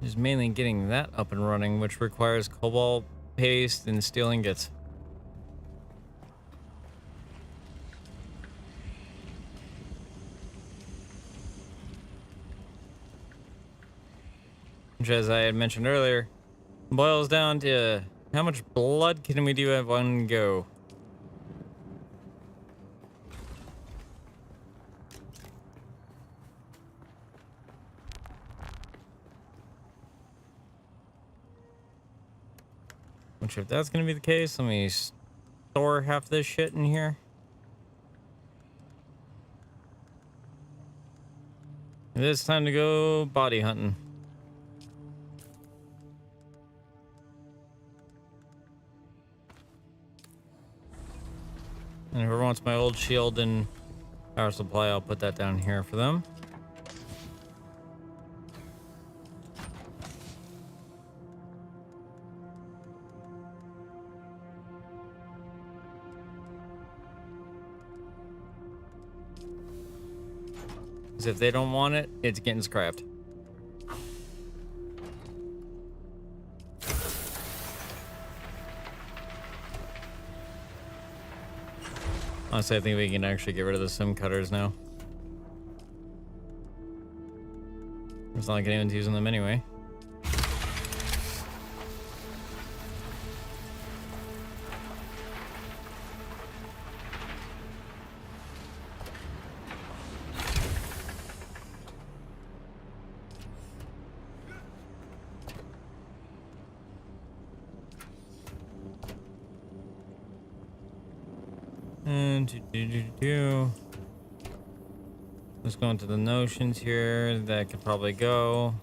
is mainly getting that up and running, which requires cobalt paste and steel ingots. Which, as I had mentioned earlier, boils down to how much blood can we do at one go. Which, if that's going to be the case, let me store half this shit in here. It is time to go body hunting. And whoever wants my old shield and power supply, I'll put that down here for them. Because if they don't want it, it's getting scrapped. Honestly, I think we can actually get rid of the sim cutters now. It's not like anyone's using them anyway. Let's go into the notions here. That could probably go.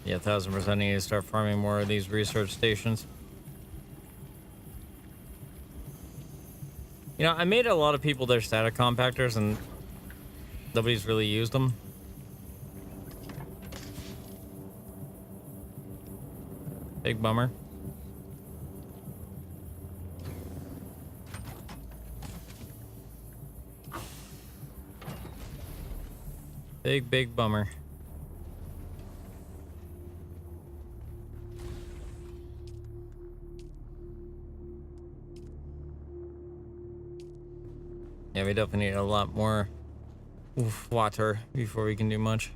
Yeah, 1000% need to start farming more of these research stations. You know, I made a lot of people their static compactors and nobody's really used them. Big bummer. Big bummer. Yeah, we definitely need a lot more water before we can do much.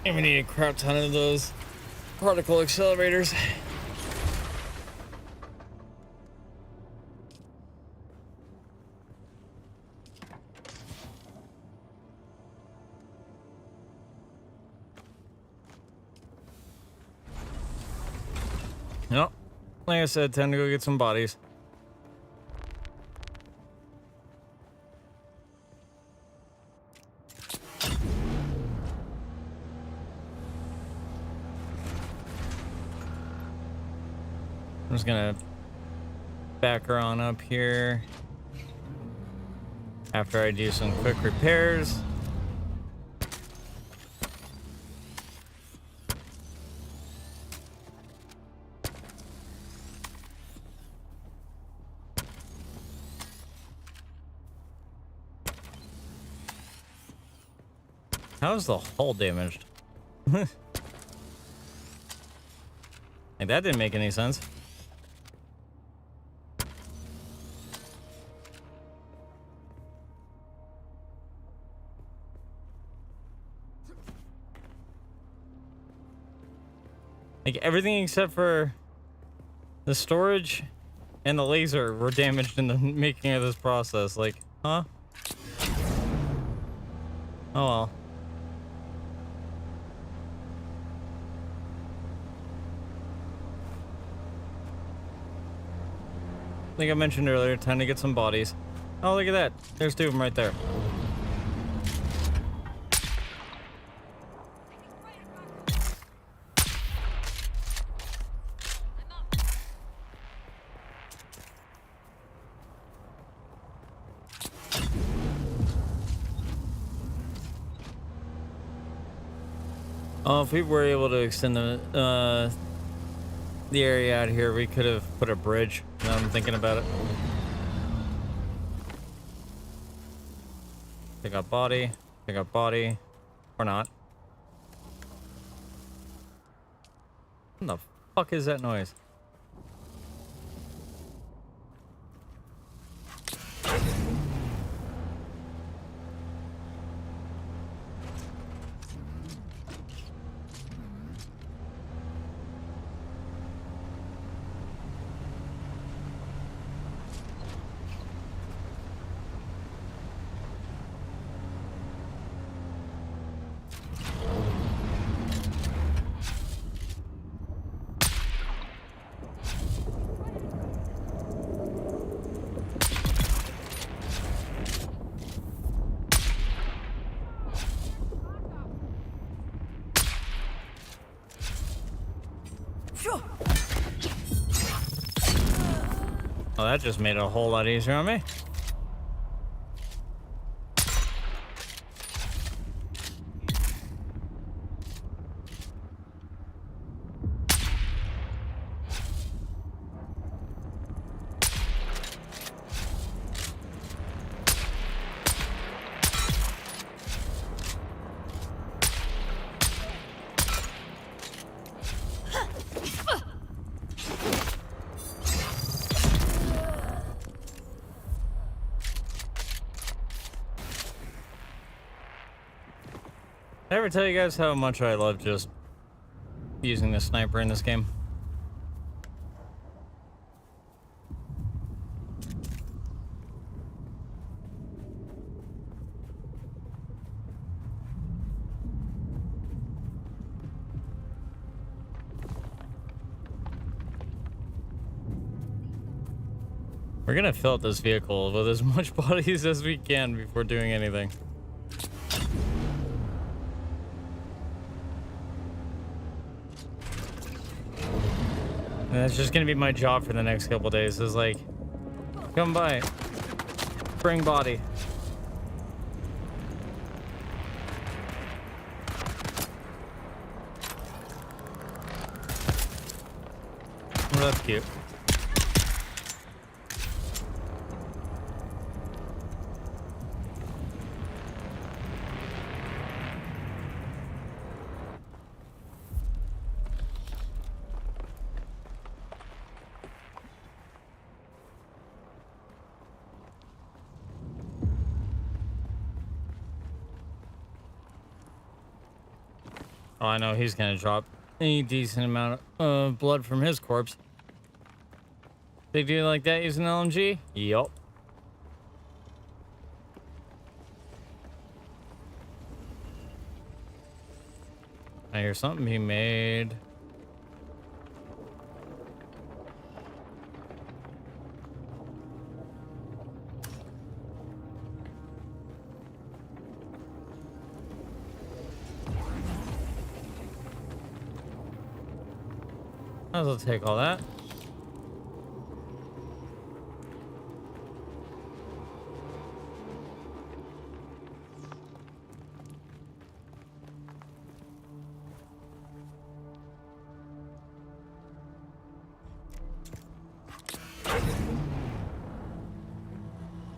And we need a crap ton of those particle accelerators. Nope. Like I said, time to go get some bodies. I'm just gonna back her on up here after I do some quick repairs. How is the hull damaged? Like, that didn't make any sense. Like, everything except for the storage and the laser were damaged in the making of this process. Like, huh? Oh well. Like I mentioned earlier, time to get some bodies. Oh, look at that. There's two of them right there. Oh, if we were able to extend the area out here, we could have put a bridge. Now I'm thinking about it. Pick up body, or not. What the fuck is that noise? Oh, that just made it a whole lot easier on me. Did I ever tell you guys how much I love just using the sniper in this game? We're gonna fill up this vehicle with as much bodies as we can before doing anything. And that's just gonna be my job for the next couple days. Is like, come by, bring body. Oh, that's cute. Oh, I know he's gonna drop a decent amount of blood from his corpse. Big deal like that using LMG? Yup. I hear something being made. Might as well take all that.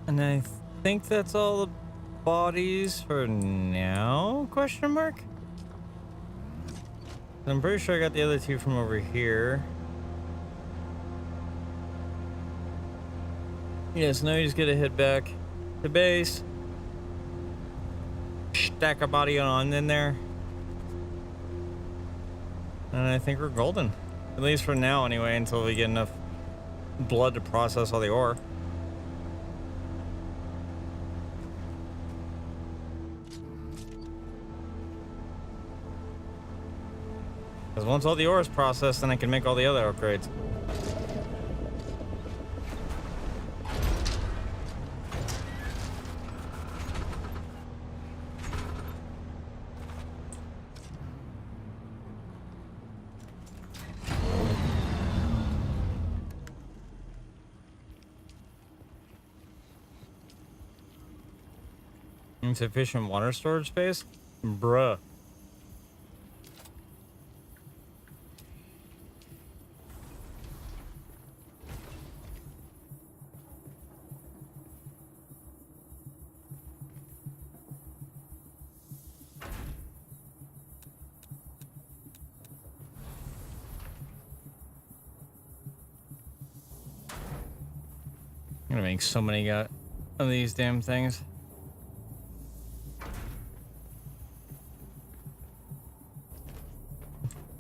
And I think that's all the bodies for now? Question mark? I'm pretty sure I got the other two from over here. Yes, now you just gotta head back to base. Stack a body on in there. And I think we're golden. At least for now anyway, until we get enough blood to process all the ore. Because once all the ore is processed, then I can make all the other upgrades. Insufficient water storage space? Bruh. I'm gonna make so many of these damn things.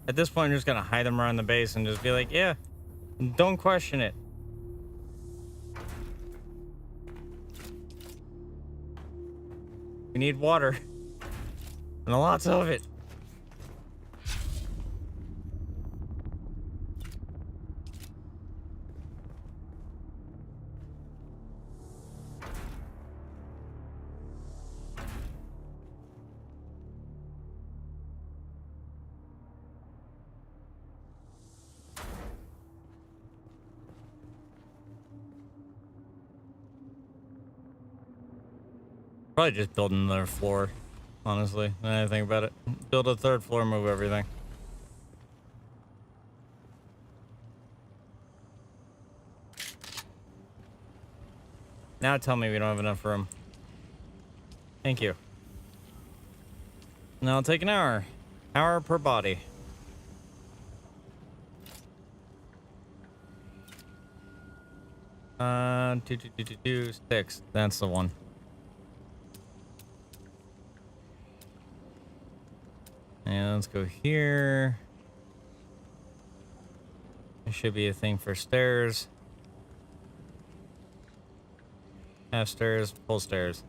At this point, I'm just gonna hide them around the base and just be like, yeah, don't question it. We need water. And lots of it. Probably just build another floor, honestly. Now I think about it. Build a third floor, move everything. Now tell me we don't have enough room. Thank you. Now I'll take an hour. Hour per body. Two, 6. That's the one. And let's go here. There should be a thing for stairs. Half stairs, full stairs.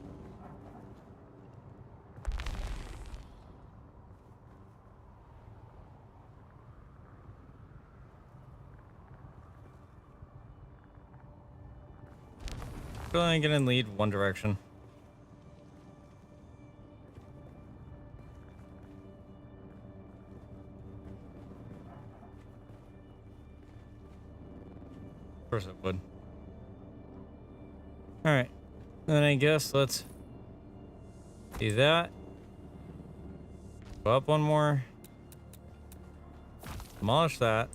only gonna lead one direction. Of course it would. Alright. Then I guess let's do that. Go up one more. Demolish that.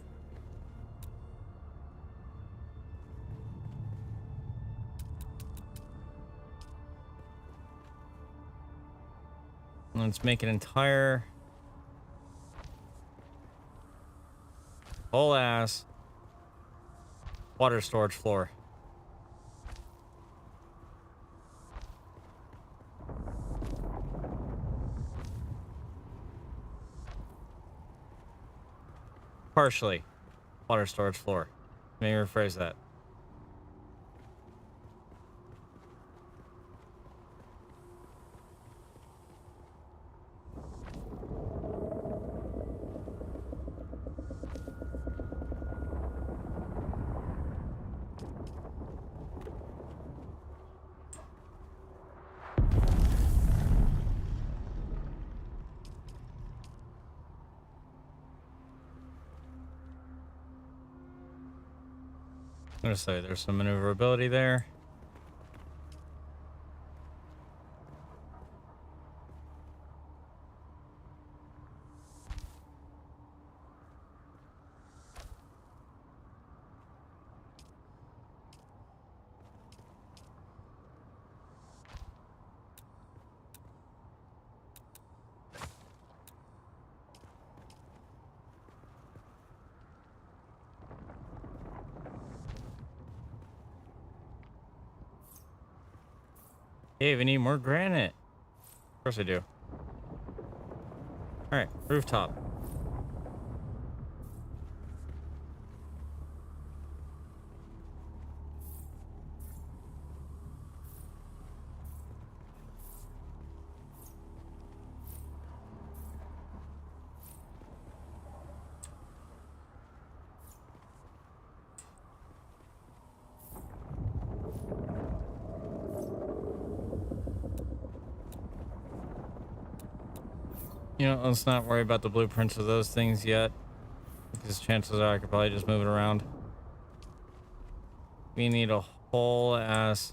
Let's make an entire whole ass water storage floor. Partially water storage floor. Let me rephrase that. I'm gonna say there's some maneuverability there. Hey, we need more granite. Of course I do. All right, rooftop. You know, let's not worry about the blueprints of those things yet, because chances are I could probably just move it around. We need a whole ass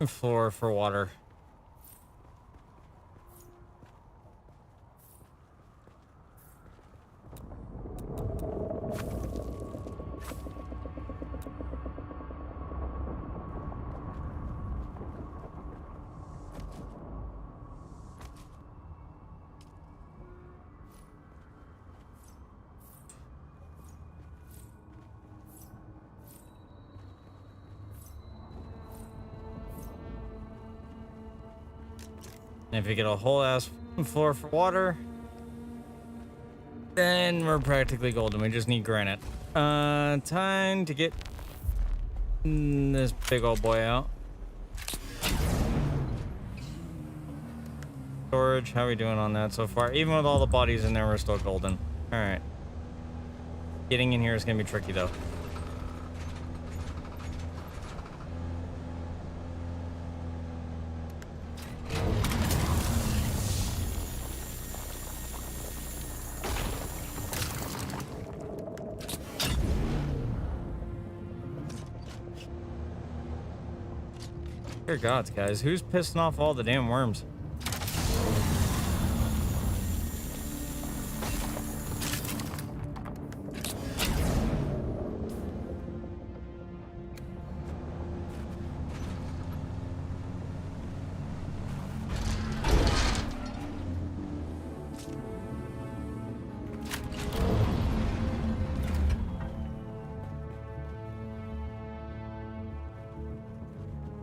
floor for water. And if we get a whole ass floor for water, then we're practically golden. We just need granite. Time to get this big old boy out. Storage, how are we doing on that so far? Even with all the bodies in there, we're still golden. All right. Getting in here is gonna be tricky though. Dear gods, guys, who's pissing off all the damn worms?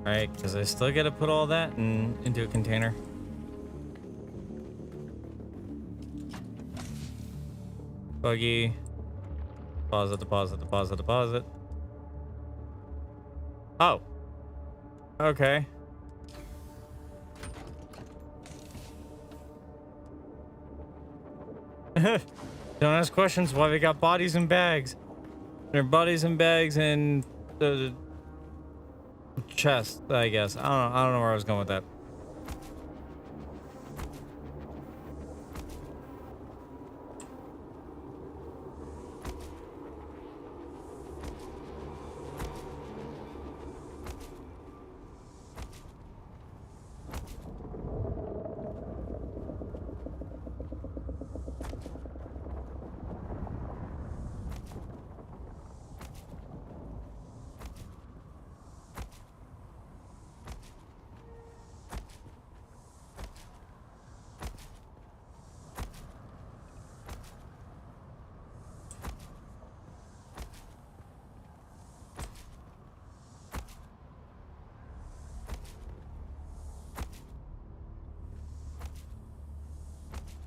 Right, because I still got to put all that into a container. Buggy. Deposit, deposit, deposit, deposit. Oh. Okay. Don't ask questions why we got bodies in bags. There are bodies in bags and the chest, I guess. I don't know where I was going with that.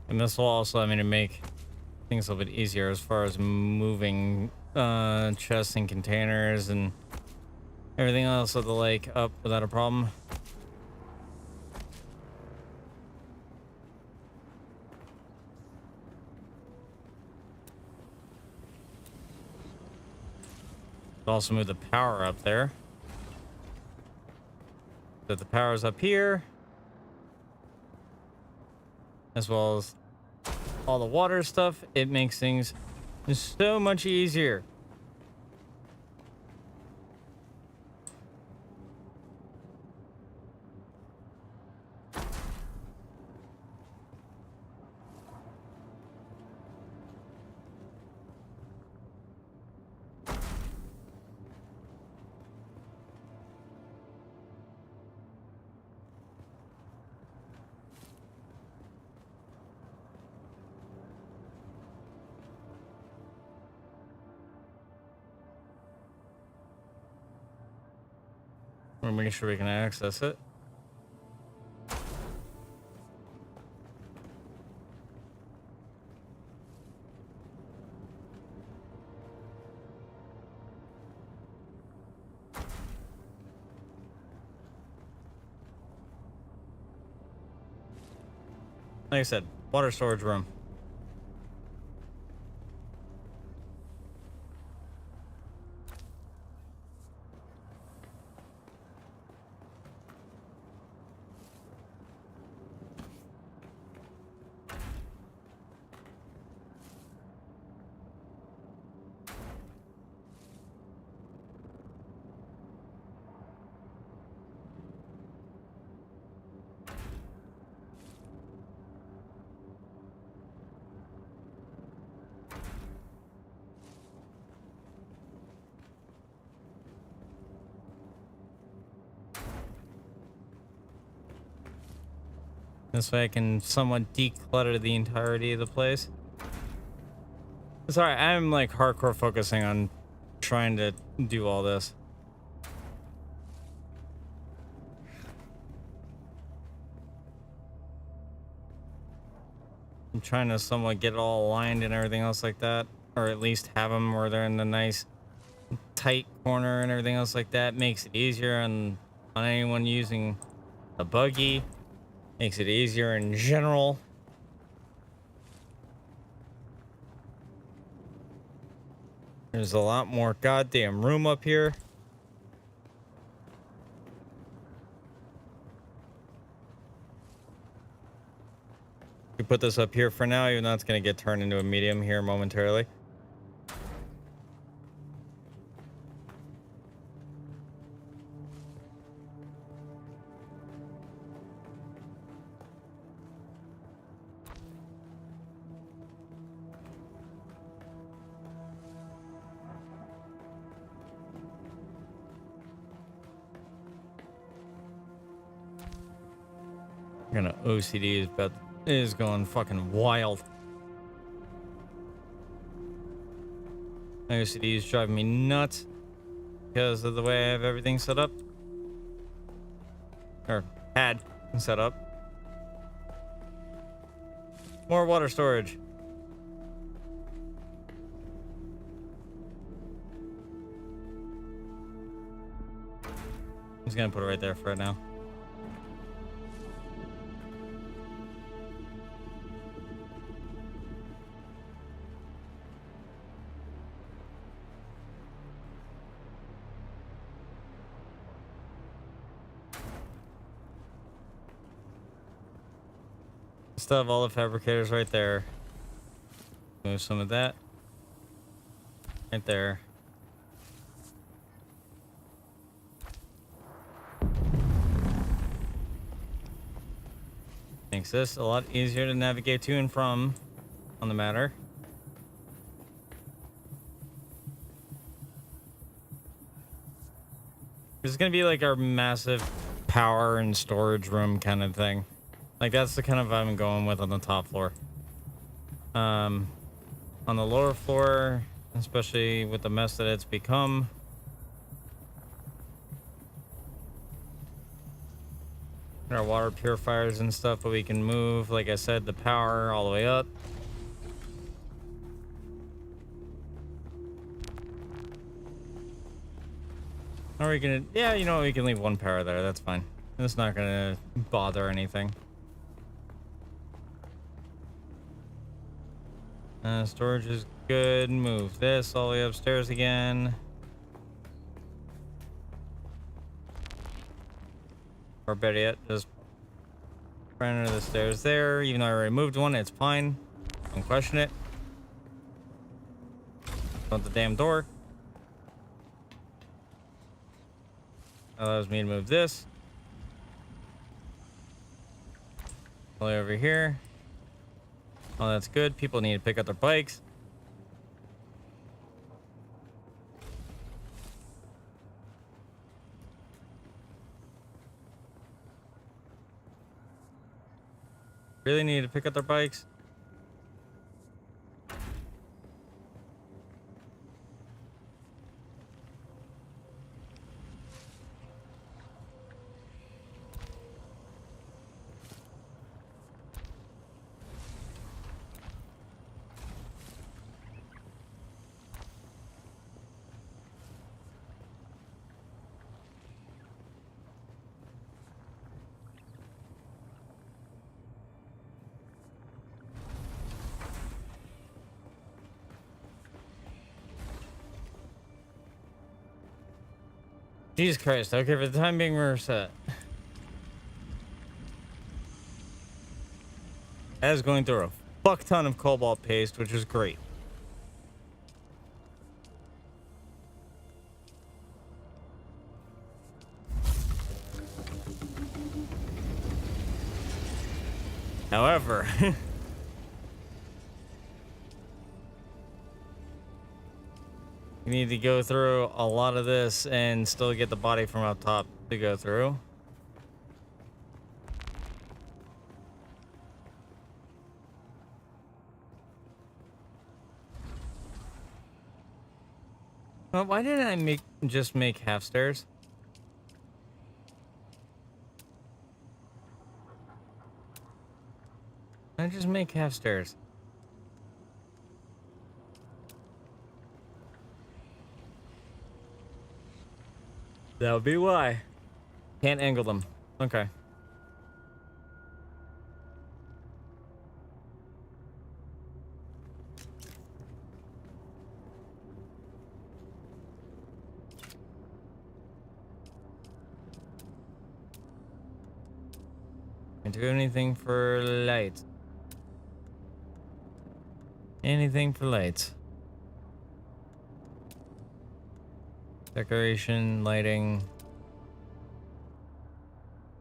And this will also let me to make things a little bit easier as far as moving chests and containers and everything else of the lake up without a problem. Also move the power up there. So the power's up here, as well as all the water stuff. It makes things so much easier. We're making sure we can access it. Like I said, water storage room. This way I can somewhat declutter the entirety of the place. Sorry, I'm like hardcore focusing on trying to do all this. I'm trying to somewhat get it all aligned and everything else like that. Or at least have them where they're in the nice tight corner and everything else like that. Makes it easier on anyone using a buggy. Makes it easier in general. There's a lot more goddamn room up here. We put this up here for now, even though it's going to get turned into a medium here momentarily. Gonna OCD is going fucking wild. My OCD is driving me nuts because of the way I have everything set up, or had set up. More water storage. I'm just gonna put it right there for right now. still have all the fabricators right there. Move some of that. Right there. Makes this a lot easier to navigate to and from on the matter. This is gonna be like our massive power and storage room kind of thing. Like that's the kind of vibe I'm going with on the top floor. On the lower floor, especially with the mess that it's become, our water purifiers and stuff, but we can move, like I said, the power all the way up. Or we can, yeah, you know, we can leave one power there. That's fine. It's not gonna bother anything. Storage is good. Move this all the way upstairs again. Or better yet, just right under the stairs there. Even though I already moved one, it's fine. Don't question it. Not the damn door. Allows me to move this. All the way over here. Oh, that's good. People need to pick up their bikes. Really need to pick up their bikes. Jesus Christ. Okay, for the time being, we're set. I was going through a fuck ton of cobalt paste, which was great. However, you need to go through a lot of this and still get the body from up top to go through. Well, why didn't I just make half stairs? I just make half stairs. That would be why. Can't angle them. Okay. Can't do anything for light. Anything for lights. Decoration, lighting.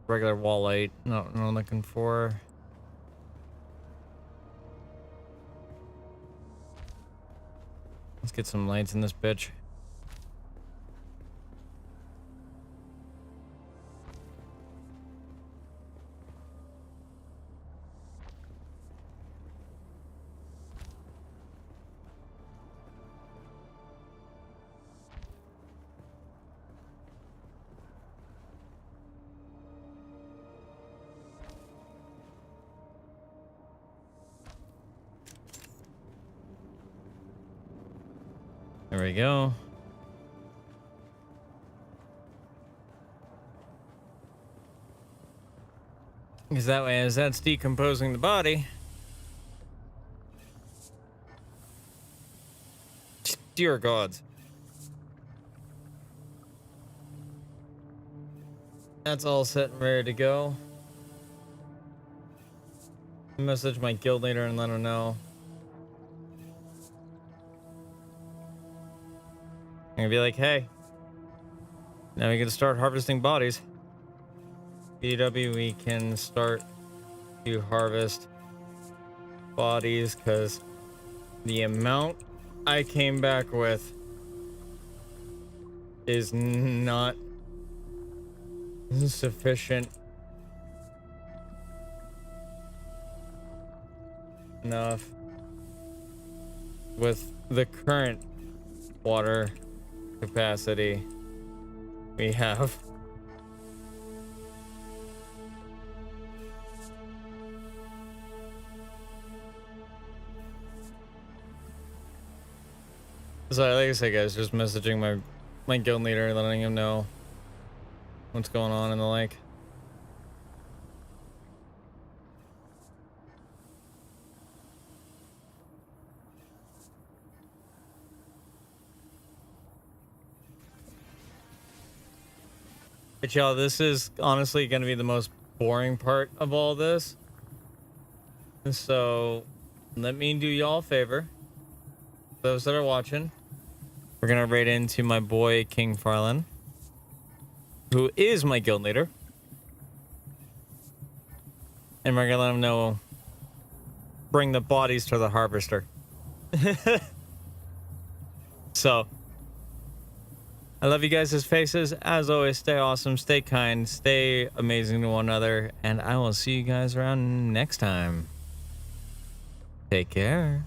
Regular wall light. Not what I'm looking for. Let's get some lights in this bitch. There we go. Because that way, as that's decomposing the body. Dear God. That's all set and ready to go. Message my guild leader and let him know. I'm gonna be like, hey, now we can start harvesting bodies. BW, we can start to harvest bodies because the amount I came back with is not sufficient enough with the current water capacity we have. So like I said, guys, just messaging my guild leader, letting him know what's going on in the lake. But y'all, this is honestly going to be the most boring part of all this. So let me do y'all a favor. Those that are watching, we're going to raid into my boy King Farland, who is my guild leader. And we're going to let him know, bring the bodies to the harvester. So I love you guys' faces. As always, stay awesome, stay kind, stay amazing to one another, and I will see you guys around next time. Take care.